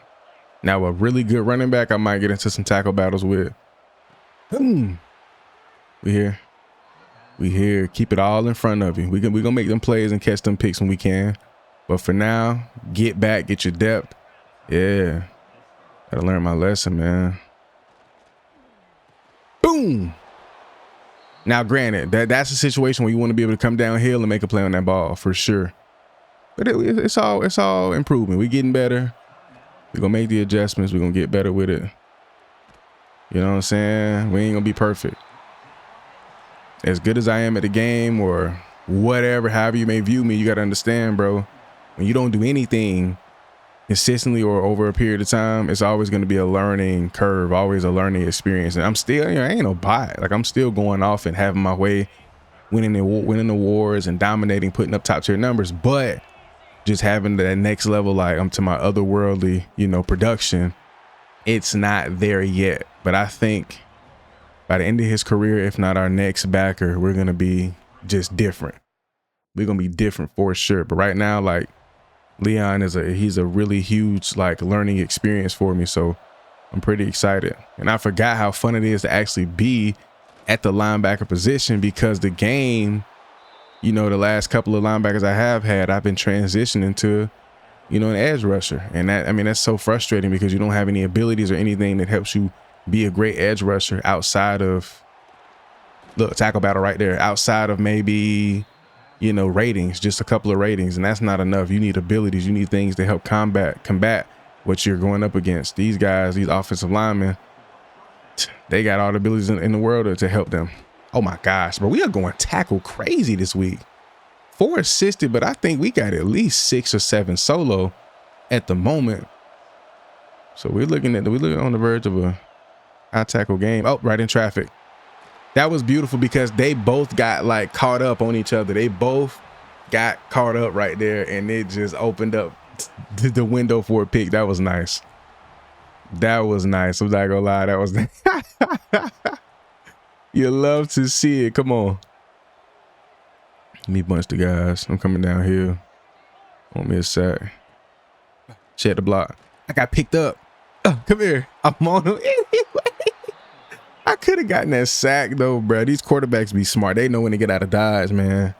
Now, a really good running back, I might get into some tackle battles with. We here. We here. Keep it all in front of you. We gonna make them plays and catch them picks when we can. But for now, get back, get your depth. Yeah. Gotta learn my lesson, man. Boom. Now, granted, that's a situation where you want to be able to come downhill and make a play on that ball for sure. But it's all improvement. We're getting better. We're gonna make the adjustments. We're gonna get better with it. You know what I'm saying? We ain't gonna be perfect. As good as I am at the game or whatever, however you may view me, you gotta understand, bro. When you don't do anything consistently or over a period of time, it's always going to be a learning curve, always a learning experience. And I'm still, you know, I ain't no bot. Like, I'm still going off and having my way, winning awards and dominating, putting up top tier numbers, but just having that next level, like I'm to my otherworldly, you know, production, it's not there yet. But I think by the end of his career, if not our next backer, we're going to be just different. We're going to be different for sure. But right now, like, Leon he's a really huge like learning experience for me. So I'm pretty excited. And I forgot how fun it is to actually be at the linebacker position because the game, you know, the last couple of linebackers I have had, I've been transitioning to, you know, an edge rusher. And that, I mean, that's so frustrating because you don't have any abilities or anything that helps you be a great edge rusher outside of, look, tackle battle right there, outside of maybe, you know, ratings, just a couple of ratings. And that's not enough. You need abilities. You need things to help combat what you're going up against. These guys, these offensive linemen, they got all the abilities in the world to help them. Oh my gosh, but we are going tackle crazy this week. 4 assisted, but I think we got at least 6 or 7 solo at the moment. So we're looking on the verge of a high tackle game. Oh, right in traffic. That was beautiful because they both got like caught up on each other. They both got caught up right there and it just opened up the window for a pick. That was nice. That was nice. I'm not gonna lie. That was you love to see it. Come on. Let me bunch the guys. I'm coming down here. Want me a sack. Check the block. I got picked up. Come here. I'm on him anyway. I could have gotten that sack though, bro. These quarterbacks be smart. They know when to get out of dodge, man.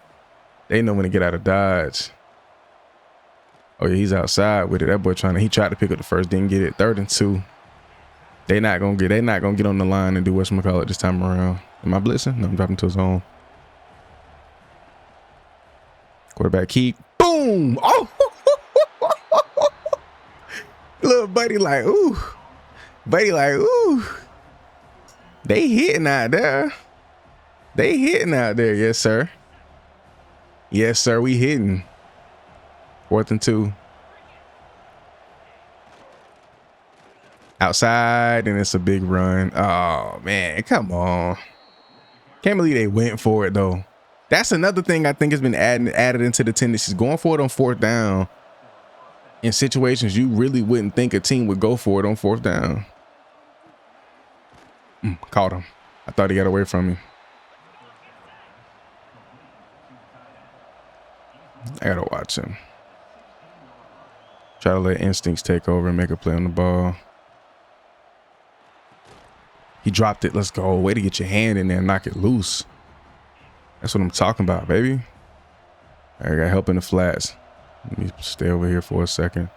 They know when to get out of dodge. Oh yeah, he's outside with it. That boy he tried to pick up the first, didn't get it. 3rd and 2. They're not gonna get on the line and do whatchamacallit this time around. Am I blitzing? No, I'm dropping to his own. Quarterback keep. Boom. Oh, little buddy like, ooh. Buddy like, ooh. They hitting out there. They hitting out there. Yes, sir. Yes, sir. We hitting. 4th and 2. Outside, and it's a big run. Oh, man. Come on. Can't believe they went for it, though. That's another thing I think has been added into the tendencies. Going for it on 4th down in situations you really wouldn't think a team would go for it on 4th down. Caught him. I thought he got away from me. I gotta watch him. Try to let instincts take over and make a play on the ball. He dropped it. Let's go. Way to get your hand in there and knock it loose. That's what I'm talking about, baby. I got help in the flats. Let me stay over here for a second.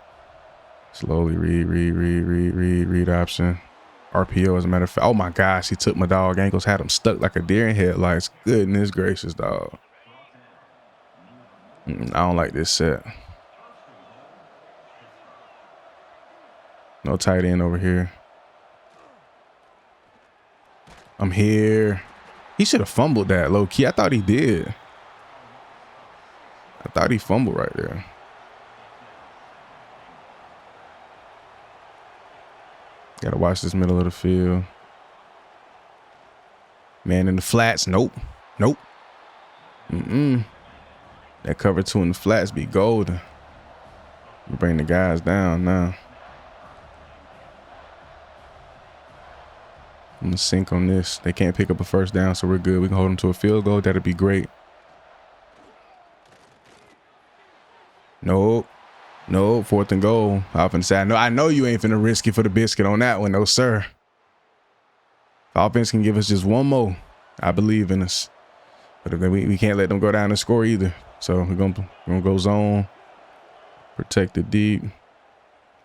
Slowly read option. RPO, as a matter of fact. Oh my gosh, he took my dog ankles, had him stuck like a deer in headlights. Goodness gracious, dog. I don't like this set. No tight end over here. I'm here. He should have fumbled that low key. I thought he did. I thought he fumbled right there. Gotta watch this middle of the field. Man in the flats. Nope. Nope. That cover 2 in the flats be golden. You bring the guys down now. I'm gonna sink on this. They can't pick up a 1st down, so we're good. We can hold them to a field goal. That'd be great. Nope. Nope. 4th and goal. Off inside. No, I know you ain't finna risk it for the biscuit on that one, no sir. If offense can give us just one more, I believe in us. But we can't let them go down and score either. So we're gonna go zone. Protect the deep.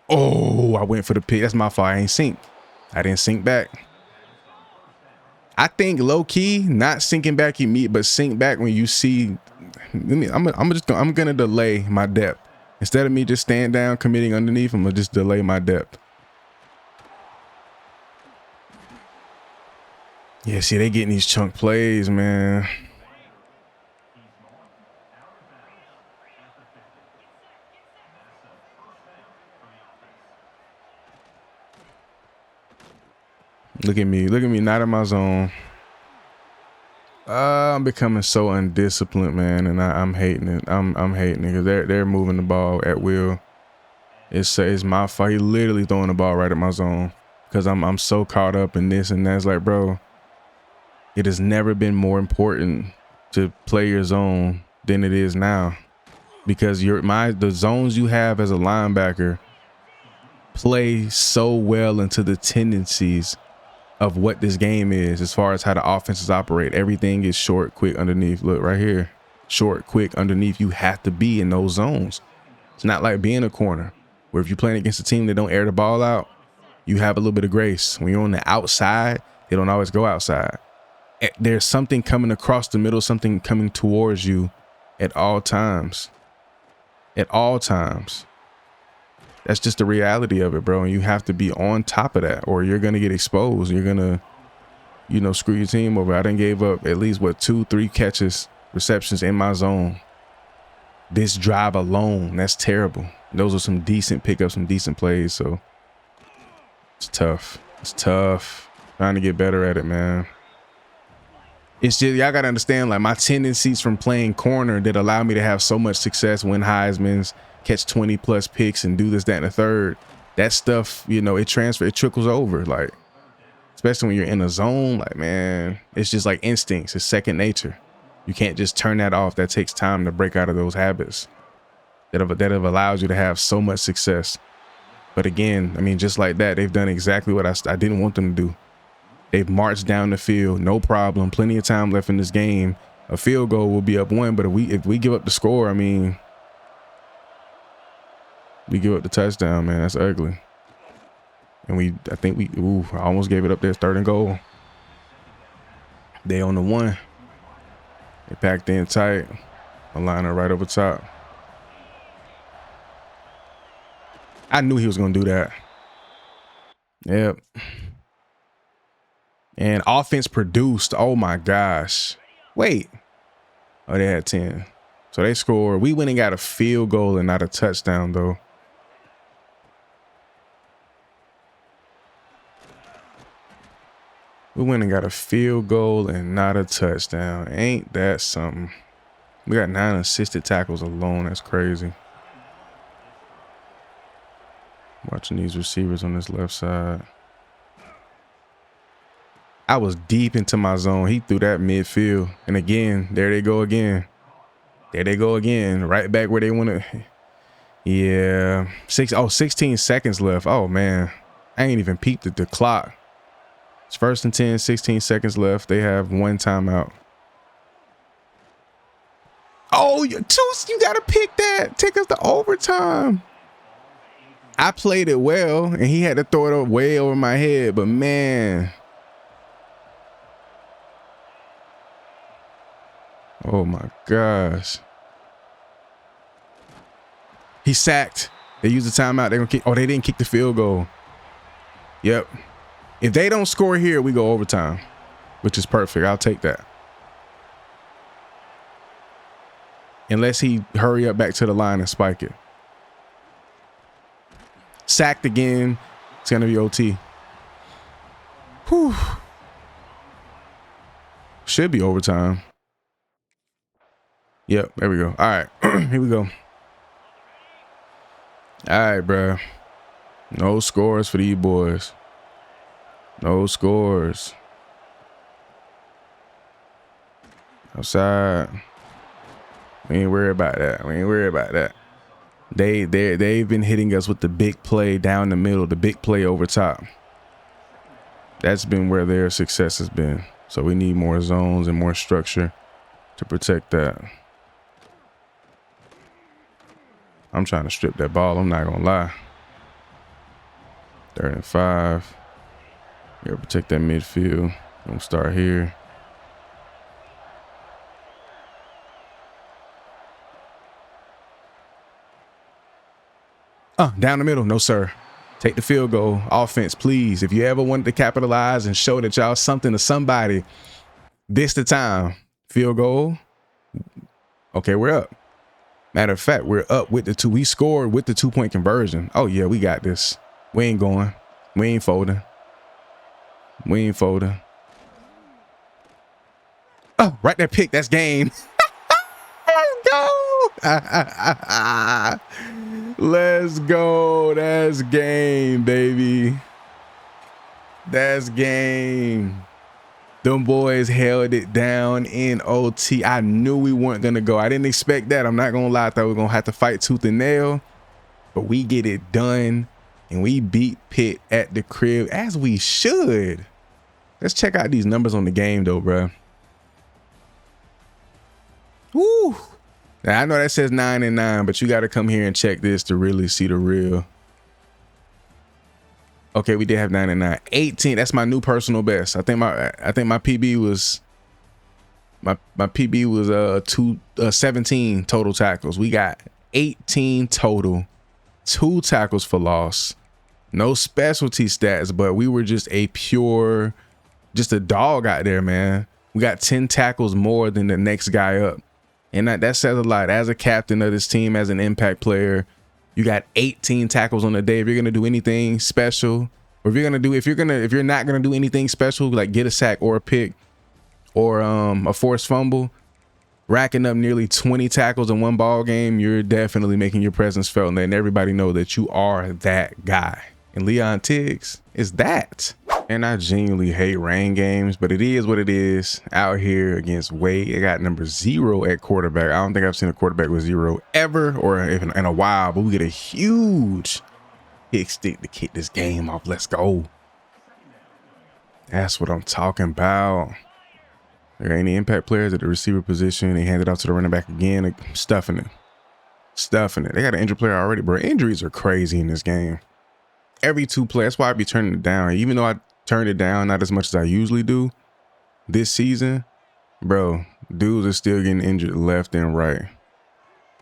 Oh, I went for the pick. That's my fault. I ain't sink. I didn't sink back. I think low key, not sinking back immediately, but sink back when you see. I'm gonna delay my depth instead of me just stand down, committing underneath. I'm gonna just delay my depth. Yeah, see, they getting these chunk plays, man. Look at me, not in my zone. I'm becoming so undisciplined, man, and I'm hating it. I'm hating it because they're moving the ball at will. It's my fault. He literally throwing the ball right at my zone because I'm so caught up in this and that's. Like, bro, it has never been more important to play your zone than it is now, because the zones you have as a linebacker play so well into the tendencies of what this game is as far as how the offenses operate. Everything is short, quick, underneath. Look right here. Short, quick, underneath. You have to be in those zones. It's not like being a corner where if you're playing against a team that don't air the ball out, you have a little bit of grace. When you're on the outside, they don't always go outside. There's something coming across the middle, something coming towards you at all times. At all times. That's just the reality of it, bro. And you have to be on top of that or you're going to get exposed. You're going to, screw your team over. I done gave up at least, 2-3 catches, receptions in my zone. This drive alone, that's terrible. Those are some decent pickups, some decent plays. So it's tough. It's tough. Trying to get better at it, man. It's just, y'all got to understand, like, my tendencies from playing corner that allow me to have so much success, win Heisman's, catch 20 plus picks and do this, that, and the third. That stuff, it trickles over, like, especially when you're in a zone. Like, man, it's just like instincts. It's second nature. You can't just turn that off. That takes time to break out of those habits that have allowed you to have so much success. But again, I mean, just like that, they've done exactly what I didn't want them to do. They've marched down the field, no problem. Plenty of time left in this game. A field goal will be up 1, but if we give up the score, I mean, we give up the touchdown, man. That's ugly. And I almost gave it up there. 3rd and goal. They on the 1. They packed in tight. A liner right over top. I knew he was going to do that. Yep. And offense produced. Oh, my gosh. Wait. Oh, they had 10. So they scored. We went and got a field goal and not a touchdown, though. We went and got a field goal and not a touchdown. Ain't that something? We got 9 assisted tackles alone. That's crazy. Watching these receivers on this left side. I was deep into my zone. He threw that midfield. And again, there they go again. There they go again. Right back where they want to. Yeah. 16 seconds left. Oh, man. I ain't even peeped at the clock. It's 1st and 10, 16 seconds left. They have 1 timeout. Oh, you got to pick that. Take us to overtime. I played it well, and he had to throw it way over my head. But, man. Oh, my gosh. He sacked. They used the timeout. They're gonna kick. Oh, they didn't kick the field goal. Yep. If they don't score here, we go overtime, which is perfect. I'll take that. Unless he hurry up back to the line and spike it. Sacked again. It's going to be OT. Whew. Should be overtime. Yep, there we go. All right, here we go. All right, bro. No scores for these boys. No scores. Outside. We ain't worried about that. We ain't worried about that. They've been hitting us with the big play down the middle, the big play over top. That's been where their success has been. So we need more zones and more structure to protect that. I'm trying to strip that ball. I'm not gonna lie. 3rd and 5. Gotta protect that midfield. Gonna start here. Down the middle. No, sir. Take the field goal. Offense, please. If you ever wanted to capitalize and show that y'all something to somebody, this the time. Field goal. Okay, we're up. Matter of fact, we're up with the 2. We scored with the 2-point conversion. Oh, yeah, we got this. We ain't going. We ain't folding. We ain't folding. Oh, right there, pick. That's game. Let's go. Let's go. That's game, baby. That's game. Them boys held it down in OT. I knew we weren't going to go. I didn't expect that. I'm not going to lie. I thought we were going to have to fight tooth and nail. But we get it done. And we beat Pitt at the crib, as we should. Let's check out these numbers on the game, though, bro. Woo. Now, I know that says 9-9, but you got to come here and check this to really see the real. Okay, we did have 9-9. 18. That's my new personal best. I think my PB was my PB was 17 total tackles. We got 18 total. 2 tackles for loss. No specialty stats, but we were just a dog out there, man. We got 10 tackles more than the next guy up. And that says a lot. As a captain of this team, as an impact player, you got 18 tackles on the day. If you're gonna do anything special, or if you're not gonna do anything special, like get a sack or a pick or a forced fumble, racking up nearly 20 tackles in one ball game, you're definitely making your presence felt, and everybody know that you are that guy. And Leon Tiggs is that. And I genuinely hate rain games, but it is what it is out here against Wade. It got number 0 at quarterback. I don't think I've seen a quarterback with 0 ever, or in a while, but we get a huge kick stick to kick this game off. Let's go. That's what I'm talking about. There ain't any impact players at the receiver position. They hand it off to the running back again, stuffing it. They got an injured player already, bro. Injuries are crazy in this game. Every 2 plays. That's why I be turning it down. Even though I turned it down, not as much as I usually do this season, bro, dudes are still getting injured left and right.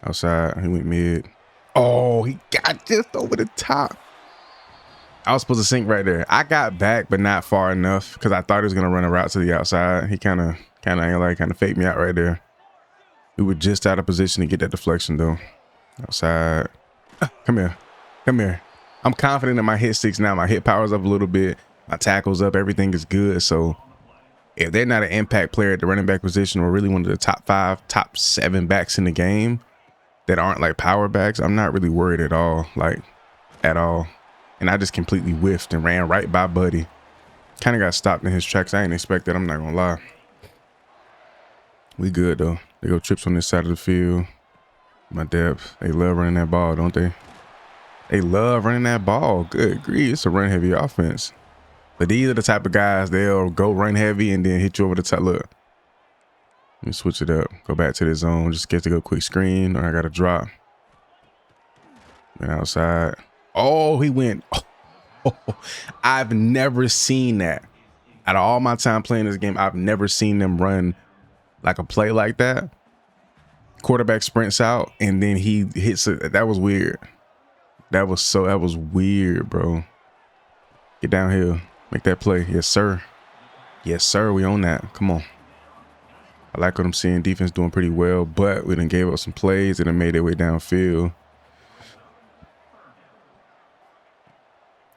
Outside, he went mid. Oh, he got just over the top. I was supposed to sink right there. I got back, but not far enough because I thought he was gonna run a route to the outside. He kind of faked me out right there. We were just out of position to get that deflection though. Outside. Come here. Come here. I'm confident in my hit sticks now. My hit power's up a little bit. My tackle's up. Everything is good. So if they're not an impact player at the running back position or really one of the top 5, top 7 backs in the game that aren't like power backs, I'm not really worried at all. Like at all. And I just completely whiffed and ran right by Buddy. Kind of got stopped in his tracks. I ain't expect that. I'm not gonna lie. We good though. They go trips on this side of the field. My depth. They love running that ball, don't they? They love running that ball. Good grief. It's a run heavy offense. But these are the type of guys, they'll go run heavy and then hit you over the top. Look. Let me switch it up. Go back to the zone. Just get to go quick screen or I got to drop. And outside. Oh, he went. Oh, I've never seen that. Out of all my time playing this game, I've never seen them run like a play like that. Quarterback sprints out and then he hits it. That was weird. That was weird, bro. Get down here. Make that play. Yes, sir. Yes, sir. We own that. Come on. I like what I'm seeing. Defense doing pretty well, but we done gave up some plays and it made their way downfield.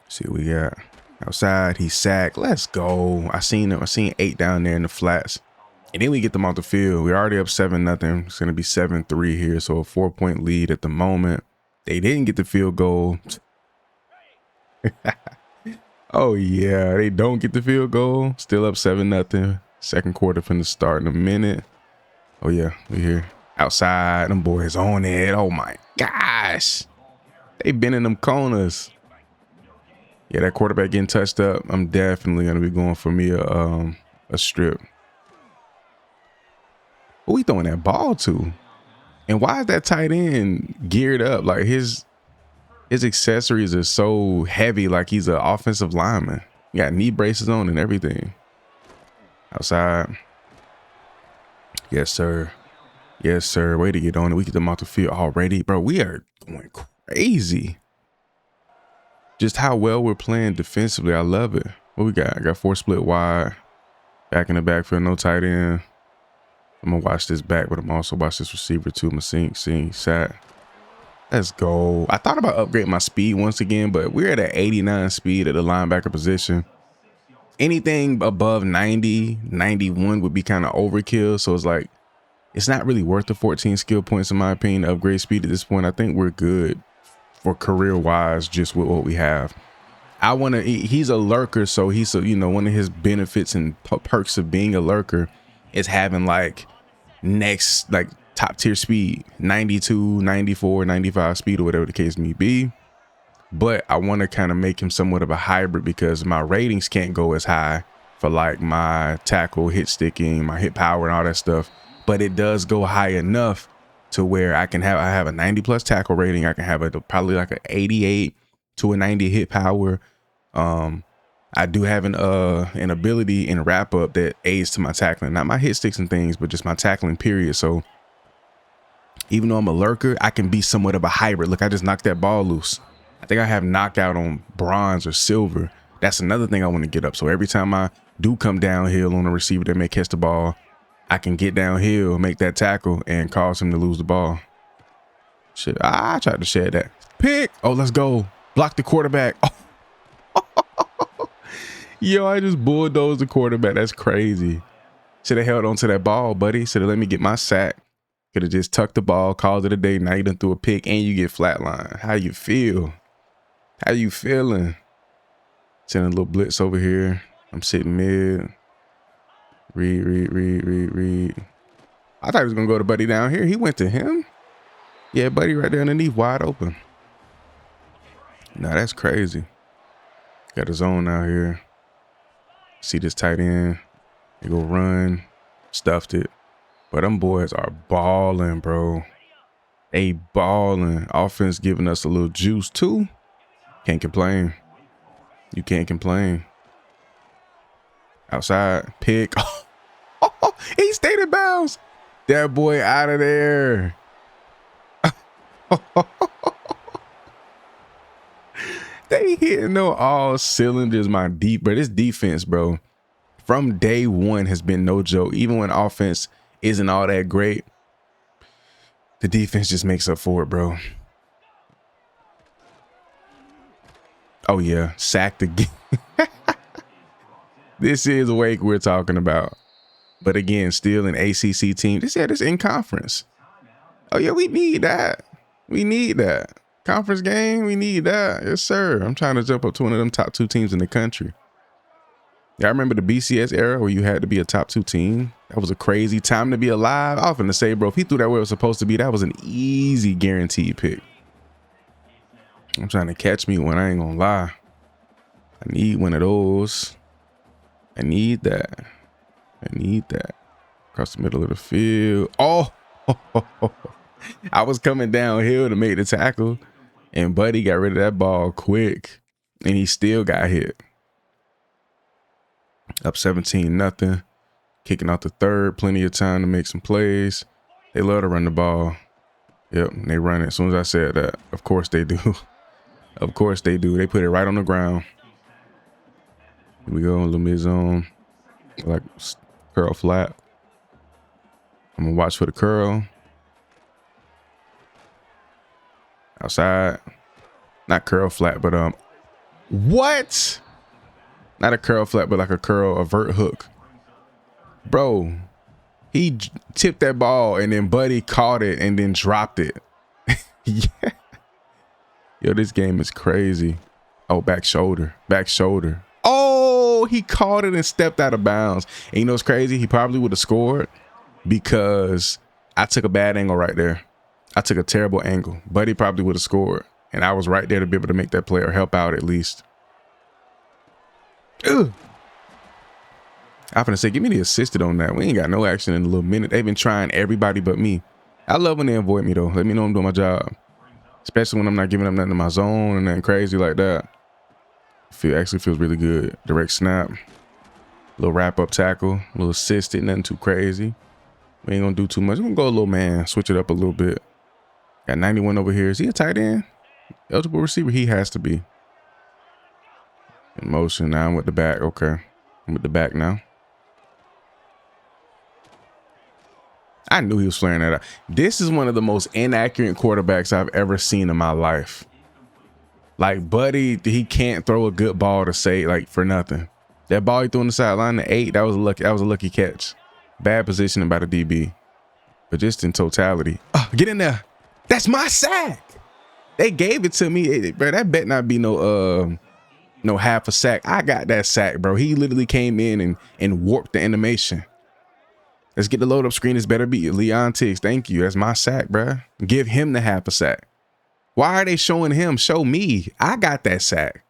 See what we got. Outside, he sacked. Let's go. I seen him. I seen 8 down there in the flats. And then we get them off the field. We're already up 7-0. It's going to be 7-3 here. So a 4-point lead at the moment. They didn't get the field goal. Oh, yeah. They don't get the field goal. Still up 7-0. Second quarter finna start in a minute. Oh, yeah. We here. Outside. Them boys on it. Oh, my gosh. They been in them corners. Yeah, that quarterback getting touched up. I'm definitely going to be going for me a strip. Who we throwing that ball to? And why is that tight end geared up? Like his accessories are so heavy, like he's an offensive lineman. He got knee braces on and everything. Outside. Yes, sir. Yes, sir. Way to get on it. We get them off the field already. Bro, we are going crazy. Just how well we're playing defensively. I love it. What we got? I got 4 split wide. Back in the backfield, no tight end. I'm going to watch this back, but I'm also watch this receiver too. I'm going to sat. Let's go. I thought about upgrading my speed once again, but we're at an 89 speed at the linebacker position. Anything above 90, 91 would be kind of overkill. So it's like, it's not really worth the 14 skill points in my opinion to upgrade speed at this point. I think we're good for career wise just with what we have. He's a lurker, so he's one of his benefits and perks of being a lurker is having like next like top tier speed, 92, 94, 95 speed or whatever the case may be. But I want to kind of make him somewhat of a hybrid because my ratings can't go as high for like my tackle, hit sticking, my hit power and all that stuff. But it does go high enough to where I have a 90 plus tackle rating. I can have probably like an 88 to a 90 hit power. I do have an ability in wrap up that aids to my tackling, not my hit sticks and things, but just my tackling period. So even though I'm a lurker, I can be somewhat of a hybrid. Look, I just knocked that ball loose. I think I have knockout on bronze or silver. That's another thing I want to get up. So every time I do come downhill on a receiver that may catch the ball, I can get downhill, make that tackle, and cause him to lose the ball. Shit, I tried to shed that. Pick. Oh, let's go. Block the quarterback. Oh. Yo, I just bulldozed the quarterback. That's crazy. Should have held on to that ball, buddy. Should have let me get my sack. Could have just tucked the ball, called it a day. Now you done threw a pick and you get flatline. How you feel? How you feeling? Sending a little blitz over here. I'm sitting mid. Read. I thought he was going to go to Buddy down here. He went to him. Yeah, Buddy right there underneath, wide open. Nah, that's crazy. Got a zone out here. See this tight end. They go run. Stuffed it. But them boys are balling, bro. They balling. Offense giving us a little juice too. Can't complain. You can't complain. Outside. Pick. He stayed in bounds. That boy out of there. They hitting on all cylinders, my deep, bro. This defense, bro, from day one has been no joke. Even when offense isn't all that great, the defense just makes up for it, bro. Oh yeah, sacked again. This is Wake we're talking about. But again, still an ACC team. This in conference. Oh yeah, we need that. We need that. Conference game, we need that. Yes, sir. I'm trying to jump up to one of them top 2 teams in the country. Yeah, I remember the BCS era where you had to be a top 2 team. That was a crazy time to be alive. I was finna say, bro, if he threw that where it was supposed to be, that was an easy guaranteed pick. I'm trying to catch me one, I ain't gonna lie. I need one of those. I need that. I need that. Across the middle of the field. Oh, I was coming downhill to make the tackle, and Buddy got rid of that ball quick, and he still got hit. Up 17-0. Kicking out the third. Plenty of time to make some plays. They love to run the ball. Yep, they run it. As soon as I said that, of course they do. Of course they do. They put it right on the ground. Here we go, a little mid-zone. Like curl flat. I'm gonna watch for the curl. Outside. Not curl flat, but what? Not a curl flat, but like a curl, a vert hook. Bro, he tipped that ball and then Buddy caught it and then dropped it. Yeah. Yo, this game is crazy. Oh, back shoulder. Back shoulder. Oh, he caught it and stepped out of bounds. And you know what's crazy? He probably would have scored because I took a bad angle right there. I took a terrible angle. Buddy probably would have scored. And I was right there to be able to make that play or help out at least. Ugh. I'm finna say, give me the assisted on that. We ain't got no action in a little minute. They've been trying everybody but me. I love when they avoid me, though. Let me know I'm doing my job. Especially when I'm not giving up nothing to my zone and nothing crazy like that. Actually feels really good. Direct snap. Little wrap-up tackle. A little assisted. Nothing too crazy. We ain't gonna do too much. We're gonna go a little man. Switch it up a little bit. Got 91 over here. Is he a tight end? Eligible receiver? He has to be. In motion. Now I'm with the back. Okay. I'm with the back now. I knew he was flaring that out. This is one of the most inaccurate quarterbacks I've ever seen in my life. Like, Buddy, he can't throw a good ball to say, like, for nothing. That ball he threw on the sideline, the 8, that was a lucky catch. Bad positioning by the DB. But just in totality. Oh, get in there. That's my sack. They gave it to me. Bro, that bet not be no half a sack. I got that sack, bro. He literally came in and warped the animation. Let's get the load up screen. This better be Leon Tiggs. Thank you. That's my sack, bro. Give him the half a sack. Why are they showing him? Show me. I got that sack.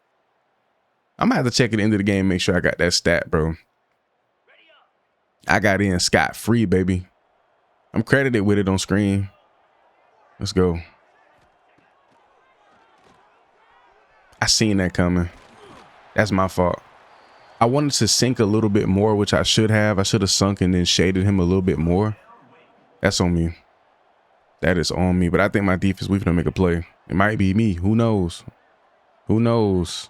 I'm gonna have to check at the end of the game, make sure I got that stat, bro. I got in scot-free, baby. I'm credited with it on screen. Let's go. I seen that coming. That's my fault. I wanted to sink a little bit more, which I should have. I should have sunk and then shaded him a little bit more. That's on me. That is on me. But I think my defense, we're gonna make a play. It might be me. Who knows? Who knows?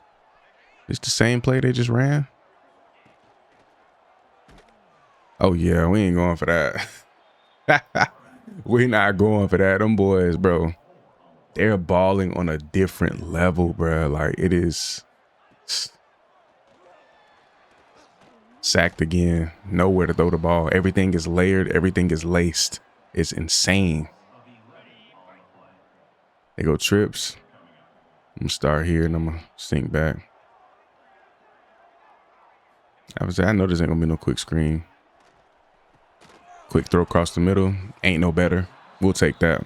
It's the same play they just ran. Oh, yeah. We ain't going for that. We're not going for that. Them boys, bro. They're balling on a different level, bro. Like, it is... Sacked again. Nowhere to throw the ball. Everything is layered. Everything is laced. It's insane. They go trips. I'm gonna start here and I'm gonna sink back. I know this ain't gonna be no quick screen. Quick throw across the middle. Ain't no better. We'll take that.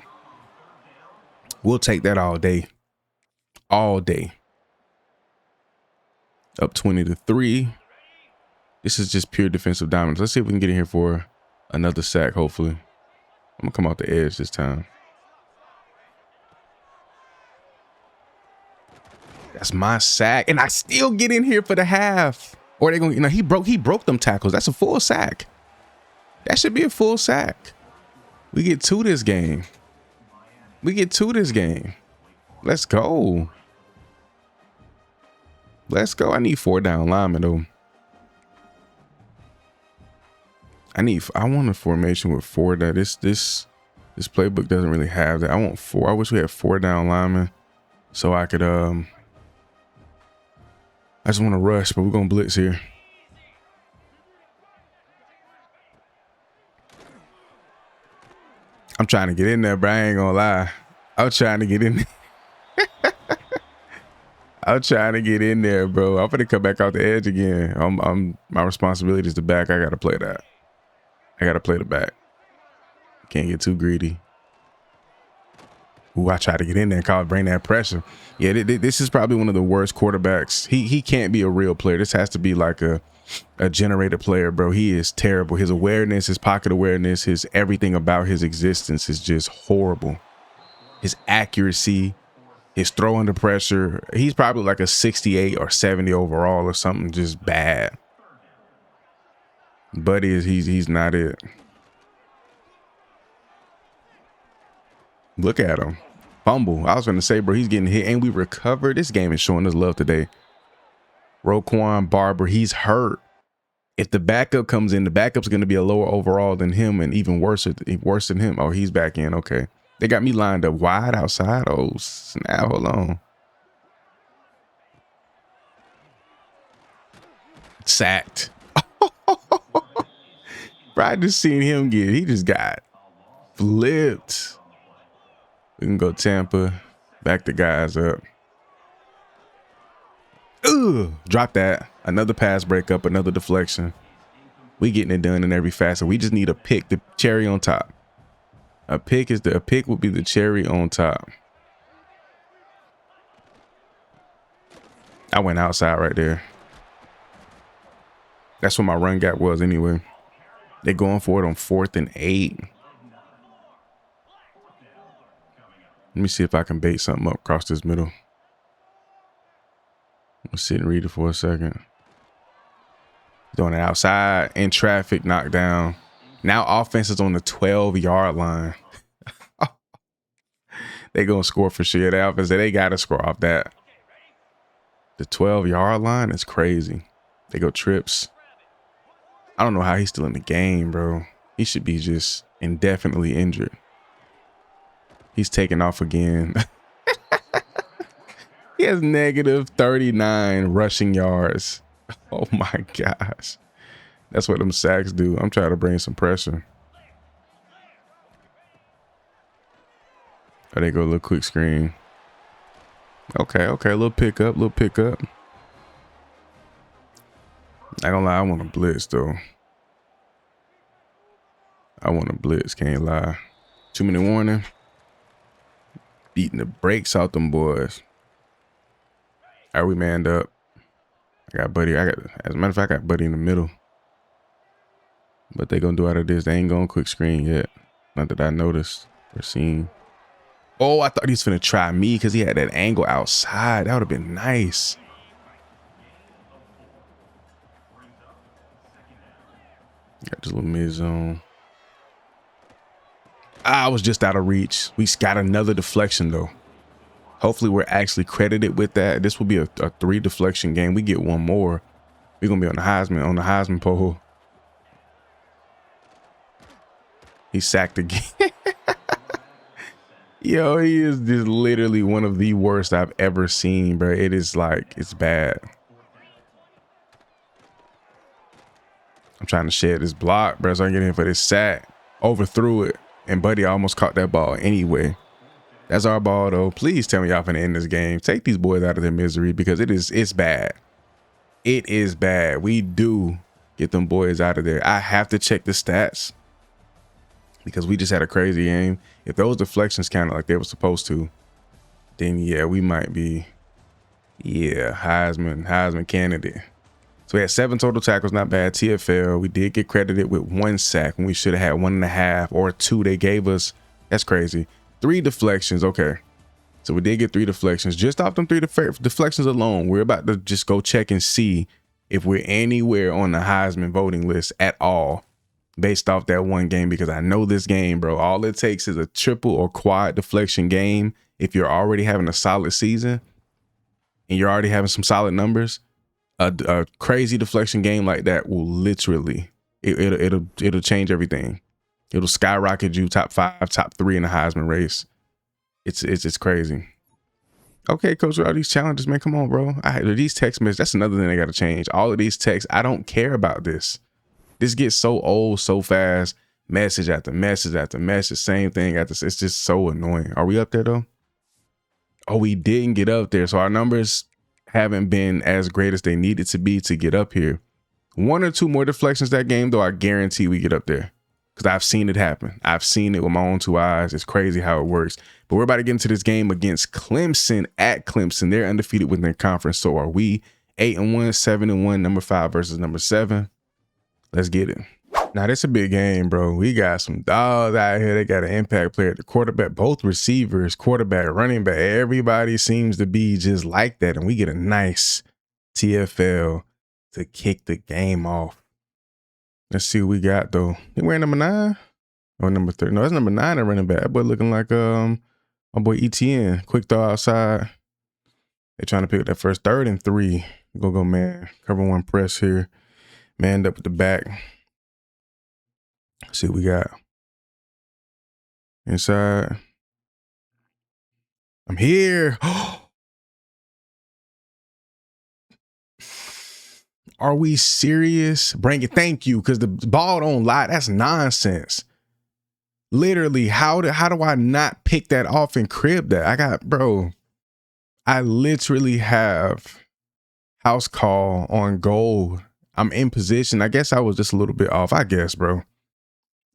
We'll take that all day. All day. Up 20-3. This is just pure defensive dominance. Let's see if we can get in here for another sack, hopefully. I'm gonna come off the edge this time. That's my sack. And I still get in here for the half. Or they're gonna, he broke them tackles. That's a full sack. That should be a full sack. We get 2 this game. We get 2 this game. Let's go. Let's go. I need 4 down linemen though. I want a formation with 4 that this playbook doesn't really have that. I want 4. I wish we had 4 down linemen so I could I just want to rush, but we're gonna blitz here. I'm trying to get in there, bro. I ain't gonna lie. I'm trying to get in there. I'm trying to get in there, bro. I'm gonna come back out the edge again. My responsibility is the back. I gotta play that. I gotta play the back. Can't get too greedy. Ooh, I try to get in there and bring that pressure. Yeah, this is probably one of the worst quarterbacks. He can't be a real player. This has to be like a generated player, bro. He is terrible. His awareness, his pocket awareness, his everything about his existence is just horrible. His accuracy, his throw under pressure. He's probably like a 68 or 70 overall or something just bad. Buddy he's not it. Look at him. Fumble. I was going to say, bro, he's getting hit and we recovered. This game is showing us love today. Roquan Barber, he's hurt. If the backup comes in, the backup's going to be a lower overall than him and even worse than him. Oh, he's back in. Okay. They got me lined up wide outside. Oh, snap. Hold on. Sacked. Bro, I just seen him he just got flipped. We can go Tampa. Back the guys up. Ugh, drop that. Another pass breakup, another deflection. We getting it done in every facet. We just need a pick, the cherry on top. A pick would be the cherry on top. I went outside right there. That's what my run gap was anyway. They're going for it on 4th and 8. Let me see if I can bait something up across this middle. I'll sit and read it for a second. Doing it outside in traffic, knocked down. Now offense is on the 12-yard line. They gonna score for sure. The offense, they gotta score off that. The 12-yard line is crazy. They go trips. I don't know how he's still in the game, bro. He should be just indefinitely injured. He's taking off again. He has negative 39 rushing yards. Oh my gosh. That's what them sacks do. I'm trying to bring some pressure. Oh, they go a little quick screen. Okay, a little pickup, Not gonna lie, I want to blitz though. I want to blitz, can't lie. 2-minute warning. Beating the brakes out them boys. Are we manned up? I got Buddy. As a matter of fact, I got Buddy in the middle. But they gonna do out of this. They ain't going quick screen yet. Not that I noticed or seen. Oh, I thought he was finna try me because he had that angle outside. That would have been nice. Got this little mid zone. I was just out of reach. We got another deflection though. Hopefully we're actually credited with that. This will be a 3 deflection game. We get one more. We're gonna be on the Heisman pole. He sacked again. Yo, he is just literally one of the worst I've ever seen, bro. It is like, it's bad. I'm trying to shed this block, bro, so I can get in for this sack. Overthrew it, and Buddy almost caught that ball anyway. That's our ball, though. Please tell me y'all finna end this game. Take these boys out of their misery because it's bad. It is bad. We do get them boys out of there. I have to check the stats because we just had a crazy game. If those deflections counted like they were supposed to, then yeah, we might be, Heisman candidate. So we had 7 total tackles, not bad. TFL, we did get credited with 1 sack when we should have had 1.5 or 2 they gave us. That's crazy. 3 deflections, okay. So we did get 3 deflections. Just off them 3 deflections alone, we're about to just go check and see if we're anywhere on the Heisman voting list at all. based off that one game, because I know this game, bro, all it takes is a triple or quad deflection game. If you're already having a solid season and you're already having some solid numbers, a crazy deflection game like that will literally, it'll change everything. It'll skyrocket you top 5, top 3 in the Heisman race. It's crazy. Okay, coach, all these challenges, man, come on, bro. These text messages, that's another thing they got to change. All of these texts, I don't care about this. This gets so old so fast. Message after message after message, same thing after. It's just so annoying. Are we up there though? Oh, we didn't get up there. So our numbers haven't been as great as they needed to be to get up here. 1 or 2 more deflections that game though, I guarantee we get up there. Because I've seen it happen. I've seen it with my own 2 eyes. It's crazy how it works. But we're about to get into this game against Clemson at Clemson. They're undefeated within their conference. So are we. 8-1, 7-1, number 5 versus number 7. Let's get it. Now, this is a big game, bro. We got some dogs out here. They got an impact player, the quarterback, both receivers, quarterback, running back. Everybody seems to be just like that. And we get a nice TFL to kick the game off. Let's see what we got though. They wearing number 9 or number 3? No, that's number 9 at running back. That boy looking like my boy ETN. Quick throw outside. They're trying to pick up that first 3rd and 3. Go man. Cover 1 press here. Manned up at the back. Let's see what we got. Inside. I'm here. Are we serious? Bring it. Thank you. Because the ball don't lie. That's nonsense. Literally, how do I not pick that off and crib that? Bro, I literally have house call on goal. I'm in position. I guess I was just a little bit off. I guess, bro.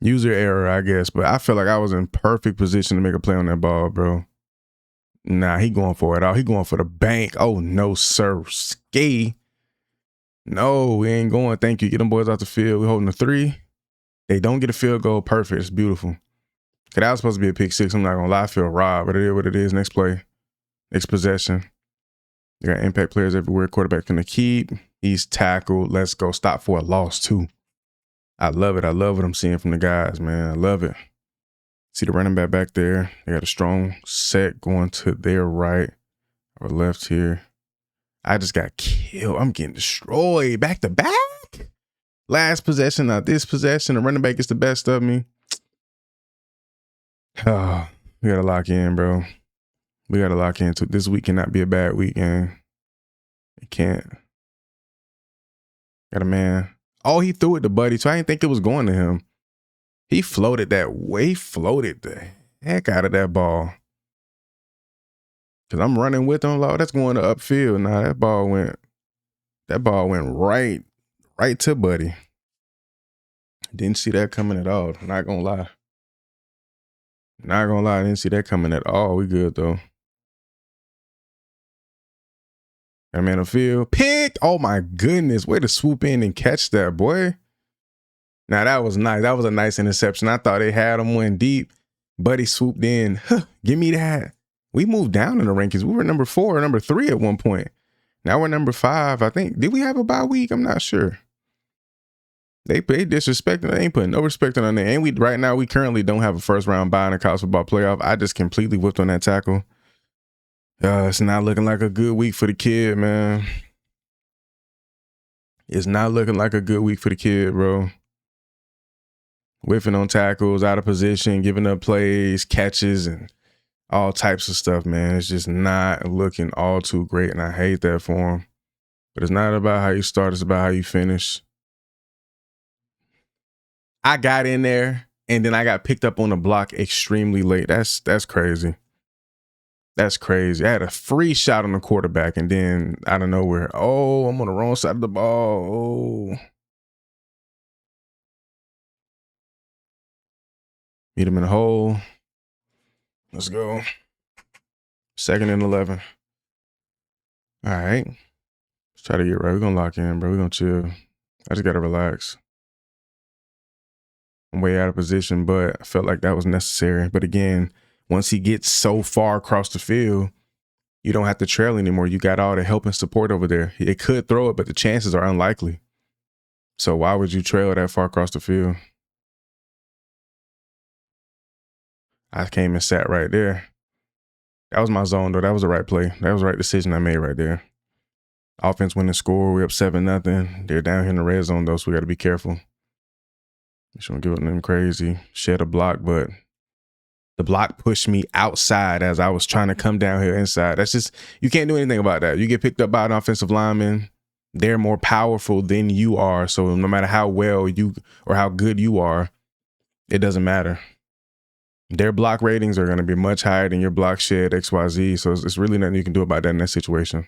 User error, I guess. But I feel like I was in perfect position to make a play on that ball, bro. Nah, he going for it all. He going for the bank. Oh, no, sir. Ski. No, we ain't going. Thank you. Get them boys off the field. We're holding the 3. They don't get a field goal. Perfect. It's beautiful. Cause that was supposed to be a pick 6. I'm not gonna lie. I feel robbed, but it is what it is. Next play. Next possession. You got impact players everywhere. Quarterback gonna keep. He's tackled. Let's go. Stop for a loss too. I love it. I love what I'm seeing from the guys, man. I love it. See the running back there. They got a strong set going to their right or left here. I just got killed. I'm getting destroyed back to back. Last possession, not this possession. The running back gets the best of me. Oh, we gotta lock in, bro. We gotta lock in. This week cannot be a bad weekend. It can't. Got a man. Oh, he threw it to Buddy, so I didn't think it was going to him. He floated that way. He floated the heck out of that ball. Cause I'm running with him. Lord, that's going to upfield. Nah, that ball went right to Buddy. Didn't see that coming at all. Not gonna lie. Not gonna lie, I didn't see that coming at all. We good though. Got a man on the field. Pick! Oh my goodness. Way to swoop in and catch that, boy. Now that was nice. That was a nice interception. I thought they had him one deep. Buddy swooped in. Huh, give me that. We moved down in the rankings. We were number 4 or number 3 at one point. Now we're number 5. I think. Did we have a bye week? I'm not sure. They disrespecting. They ain't putting no respect on their name. And right now we currently don't have a first round bye in the college football playoff. I just completely whipped on that tackle. It's not looking like a good week for the kid, man. It's not looking like a good week for the kid, bro. Whiffing on tackles, out of position, giving up plays, catches, and all types of stuff, man. It's just not looking all too great, and I hate that for him. But it's not about how you start, it's about how you finish. I got in there, and then I got picked up on the block extremely late. That's crazy. That's crazy. I had a free shot on the quarterback, and then out of nowhere, oh, I'm on the wrong side of the ball. Oh. Meet him in the hole. Let's go. 2nd and 11. All right. Let's try to get right. We're going to lock in, bro. We're going to chill. I just got to relax. I'm way out of position, but I felt like that was necessary. But again, once he gets so far across the field, you don't have to trail anymore. You got all the help and support over there. It could throw it, but the chances are unlikely. So why would you trail that far across the field? I came and sat right there. That was my zone, though. That was the right play. That was the right decision I made right there. Offense winning score. We up 7-0. They're down here in the red zone, though, so we got to be careful. Just want to give it them crazy. Shed a block, but the block pushed me outside as I was trying to come down here inside. That's just, you can't do anything about that. You get picked up by an offensive lineman. They're more powerful than you are. So no matter how well you or how good you are, it doesn't matter. Their block ratings are going to be much higher than your block shed XYZ. So it's really nothing you can do about that in that situation.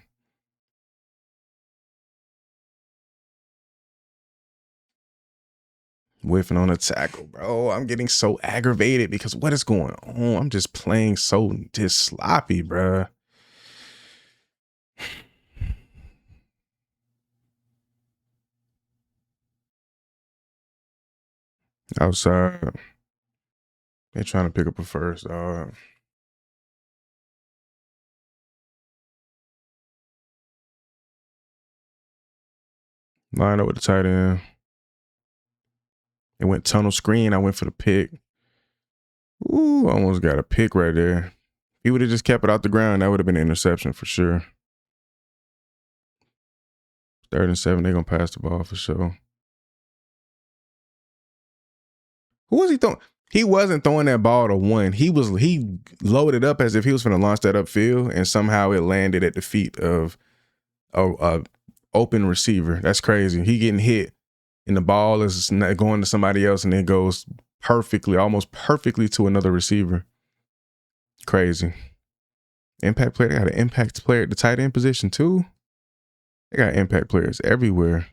Whiffing on a tackle, bro. I'm getting so aggravated because what is going on? I'm just playing so just sloppy, bro. Outside. They're trying to pick up a first, dog. Line up with the tight end. It went tunnel screen. I went for the pick. Ooh, almost got a pick right there. If he would have just kept it out the ground, that would have been an interception for sure. 3rd and 7, they're going to pass the ball for sure. Who was he throwing? He wasn't throwing that ball to one. He loaded up as if he was going to launch that upfield, and somehow it landed at the feet of a open receiver. That's crazy. He getting hit, and the ball is going to somebody else, and it goes perfectly, almost perfectly to another receiver. Crazy. Impact player. They got an impact player at the tight end position too. They got impact players everywhere.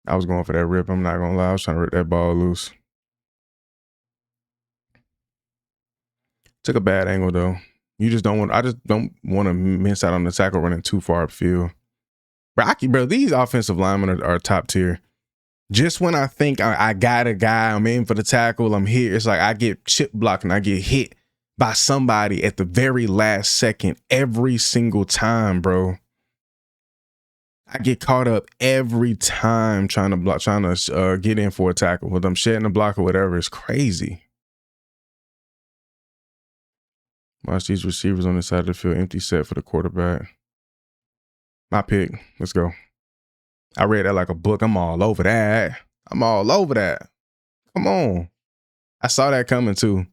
I was going for that rip. I'm not going to lie. I was trying to rip that ball loose. Took a bad angle though. I just don't want to miss out on the tackle running too far upfield. Bro, these offensive linemen are top tier. Just when I think I got a guy, I'm in for the tackle, I'm here, it's like I get chip blocked and I get hit by somebody at the very last second every single time, bro. I get caught up every time trying to get in for a tackle. With them shedding the block or whatever, it's crazy. Watch these receivers on the side of the field, empty set for the quarterback. My pick. Let's go. I read that like a book. I'm all over that. Come on. I saw that coming too.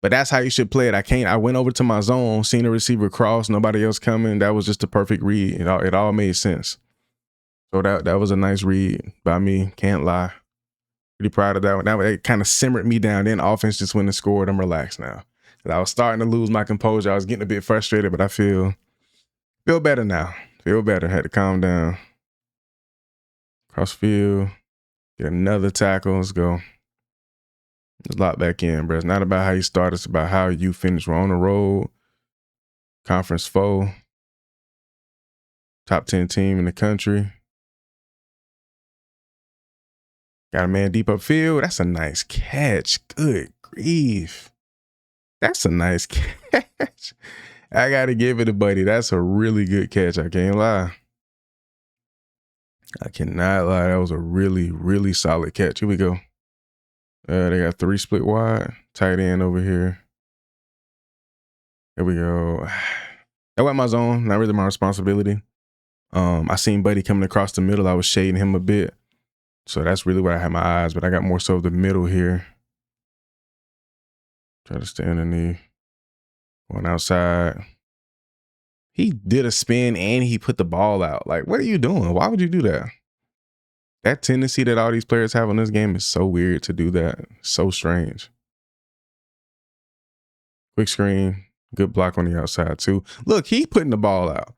But that's how you should play it. I went over to my zone, seen the receiver cross, nobody else coming. That was just a perfect read. It all made sense. So that was a nice read by me. Can't lie. Pretty proud of that one. It kind of simmered me down. Then offense just went and scored. I'm relaxed now. I was starting to lose my composure. I was getting a bit frustrated, but I feel better now. Feel better. Had to calm down. Cross field. Get another tackle. Let's go. Just lock back in, bro. It's not about how you start. It's about how you finish. We're on the road. Conference foe. Top 10 team in the country. Got a man deep upfield. That's a nice catch. Good grief. That's a nice catch. I got to give it a buddy. That's a really good catch. I can't lie. I cannot lie. That was a really, really solid catch. Here we go. They got 3 split wide. Tight end over here. There we go. That wasn't my zone. Not really my responsibility. I seen Buddy coming across the middle. I was shading him a bit. So that's really where I had my eyes. But I got more so the middle here. Try to stay underneath. Going outside. He did a spin and he put the ball out. Like, what are you doing? Why would you do that? That tendency that all these players have on this game is so weird to do that. So strange. Quick screen. Good block on the outside too. Look, he putting the ball out.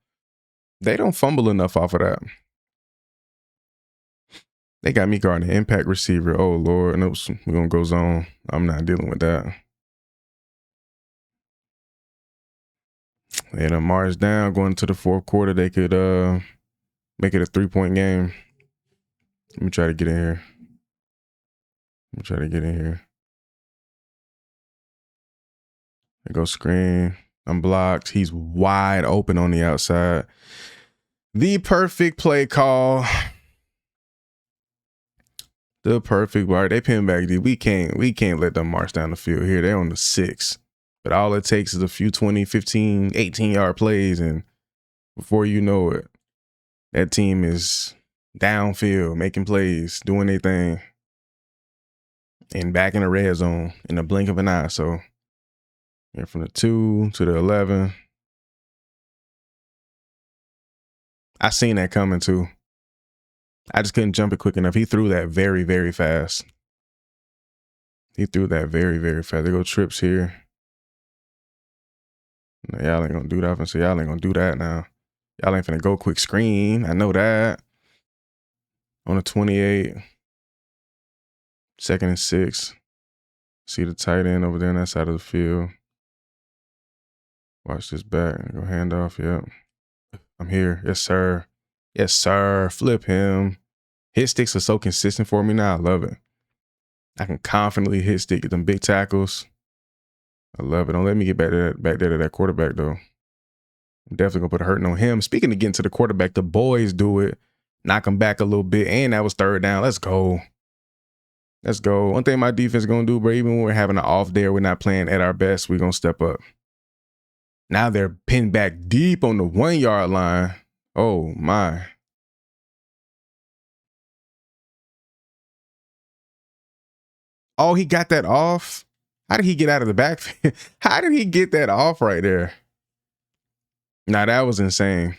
They don't fumble enough off of that. They got me guarding an impact receiver. Oh, Lord. Nope. We're going to go zone. I'm not dealing with that. They done marched down going into the 4th quarter. They could make it a 3-point game. Let me try to get in here. They go screen. I'm blocked. He's wide open on the outside. The perfect play call. The perfect bar. They pin back deep. We can't let them march down the field here. They're on the 6. But all it takes is a few 20, 15, 18-yard plays, and before you know it, that team is downfield, making plays, doing their thing, and back in the red zone in the blink of an eye. So yeah, from the 2 to the 11. I seen that coming too. I just couldn't jump it quick enough. He threw that very, very fast. He threw that very, very fast. They go trips here. No, y'all ain't gonna do that. So y'all ain't gonna do that now. Y'all ain't finna go quick screen. I know that. On the 28. 2nd and 6. See the tight end over there on that side of the field. Watch this back. Go handoff. Yep. I'm here. Yes, sir. Yes, sir. Flip him. Hit sticks are so consistent for me now. I love it. I can confidently hit stick, get them big tackles. I love it. Don't let me get back there to that quarterback, though. I'm definitely going to put a hurting on him. Speaking of getting to the quarterback, the boys do it. Knock him back a little bit. And that was 3rd down. Let's go. Let's go. One thing my defense is going to do, bro, even when we're having an off day, we're not playing at our best, we're going to step up. Now they're pinned back deep on the 1-yard line. Oh, my. Oh, he got that off? How did he get out of the backfield? How did he get that off right there? Nah, that was insane.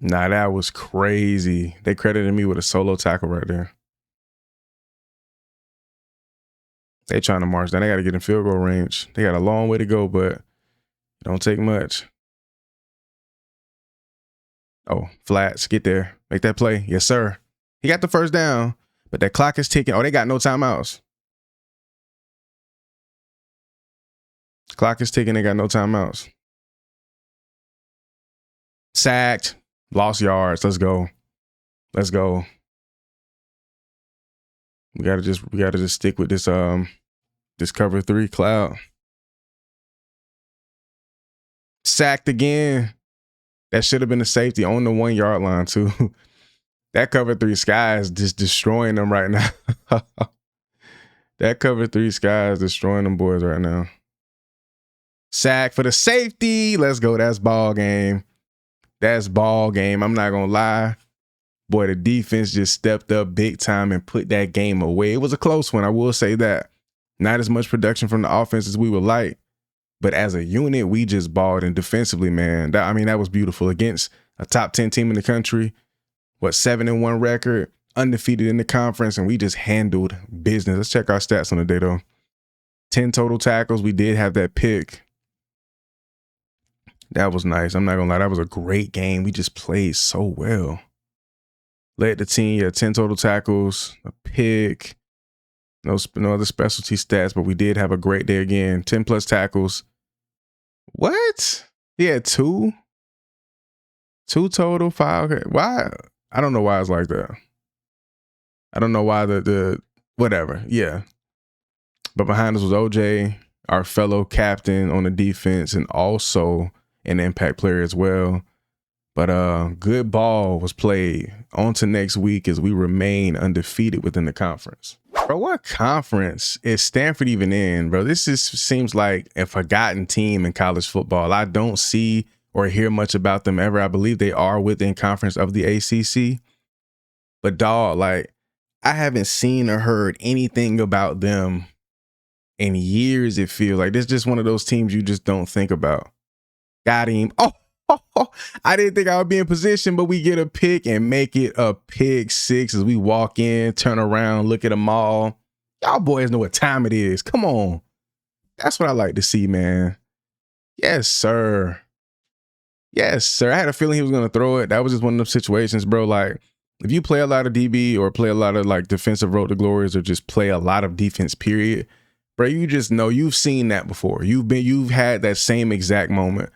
Nah, that was crazy. They credited me with a solo tackle right there. They trying to march down. They got to get in field goal range. They got a long way to go, but it don't take much. Oh, flats. Get there. Make that play. Yes, sir. He got the 1st down, but that clock is ticking. Oh, they got no timeouts. Clock is ticking. They got no timeouts. Sacked. Lost yards. Let's go. Let's go. We gotta just stick with this this cover 3 cloud. Sacked again. That should have been a safety on the 1-yard line too. That cover 3 sky is just destroying them right now. That cover 3 sky is destroying them boys right now. Sack for the safety. Let's go. That's ball game. That's ball game. I'm not gonna lie. Boy, the defense just stepped up big time and put that game away. It was a close one, I will say that. Not as much production from the offense as we would like, but as a unit, we just balled. And defensively, man, that was beautiful against a top 10 team in the country. 7-1 record, undefeated in the conference, and we just handled business. Let's check our stats on the day, though. 10 total tackles. We did have that pick. That was nice. I'm not gonna lie, that was a great game. We just played so well. Led the team, 10 total tackles, a pick, no other specialty stats, but we did have a great day again. 10 plus tackles. What? He had 2? 2 total, 5. Why? I don't know why it's like that. I don't know why the whatever. Yeah. But behind us was OJ, our fellow captain on the defense, and also an impact player as well. But good ball was played. On to next week as we remain undefeated within the conference. Bro, what conference is Stanford even in, bro? This seems like a forgotten team in college football. I don't see or hear much about them ever. I believe they are within conference of the ACC. But dog, like, I haven't seen or heard anything about them in years, it feels like. This is just one of those teams you just don't think about. Got him. Oh, I didn't think I would be in position, but we get a pick and make it a pick 6 as we walk in, turn around, look at them all. Y'all boys know what time it is. Come on. That's what I like to see, man. Yes, sir. Yes, sir. I had a feeling he was going to throw it. That was just one of those situations, bro. Like, if you play a lot of DB or play a lot of like defensive road to glories or just play a lot of defense, period, bro, you just know you've seen that before. You've had that same exact moment.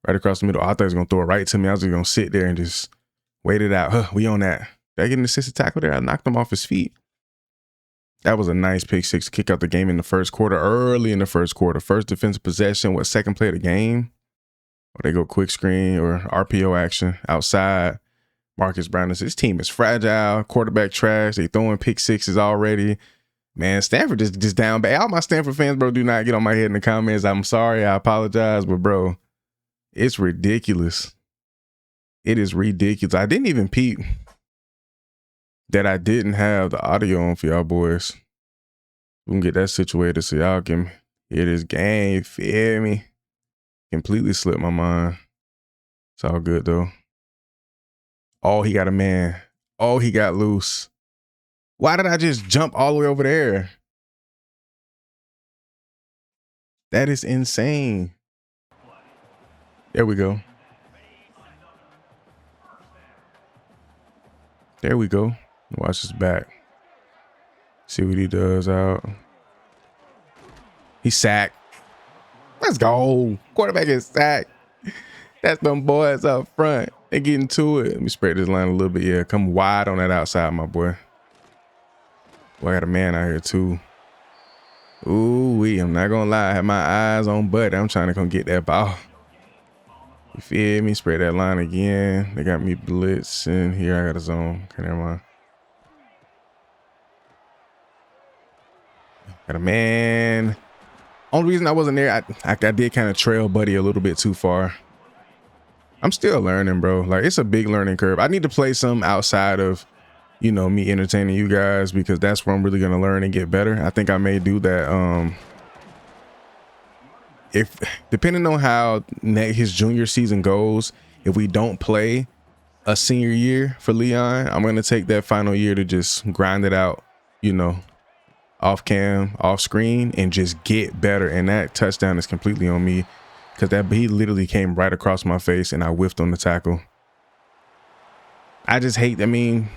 Right across the middle. I thought he was going to throw it right to me. I was just going to sit there and just wait it out. We on that. Did I get an assisted tackle there? I knocked him off his feet. That was a nice pick 6 to kick out the game in the first quarter, early in the first quarter. First defensive possession, second play of the game? or they go quick screen or RPO action outside. Marcus Brown, this team is fragile. Quarterback trash. They throwing pick sixes already. Man, Stanford just down bad. All my Stanford fans, bro, do not get on my head in the comments. I'm sorry. I apologize. But, bro, it's ridiculous. It is ridiculous. I didn't even peep that I didn't have the audio on for y'all boys. We can get that situated so y'all can hear this game. You feel me? Completely slipped my mind. It's all good, though. Oh, he got a man. Oh, he got loose. Why did I just jump all the way over there? That is insane. There we go. There we go. Watch his back. See what he does out. He sacked. Let's go. Quarterback is sacked. That's them boys up front. They getting to it. Let me spread this line a little bit. Yeah, come wide on that outside, my boy. Boy, I got a man out here too. Ooh-wee, I'm not gonna lie. I have my eyes on Buddy. I'm trying to come get that ball. You feel me? Spread that line again. They got me blitzing. Here, I got a zone. Okay, never mind. Got a man. Only reason I wasn't there, I did kind of trail Buddy a little bit too far. I'm still learning, bro. Like, it's a big learning curve. I need to play some outside of, you know, me entertaining you guys, because that's where I'm really going to learn and get better. I think I may do that. If depending on how his junior season goes, if we don't play a senior year for Leon, I'm going to take that final year to just grind it out, you know, off cam, off screen, and just get better. And that touchdown is completely on me, because he literally came right across my face and I whiffed on the tackle. I just hate, I mean,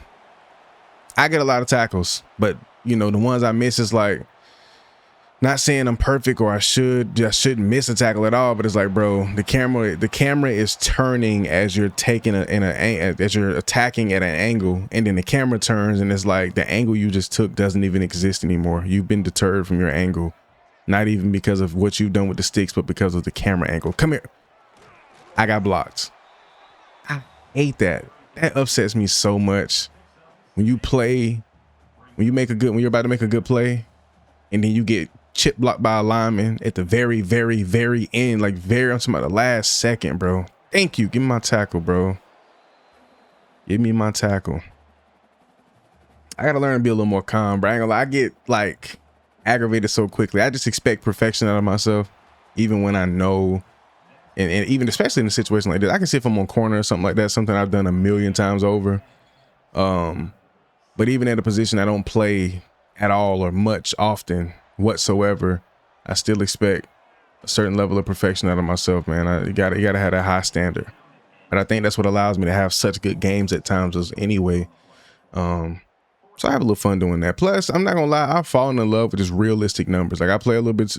I get a lot of tackles, but you know, the ones I miss is like, not saying I'm perfect or I shouldn't miss a tackle at all, but it's like, bro, the camera is turning as you're taking as you're attacking at an angle, and then the camera turns and it's like the angle you just took doesn't even exist anymore. You've been deterred from your angle, not even because of what you've done with the sticks, but because of the camera angle. Come here. I got blocked. I hate that. That upsets me so much. When you're about to make a good play, and then you get chip blocked by a lineman at the very, very, very end, like I'm talking about the last second, bro. Thank you. Give me my tackle, bro. Give me my tackle. I gotta learn to be a little more calm, bro. I ain't gonna lie, I get like aggravated so quickly. I just expect perfection out of myself, even when I know, and even especially in a situation like this. I can see if I'm on corner or something like that, something I've done a million times over. But even at a position I don't play at all or much often whatsoever, I still expect a certain level of perfection out of myself, man. You gotta have a high standard. But I think that's what allows me to have such good games at times anyway. So I have a little fun doing that. Plus, I'm not gonna lie, I've fallen in love with just realistic numbers. Like, I play a little bit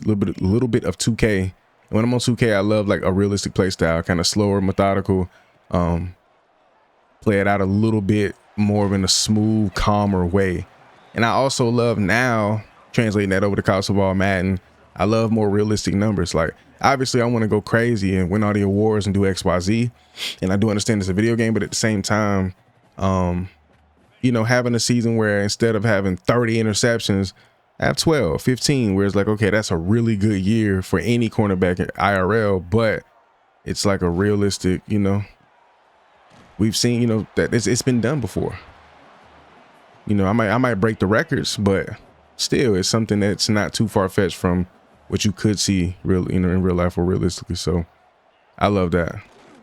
of 2K. And when I'm on 2K, I love like a realistic play style, kind of slower, methodical. Play it out a little bit more in a smooth, calmer way. And I also love now translating that over to college football, Madden. I love more realistic numbers. Like, obviously I want to go crazy and win all the awards and do XYZ. And I do understand it's a video game, but at the same time, you know, having a season where instead of having 30 interceptions, I have 12, 15, where it's like, okay, that's a really good year for any cornerback at IRL, but it's like a realistic, you know, we've seen, you know, that it's been done before. You know, I might break the records, but still, it's something that's not too far-fetched from what you could see in real life or realistically. So I love that. I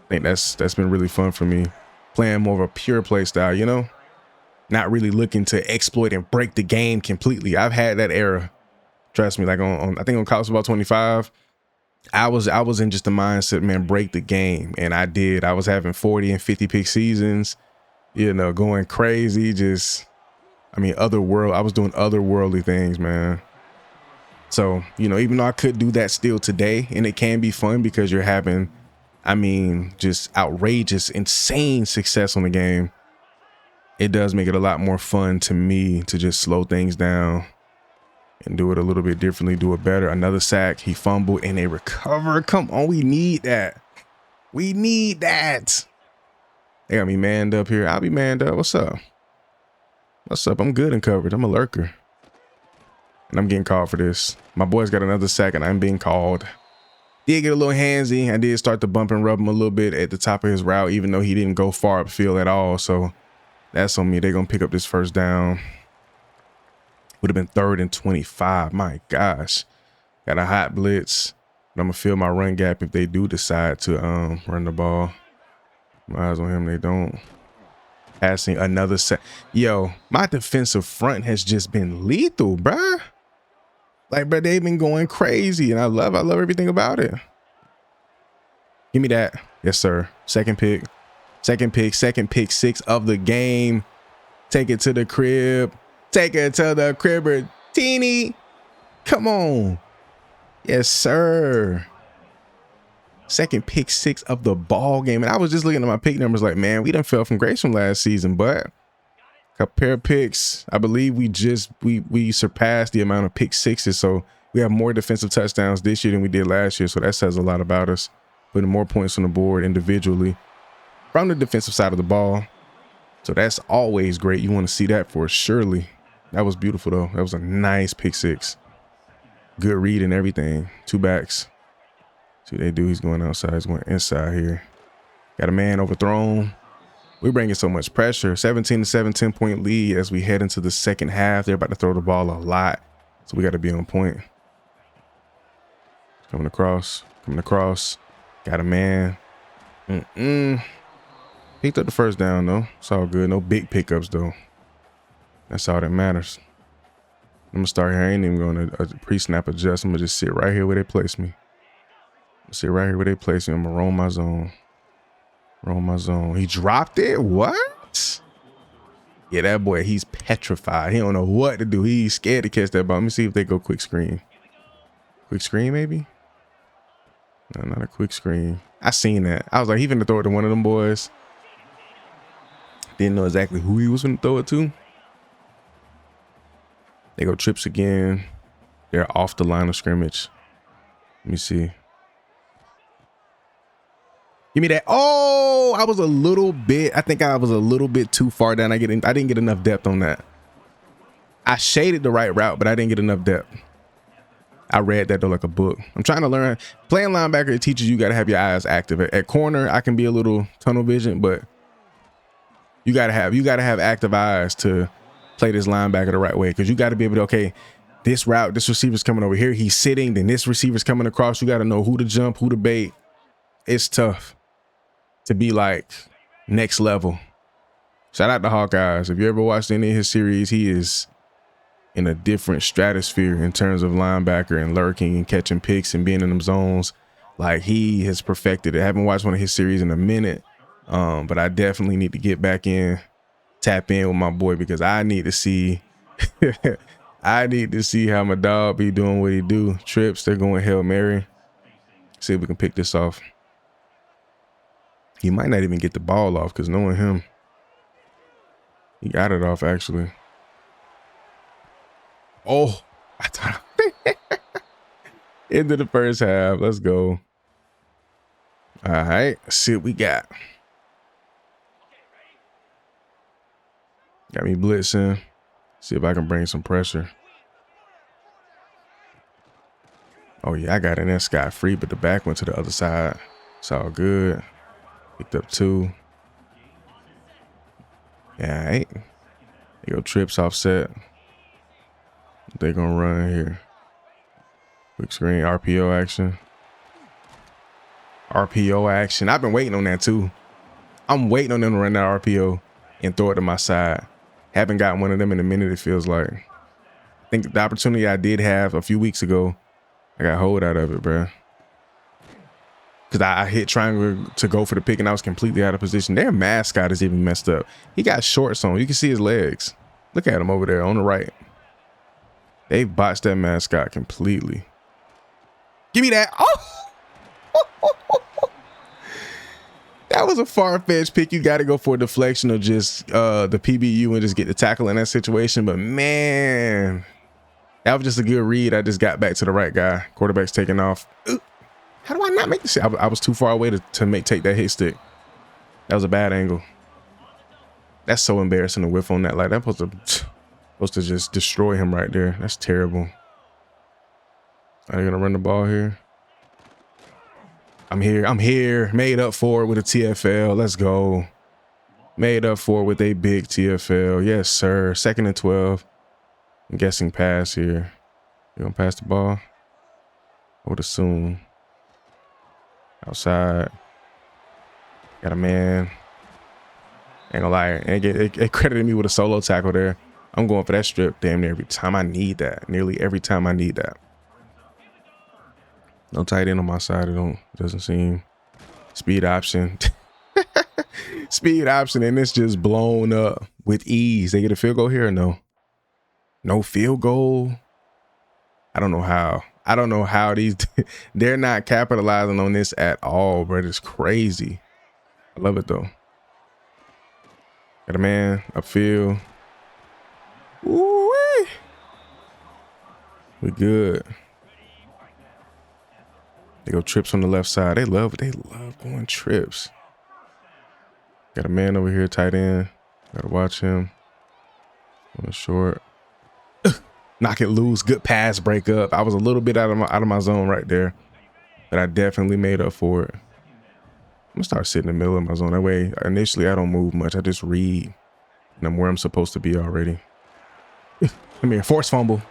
think that's been really fun for me, playing more of a pure play style, you know, not really looking to exploit and break the game completely. I've had that era. Trust me, like I think on College Football 25, I was in just the mindset, man, break the game. And I did. I was having 40 and 50 pick seasons, you know, going crazy. I was doing otherworldly things, man. So, you know, even though I could do that still today, and it can be fun because you're having, I mean, just outrageous, insane success on the game, it does make it a lot more fun to me to just slow things down and do it a little bit differently, do it better. Another sack, he fumbled and they recover. Come on, we need that. We need that. They got me manned up here. I'll be manned up. What's up? What's up? I'm good and covered. I'm a lurker. And I'm getting called for this. My boy's got another sack and I'm being called. Did get a little handsy. I did start to bump and rub him a little bit at the top of his route, even though he didn't go far upfield at all. So that's on me. They're going to pick up this first down. Would have been 3rd and 25. My gosh. Got a hot blitz. But I'm going to fill my run gap if they do decide to run the ball. My eyes on him. They don't. Passing another set. Yo, my defensive front has just been lethal, bruh. Like, bro, they've been going crazy, and I love everything about it. Give me that. Yes, sir. Second pick 6 of the game. Take it to the crib. Take it to the cribber. Teeny. Come on. Yes, sir. Second pick 6 of the ball game. And I was just looking at my pick numbers like, man, we done fell from grace from last season, but a pair of picks. I believe we surpassed the amount of pick 6s. So we have more defensive touchdowns this year than we did last year. So that says a lot about us, putting more points on the board individually from the defensive side of the ball. So that's always great. You want to see that for surely. That was beautiful though. That was a nice pick 6. Good read and everything. 2 backs. See what they do. He's going outside. He's going inside here. Got a man overthrown. We're bringing so much pressure. 17 to 7, 10-point lead as we head into the second half. They're about to throw the ball a lot, so we got to be on point. Coming across. Got a man. Picked up the first down, though. It's all good. No big pickups, though. That's all that matters. I'm going to start here. I ain't even going to pre-snap adjust. I'm going to just sit right here where they place me. I'm going to roll my zone. He dropped it. What? Yeah, that boy, he's petrified. He don't know what to do. He's scared to catch that ball. Let me see if they go quick screen. Quick screen, maybe? No, not a quick screen. I seen that. I was like, he finna throw it to one of them boys. Didn't know exactly who he was finna throw it to. They go trips again. They're off the line of scrimmage. Let me see. Give me that. Oh, I think I was a little bit too far down. I didn't get enough depth on that. I shaded the right route, but I didn't get enough depth. I read that though like a book. I'm trying to learn. Playing linebacker, it teaches you got to have your eyes active. At corner, I can be a little tunnel vision, but you got to have active eyes to play this linebacker the right way, because you got to be able to, okay, this route, this receiver's coming over here. He's sitting, then this receiver's coming across. You got to know who to jump, who to bait. It's tough to be like next level. Shout out to Hawkeyes. If you ever watched any of his series, he is in a different stratosphere in terms of linebacker and lurking and catching picks and being in them zones. Like, he has perfected it. I haven't watched one of his series in a minute, but I definitely need to get back in, tap in with my boy, because I need to see I need to see how my dog be doing what he do. Trips, they're going Hail Mary. See if we can pick this off. He might not even get the ball off, because knowing him, he got it off actually. Oh, I thought into the first half. Let's go. All right, let's see what we got. Got me blitzing. See if I can bring some pressure. Oh yeah, I got in there scot-free, but the back went to the other side. It's all good. Picked up 2. Yeah, all right. They go trips offset. They're gonna run here. Quick screen, RPO action. I've been waiting on that too. I'm waiting on them to run that RPO and throw it to my side. Haven't gotten one of them in a minute, it feels like. I think the opportunity I did have a few weeks ago, I got hold out of it, bro. Because I hit triangle to go for the pick and I was completely out of position. Their mascot is even messed up. He got shorts on. You can see his legs. Look at him over there on the right. They botched that mascot completely. Give me that. Oh! That was a far-fetched pick. You got to go for a deflection or just the PBU and just get the tackle in that situation. But man, that was just a good read. I just got back to the right guy. Quarterback's taking off. Ooh. How do I not make this? I was too far away to take that hit stick. That was a bad angle. That's so embarrassing to whiff on that. Like, that's supposed to just destroy him right there. That's terrible. Are you gonna run the ball here? I'm here. Made up for it with a TFL. Let's go. Made up for it with a big TFL. Yes, sir. 2nd and 12. I'm guessing pass here. You gonna pass the ball? I would assume. Outside. Got a man. Ain't gonna lie. It credited me with a solo tackle there. I'm going for that strip damn near every time I need that. Nearly every time I need that. No tight end on my side. Doesn't seem. Speed option. Speed option, and it's just blown up with ease. They get a field goal here or no? No field goal. I don't know how. I don't know how these. They're not capitalizing on this at all, bro. It's crazy. I love it though. Got a man upfield. Ooh-wee. We good. They go trips on the left side. They love going trips. Got a man over here, tight end. Gotta watch him. On the short. Knock it loose. Good pass break up. I was a little bit out of my zone right there, but I definitely made up for it. I'm gonna start sitting in the middle of my zone. That way, initially I don't move much. I just read, and I'm where I'm supposed to be already. Come here, force fumble.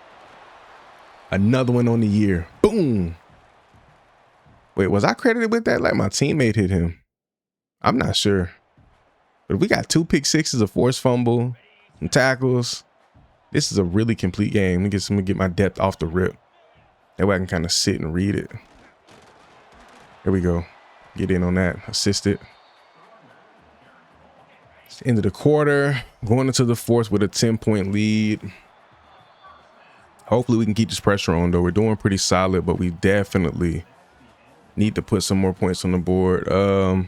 Another one on the year. Boom. Wait, was I credited with that? Like my teammate hit him. I'm not sure. But we got 2 pick sixes, a forced fumble, some tackles. This is a really complete game. Let me get my depth off the rip. That way I can kind of sit and read it. There we go. Get in on that. Assist it. It's the end of the quarter. Going into the 4th with a 10-point lead. Hopefully we can keep this pressure on, though. We're doing pretty solid, but we definitely need to put some more points on the board. And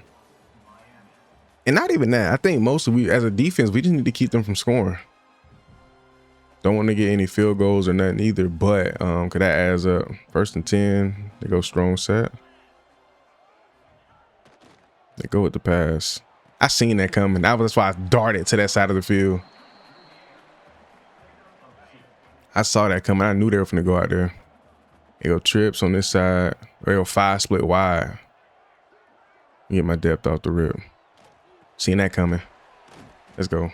not even that. I think mostly as a defense, we just need to keep them from scoring. Don't want to get any field goals or nothing either, but cause that adds up. 1st and 10. They go strong set. They go with the pass. I seen that coming. That's why I darted to that side of the field. I saw that coming. I knew they were going to go out there. They go trips on this side. They go 5 split wide. Get my depth off the rip. Seen that coming. Let's go.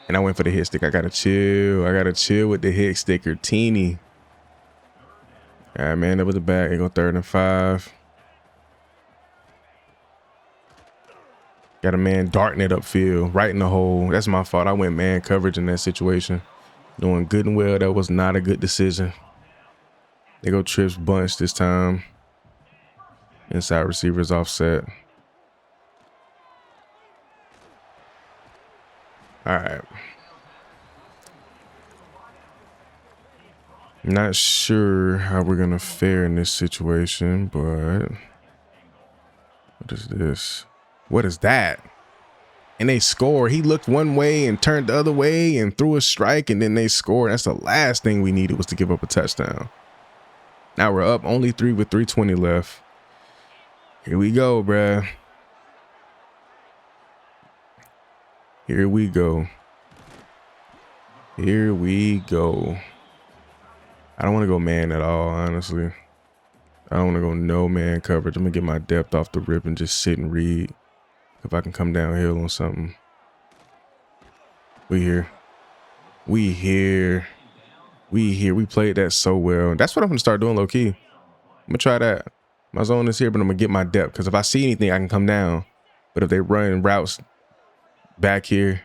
And I went for the hit stick. I gotta chill. I gotta chill with the hit sticker. Teeny. All right, man. Up with the back. They go 3rd and 5. Got a man darting it upfield, right in the hole. That's my fault. I went man coverage in that situation. Knowing good and well that was not a good decision. They go trips bunch this time. Inside receivers offset. All right. Not sure how we're going to fare in this situation, but what is this? What is that? And they score. He looked one way and turned the other way and threw a strike, and then they scored. That's the last thing we needed, was to give up a touchdown. Now we're up only 3 with 3:20 left. Here we go, bruh. Here we go. Here we go. I don't want to go man at all, honestly. I don't want to go no man coverage. I'm going to get my depth off the rip and just sit and read. If I can come downhill on something. We here. We here. We here. We played that so well. That's what I'm going to start doing low key. I'm going to try that. My zone is here, but I'm going to get my depth. Because if I see anything, I can come down. But if they run routes back here.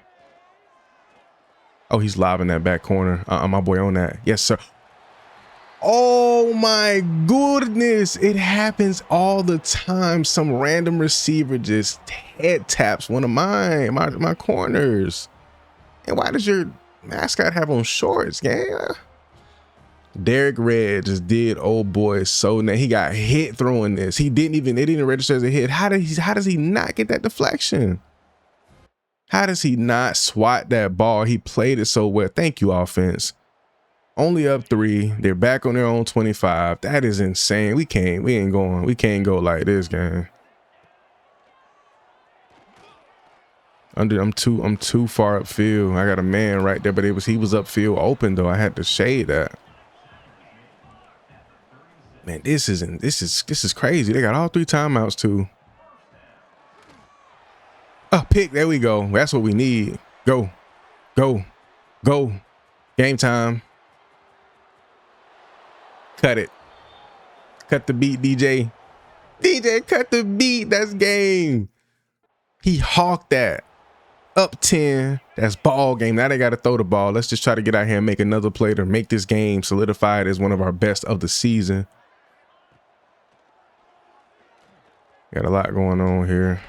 Oh, he's lobbing that back corner. My boy on that. Yes, sir. Oh my goodness. It happens all the time. Some random receiver just head taps one of my corners. And why does your mascot have on shorts, gang? Derek Red just did old boy so now he got hit throwing this. They didn't register as a hit. How does he not get that deflection? How does he not swat that ball? He played it so well. Thank you, offense. Only up 3. They're back on their own 25. That is insane. We can't go like this, gang. I'm too far upfield. I got a man right there, but he was upfield open though. I had to shade that. Man, this is crazy. They got all 3 timeouts too. Oh, pick. There we go. That's what we need. Go. Go. Go. Game time. Cut it. Cut the beat, DJ. DJ, cut the beat. That's game. He hawked that. Up 10. That's ball game. Now they got to throw the ball. Let's just try to get out here and make another play to make this game solidified as one of our best of the season. Got a lot going on here.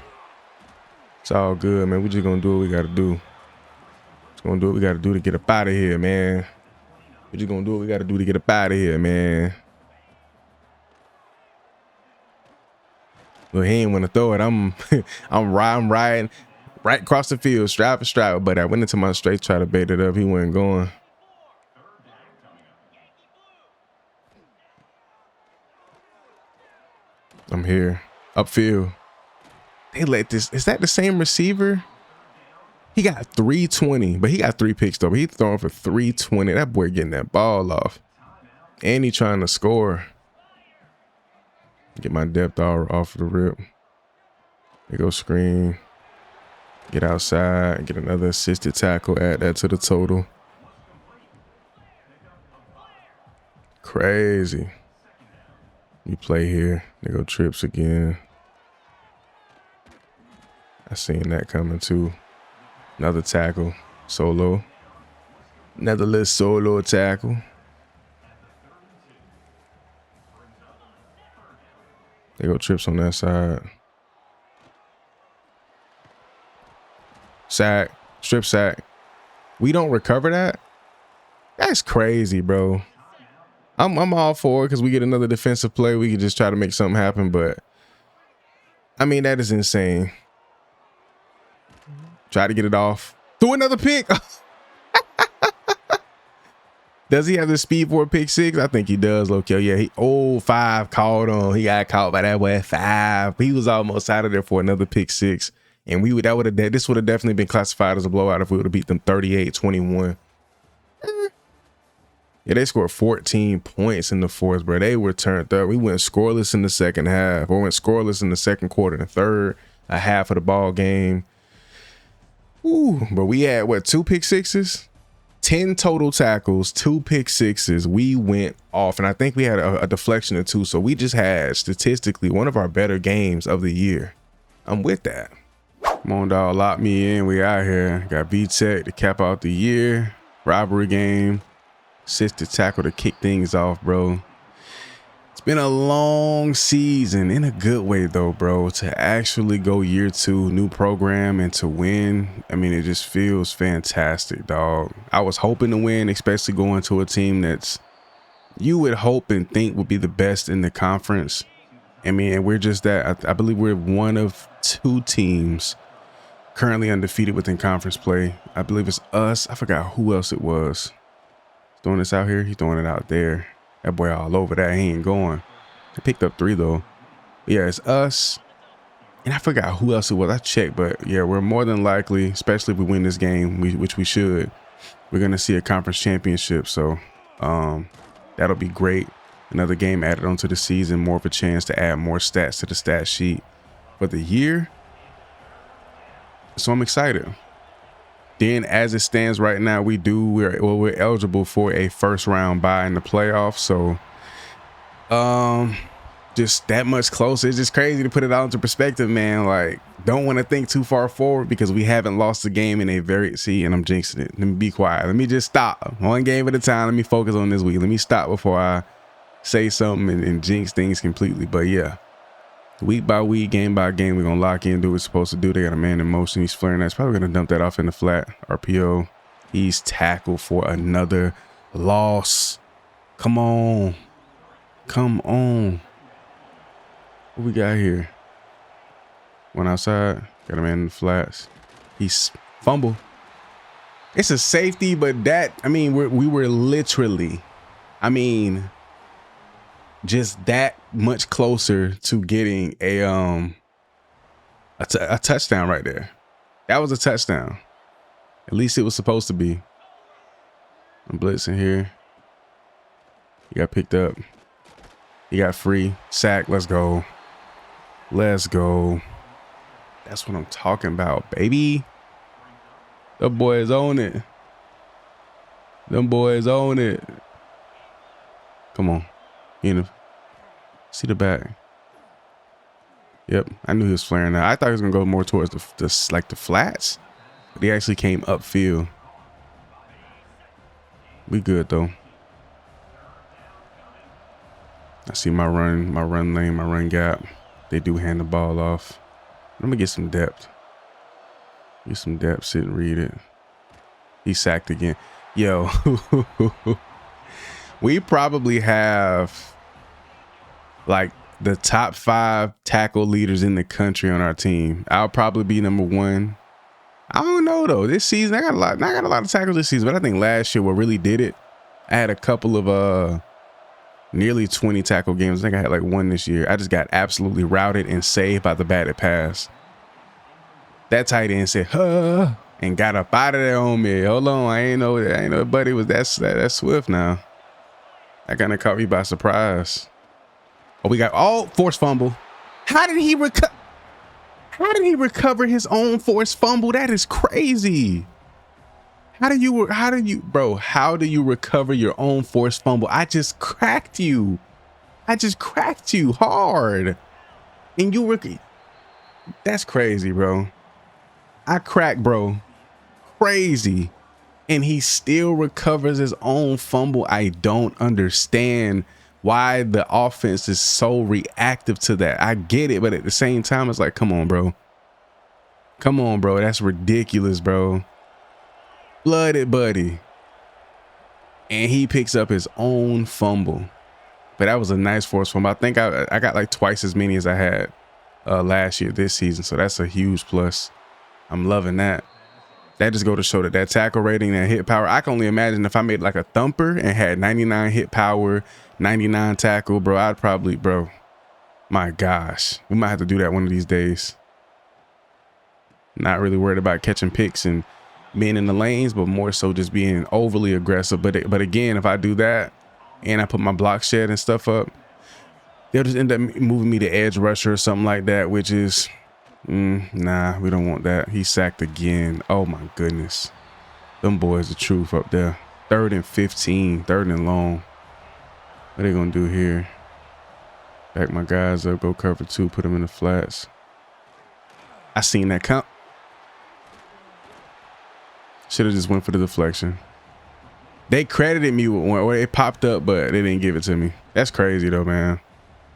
It's all good, man. We just gonna do what we gotta do. Just gonna do what we gotta do to get up out of here, man. We just gonna do what we gotta do to get up out of here, man. Well, he ain't want to throw it. I'm riding right across the field, stride for stride. But I went into my straight, try to bait it up. He wasn't going. I'm here. Upfield. They let this. Is that the same receiver? He got 320, but he got 3 picks though. He's throwing for 320. That boy getting that ball off. And he trying to score. Get my depth all off the rip. They go screen. Get outside. Get another assisted tackle. Add that to the total. Crazy. You play here. They go trips again. I seen that coming too. Another tackle. Solo. Another little solo tackle. They go trips on that side. Sack. Strip sack. We don't recover that? That's crazy, bro. I'm all for it because we get another defensive play. We can just try to make something happen, but I mean, that is insane. Try to get it off. Threw another pick. Does he have the speed for a pick 6? I think he does, Loki. Yeah, 5 caught on. He got caught by that way. 5. He was almost out of there for another pick 6. And this would have definitely been classified as a blowout if we would have beat them 38-21. Yeah, they scored 14 points in the fourth, bro. They were turned up. We went scoreless in the second half, or went scoreless in the second quarter and the third, a half of the ball game. Ooh, but we had, 2 pick 6s? 10 total tackles, 2 pick 6s. We went off, and I think we had a deflection or 2. So we just had, statistically, one of our better games of the year. I'm with that. Come on, dog. Lock me in. We out here. Got V-Tech to cap out the year. Robbery game. Assisted tackle to kick things off, bro. It's been a long season in a good way, though, bro. To actually go year 2, new program, and to win, I mean, it just feels fantastic, dog. I was hoping to win, especially going to a team that's you would hope and think would be the best in the conference. I mean, and we're just that. I believe we're one of 2 teams currently undefeated within conference play. I believe it's us. I forgot who else it was. Throwing this out here. He's throwing it out there. That boy all over that. He ain't going. He picked up 3 though. But yeah, it's us. And I forgot who else it was. I checked, but yeah, we're more than likely, especially if we win this game, which we should, we're gonna see a conference championship. So that'll be great. Another game added onto the season, more of a chance to add more stats to the stat sheet for the year. So I'm excited. Then as it stands right now, we're eligible for a first round bye in the playoffs. So just that much closer. It's just crazy to put it all into perspective, man. Like, don't want to think too far forward because we haven't lost a game in a and I'm jinxing it. Let me be quiet. Let me just stop. One game at a time. Let me focus on this week. Let me stop before I say something and jinx things completely. But yeah, week by week, game by game, we're gonna lock in, do what we're supposed to do. They got a man in motion. He's flaring. That's probably gonna dump that off in the flat. RPO. He's tackled for another loss. Come on. Come on. What we got here? One outside. Got a man in the flats. He's fumble. It's a safety, but that, I mean, we were literally, I mean, just that much closer to getting a touchdown right there. That was a touchdown. At least it was supposed to be. I'm blitzing here. He got picked up. He got free. Sack. Let's go. Let's go. That's what I'm talking about, baby. The boys own it. Them boys own it. Come on. You know. See the back. Yep. I knew he was flaring out. I thought he was going to go more towards the flats. But he actually came upfield. We good, though. I see my run lane, my run gap. They do hand the ball off. I'm going to get some depth. Get some depth, sit and read it. He sacked again. Yo, we probably have like the top 5 tackle leaders in the country on our team. I'll probably be number 1. I don't know though. This season, I got a lot of tackles this season, but I think last year what really did it, I had a couple of nearly 20 tackle games. I think I had like 1 this year. I just got absolutely routed and saved by the batted pass. That tight end said, huh, and got up out of there on me. Hold on, I ain't know buddy was that swift now. That kind of caught me by surprise. Oh, we got forced fumble. How did he recover? How did he recover his own forced fumble? That is crazy. How do you recover your own forced fumble? I just cracked you. Hard. And that's crazy, bro. I cracked, bro. Crazy. And he still recovers his own fumble. I don't understand why the offense is so reactive to that. I get it, but at the same time, it's like, come on, bro. Come on, bro. That's ridiculous, bro. Blooded buddy. And he picks up his own fumble. But that was a nice force fumble. I think I got like twice as many as I had last year this season. So that's a huge plus. I'm loving that. That just go to show that tackle rating, that hit power. I can only imagine if I made like a thumper and had 99 hit power, 99 tackle, bro, I'd probably, bro, my gosh, we might have to do that one of these days. Not really worried about catching picks and being in the lanes, but more so just being overly aggressive. But again, if I do that and I put my block shed and stuff up, they'll just end up moving me to edge rusher or something like that, which is, nah, we don't want that. He sacked again. Oh my goodness. Them boys the truth up there. 3rd and 15, 3rd and long. What are they gonna do here? Back my guys up, go cover 2, put them in the flats. I seen that count. Should have just went for the deflection. They credited me with one, or it popped up, but they didn't give it to me. That's crazy though, man.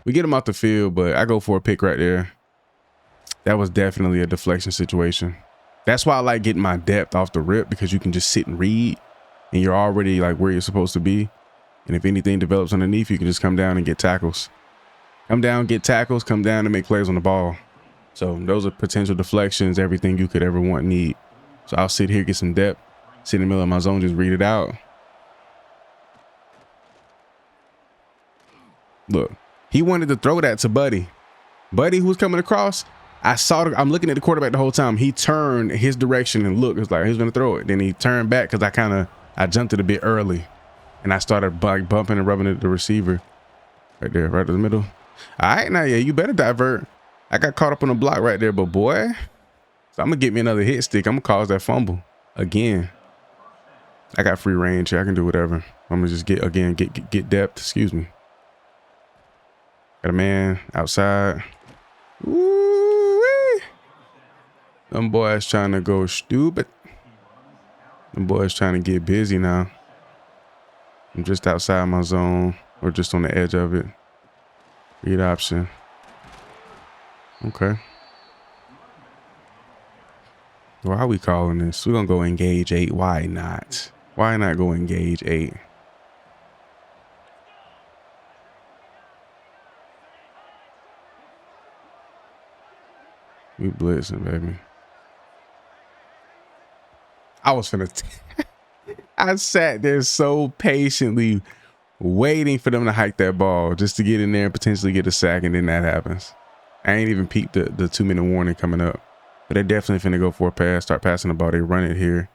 We get them off the field, but I go for a pick right there. That was definitely a deflection situation. That's why I like getting my depth off the rip, because you can just sit and read and you're already like where you're supposed to be. And if anything develops underneath, you can just come down and get tackles. Come down, get tackles, come down and make plays on the ball. So those are potential deflections, everything you could ever want, need. So I'll sit here, get some depth, sit in the middle of my zone, just read it out. Look, he wanted to throw that to Buddy. Buddy, who was coming across, I'm looking at the quarterback the whole time. He turned his direction and looked. It was like he was gonna throw it. Then he turned back because I jumped it a bit early, and I started like bumping and rubbing at the receiver. Right there, right in the middle. All right, now yeah, you better divert. I got caught up on the block right there, but boy, so I'm gonna get me another hit stick. I'm gonna cause that fumble again. I got free range here. I can do whatever. I'm gonna just get depth. Excuse me. Got a man outside. Ooh-wee. Them boys trying to go stupid. Them boys trying to get busy now. I'm just outside my zone or just on the edge of it. Read option. Okay. Well, how we calling this? We're gonna go engage 8. Why not? Why not go engage 8? We blitzing, baby. I was finna. I sat there so patiently waiting for them to hike that ball just to get in there and potentially get a sack, and then that happens. I ain't even peeped the 2-minute warning coming up. But they're definitely finna go for a pass, start passing the ball. They run it here.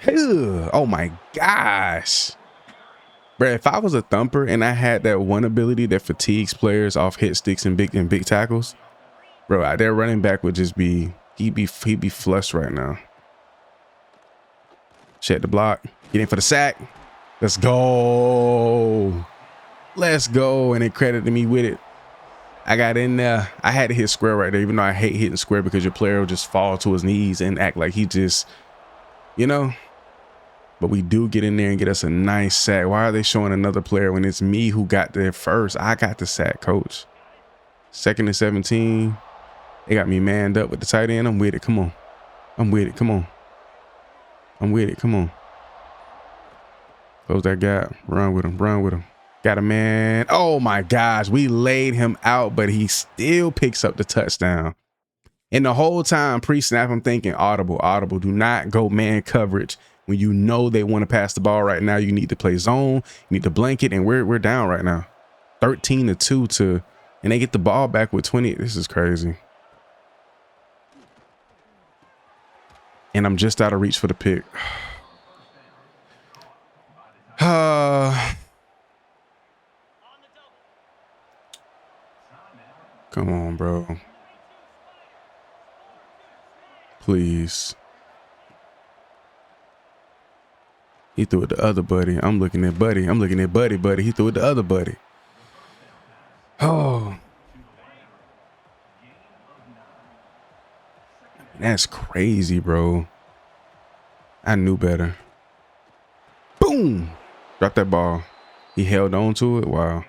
Ugh, oh my gosh. Bro, if I was a thumper and I had that one ability that fatigues players off hit sticks and big tackles, bro, their running back would just be, he'd be flushed right now. Check the block, get in for the sack. Let's go. Let's go. And they credited me with it. I got in there. I had to hit square right there, even though I hate hitting square because your player will just fall to his knees and act like he just, you know. But we do get in there and get us a nice sack. Why are they showing another player when it's me who got there first? I got the sack, coach. 2nd and 17. They got me manned up with the tight end. I'm with it. Come on. I'm with it. Come on. I'm with it. Come on. Close that gap. Run with him. Run with him. Got a man. Oh my gosh. We laid him out, but he still picks up the touchdown. And the whole time pre-snap, I'm thinking audible. Do not go man coverage when you know they want to pass the ball right now. You need to play zone. You need to blanket, and we're down right now. 13-2 and they get the ball back with 20. This is crazy. And I'm just out of reach for the pick. Come on, bro. Please. He threw it to other buddy. I'm looking at buddy. I'm looking at buddy. He threw it to other buddy. Oh. That's crazy, bro. I knew better. Boom. Drop that ball. He held on to it. Wow.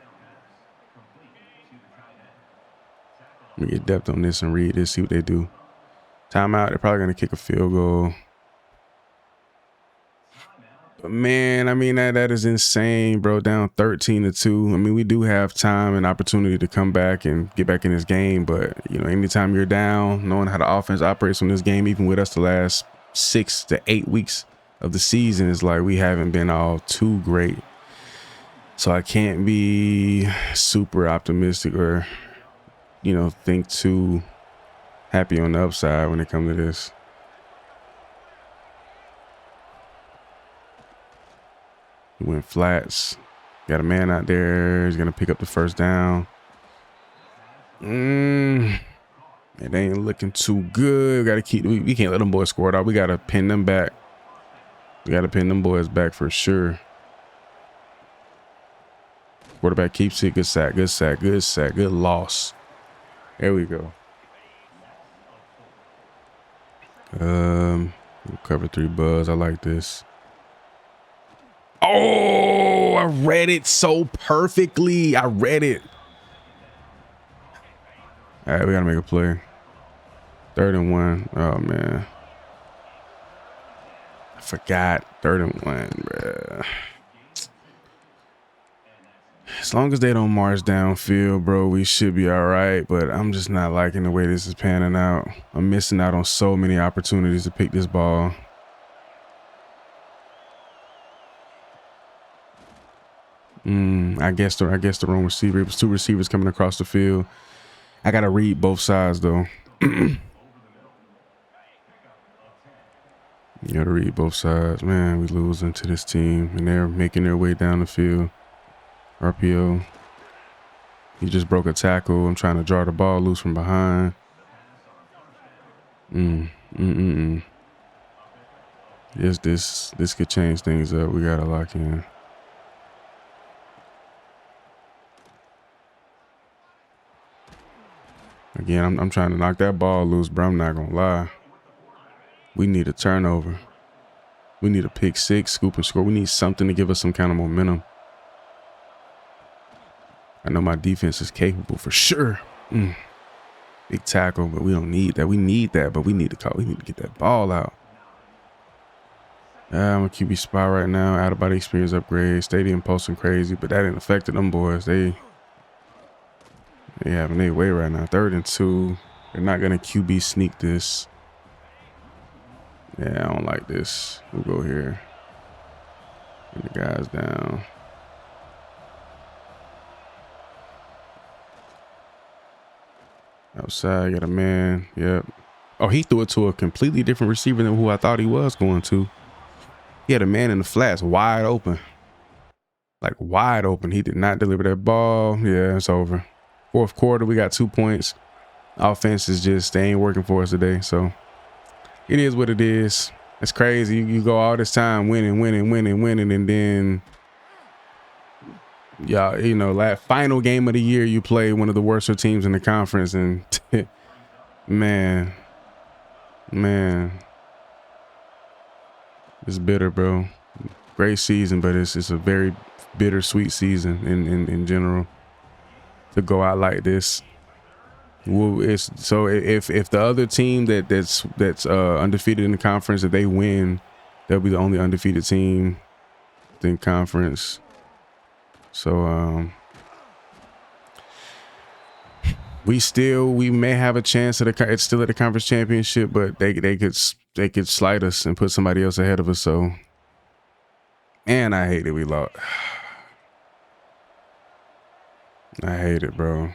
Let me get depth on this and read this, see what they do. Timeout. They're probably going to kick a field goal. But man, I mean, that is insane, bro. Down 13-2. I mean, we do have time and opportunity to come back and get back in this game. But, you know, anytime you're down, knowing how the offense operates on this game, even with us the last 6 to 8 weeks of the season, is like we haven't been all too great. So I can't be super optimistic or, you know, think too happy on the upside when it comes to this. He went flats. Got a man out there. He's going to pick up the first down. It ain't looking too good. Got to keep. We can't let them boys score it out. We got to pin them back. We got to pin them boys back for sure. Quarterback keeps it. Good sack. Good sack. Good sack. Good loss. There we go. Cover 3 buzz. I like this. Oh, I read it so perfectly. I read it. All right, we got to make a play. 3rd and 1. Oh, man. I forgot. 3rd and 1, bruh. As long as they don't march downfield, bro, we should be all right. But I'm just not liking the way this is panning out. I'm missing out on so many opportunities to pick this ball. I guess the wrong receiver. It was 2 receivers coming across the field. I gotta read both sides though. You gotta read both sides. Man, we losing to this team and they're making their way down the field. RPO. He just broke a tackle. I'm trying to draw the ball loose from behind. This could change things up. We gotta lock in. Again, I'm trying to knock that ball loose, bro. I'm not gonna lie. We need a turnover. We need a pick 6, scoop and score. We need something to give us some kind of momentum. I know my defense is capable for sure. Big tackle, but we don't need that. We need that, but we need to get that ball out. I'm a QB spot right now. Out of body experience upgrade. Stadium posting crazy, but that ain't affected them boys. They having their way right now. 3rd and 2. They're not gonna QB sneak this. Yeah, I don't like this. We'll go here. Get the guys down. Outside, got a man. Yep. Oh, he threw it to a completely different receiver than who I thought he was going to. He had a man in the flats wide open. Like wide open. He did not deliver that ball. Yeah, it's over. Fourth quarter, we got 2 points. Offense is just, they ain't working for us today. So it is what it is. It's crazy. You go all this time winning, and then, yeah, you know, that final game of the year, you play one of the worst teams in the conference, and man, it's bitter, bro. Great season, but it's a very bittersweet season in general to go out like this. Well, it's so if the other team that's undefeated in the conference, if they win, they'll be the only undefeated team in conference. So we may have a chance at it's still at the conference championship, but they could slide us and put somebody else ahead of us. So, and I hate it, we lost. I hate it, bro.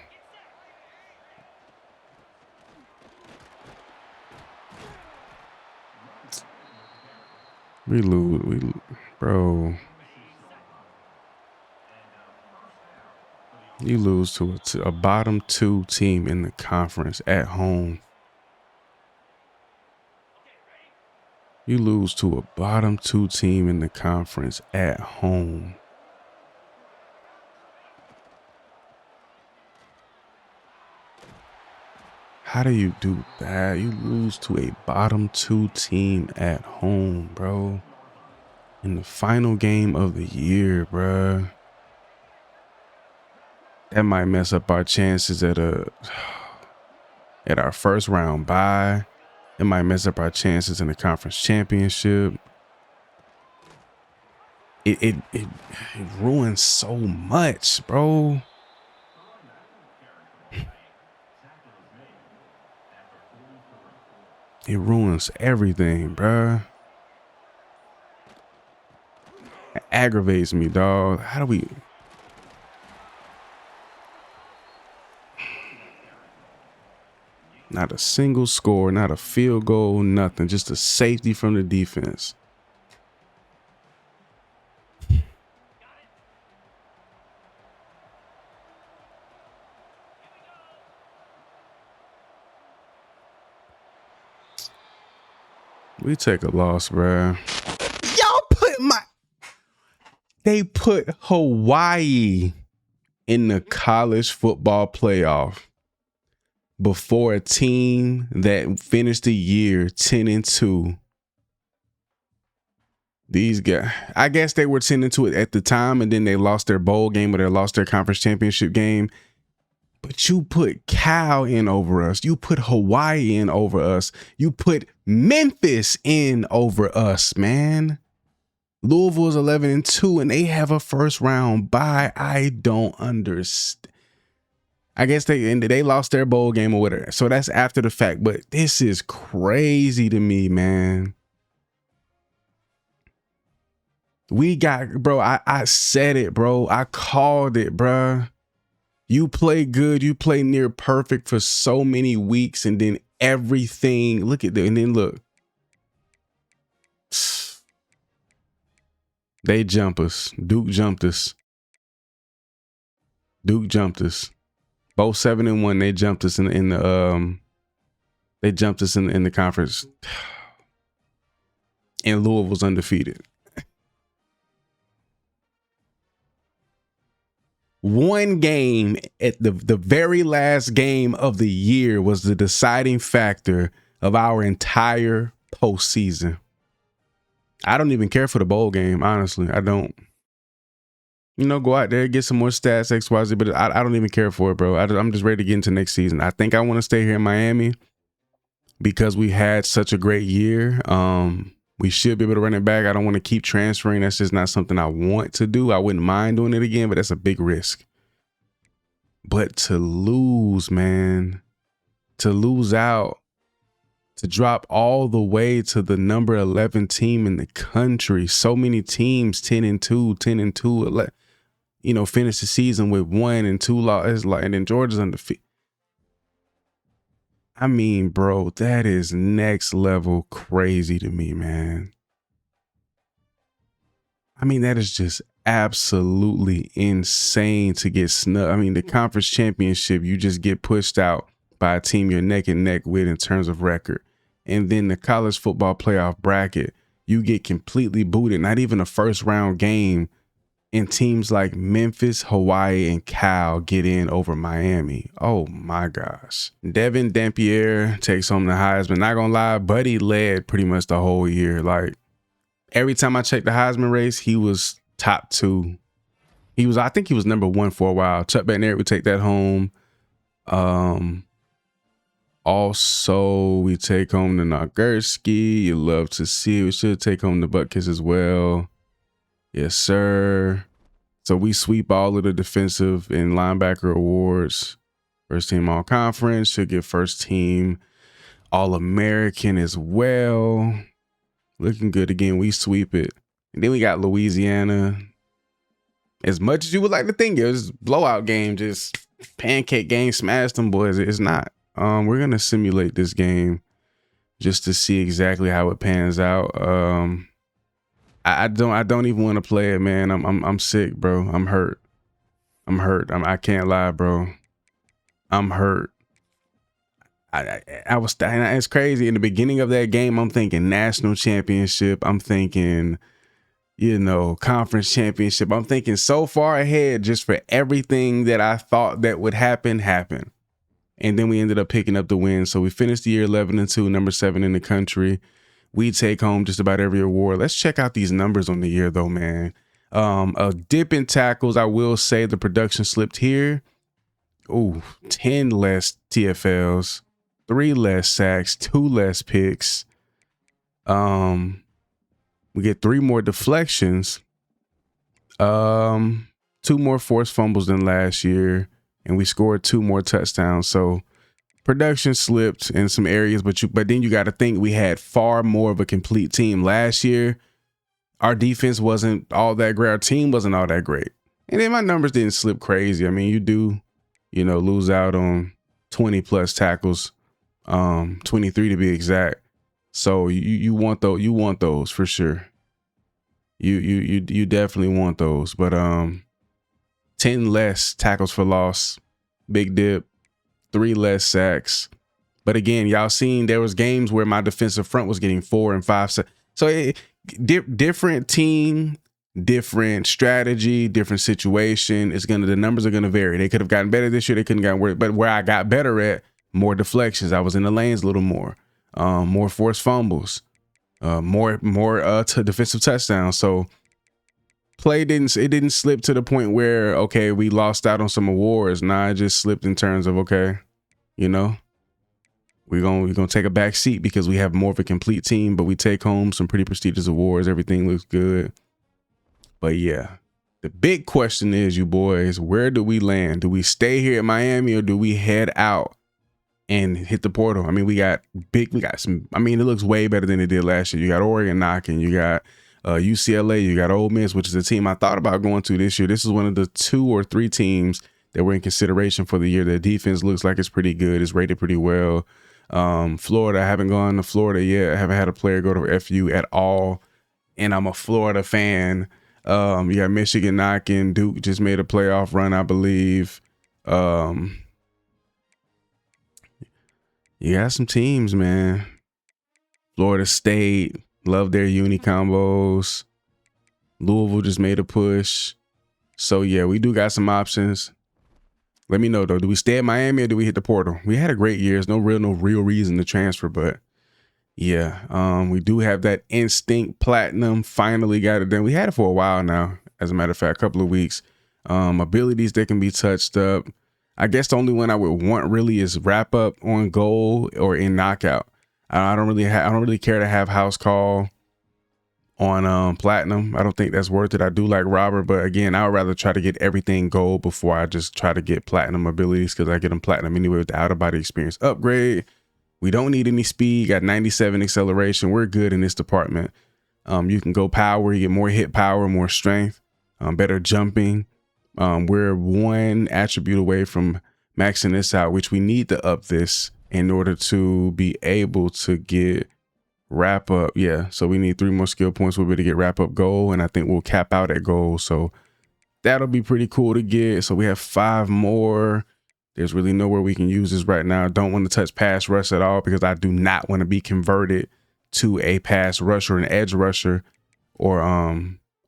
We lose, bro. You lose to a bottom 2 team in the conference at home. You lose to a bottom 2 team in the conference at home. How do you do that? You lose to a bottom 2 team at home, bro. In the final game of the year, bro. That might mess up our chances at our first round bye. It might mess up our chances in the conference championship. It ruins so much, bro. It ruins everything, bruh. It aggravates me, dog. How do we... Not a single score, not a field goal, nothing. Just a safety from the defense. We take a loss, bruh. Y'all put They put Hawaii in the college football playoff before a team that finished the year 10-2. These guys, I guess they were 10-2 at the time, and then they lost their bowl game or they lost their conference championship game. But you put Cal in over us. You put Hawaii in over us. You put Memphis in over us, man. Louisville is 11-2, and they have a first round bye. I don't understand. I guess they lost their bowl game or whatever. So that's after the fact. But this is crazy to me, man. We got, bro, I said it, bro. I called it, bro. You play good. You play near perfect for so many weeks, and then everything. Look at that. And then look. They jump us. Duke jumped us. Duke jumped us. Both 7-1. They jumped us in the they jumped us in the conference. And Louisville's undefeated. One game at the very last game of the year was the deciding factor of our entire postseason. I don't even care for the bowl game, honestly. I don't. You know, go out there, get some more stats, XYZ, but I don't even care for it, bro. I'm just ready to get into next season. I think I want to stay here in Miami because we had such a great year. We should be able to run it back. I don't want to keep transferring. That's just not something I want to do. I wouldn't mind doing it again, but that's a big risk. But to lose, man, to lose out to drop all the way to the number 11 team in the country. So many teams 10-2, 10-2, you know, finish the season with 1 and 2 losses, and then Georgia's undefeated. I mean, bro, that is next level crazy to me, man. I mean, that is just absolutely insane to get snubbed. I mean, the conference championship, you just get pushed out by a team you're neck and neck with in terms of record. And then the college football playoff bracket, you get completely booted, not even a first round game. And teams like Memphis, Hawaii, and Cal get in over Miami. Oh my gosh. Devin Dampier takes home the Heisman. Not gonna lie, Buddy led pretty much the whole year. Like every time I checked the Heisman race, he was top 2. I think he was number 1 for a while. Chuck Bednarik would take that home. Also, we take home the Nagurski. You love to see it. We should take home the Butkus as well. Yes, sir. So we sweep all of the defensive and linebacker awards. First team all conference, should get first team all American as well. Looking good again. We sweep it. And then we got Louisiana. As much as you would like to think it was a blowout game, just pancake game, smash them boys. It's not. We're gonna simulate this game just to see exactly how it pans out. I don't even want to play it, man. I'm sick, bro. I'm hurt. I can't lie, bro. I'm hurt. I was, it's crazy. In the beginning of that game, I'm thinking national championship. I'm thinking, you know, conference championship. I'm thinking so far ahead just for everything that I thought that would happen. And then we ended up picking up the win. So we finished the year 11-2, number 7 in the country. We take home just about every award. Let's check out these numbers on the year, though, man. A dip in tackles. I will say the production slipped here. Ooh, 10 less TFLs, 3 less sacks, 2 less picks. We get 3 more deflections. 2 more forced fumbles than last year, and we scored 2 more touchdowns. So production slipped in some areas, but then you got to think we had far more of a complete team last year. Our defense wasn't all that great. Our team wasn't all that great. And then my numbers didn't slip crazy. I mean, you do, you know, lose out on 20 plus tackles, 23 to be exact. So you want those for sure. You definitely want those. But 10 less tackles for loss, big dip. 3 less sacks. But again, y'all seen there was games where my defensive front was getting 4 and 5 sacks. So different team, different strategy, different situation. The numbers are gonna vary. They could have gotten better this year. They couldn't have gotten worse. But where I got better at, more deflections. I was in the lanes a little more. More forced fumbles. More to defensive touchdowns. So play didn't slip to the point where, okay, we lost out on some awards. Nah, it just slipped in terms of, okay, you know, we're gonna take a back seat because we have more of a complete team, but we take home some pretty prestigious awards. Everything looks good. But yeah, the big question is, you boys, where do we land? Do we stay here at Miami or do we head out and hit the portal? I mean, we got some, I mean, it looks way better than it did last year. You got Oregon knocking, you got UCLA, you got Ole Miss, which is a team I thought about going to this year. This is one of the 2 or 3 teams that were in consideration for the year. Their defense looks like it's pretty good. It's rated pretty well. Florida, I haven't gone to Florida yet. I haven't had a player go to FU at all. And I'm a Florida fan. You got Michigan knocking. Duke just made a playoff run, I believe. You got some teams, man. Florida State. Love their uni combos. Louisville just made a push. So yeah, we do got some options. Let me know though. Do we stay at Miami or do we hit the portal? We had a great year. There's no real reason to transfer, but yeah, we do have that Instinct Platinum. Finally got it done. We had it for a while now. As a matter of fact, a couple of weeks. Abilities that can be touched up. I guess the only one I would want really is wrap up on goal or in knockout. I don't really care to have house call on platinum. I don't think that's worth it. I do like Robert, but again, I would rather try to get everything gold before I just try to get platinum abilities, because I get them platinum anyway with the out of body experience upgrade. We don't need any speed. Got 97 acceleration. We're good in this department. You can go power, you get more hit power, more strength, better jumping. We're one attribute away from maxing this out, which we need to up this in order to be able to get wrap up. Yeah, so we need 3 more skill points. We'll be able to get wrap up goal, and I think we'll cap out at goal. So that'll be pretty cool to get. So we have 5 more. There's really nowhere we can use this right now. Don't want to touch pass rush at all because I do not want to be converted to a pass rusher, an edge rusher, or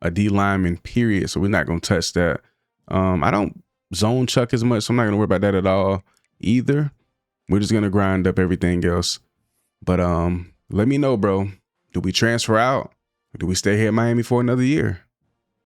a D lineman, period. So we're not going to touch that. I don't zone chuck as much, so I'm not going to worry about that at all either. We're just going to grind up everything else. But let me know, bro. Do we transfer out? Or do we stay here in Miami for another year?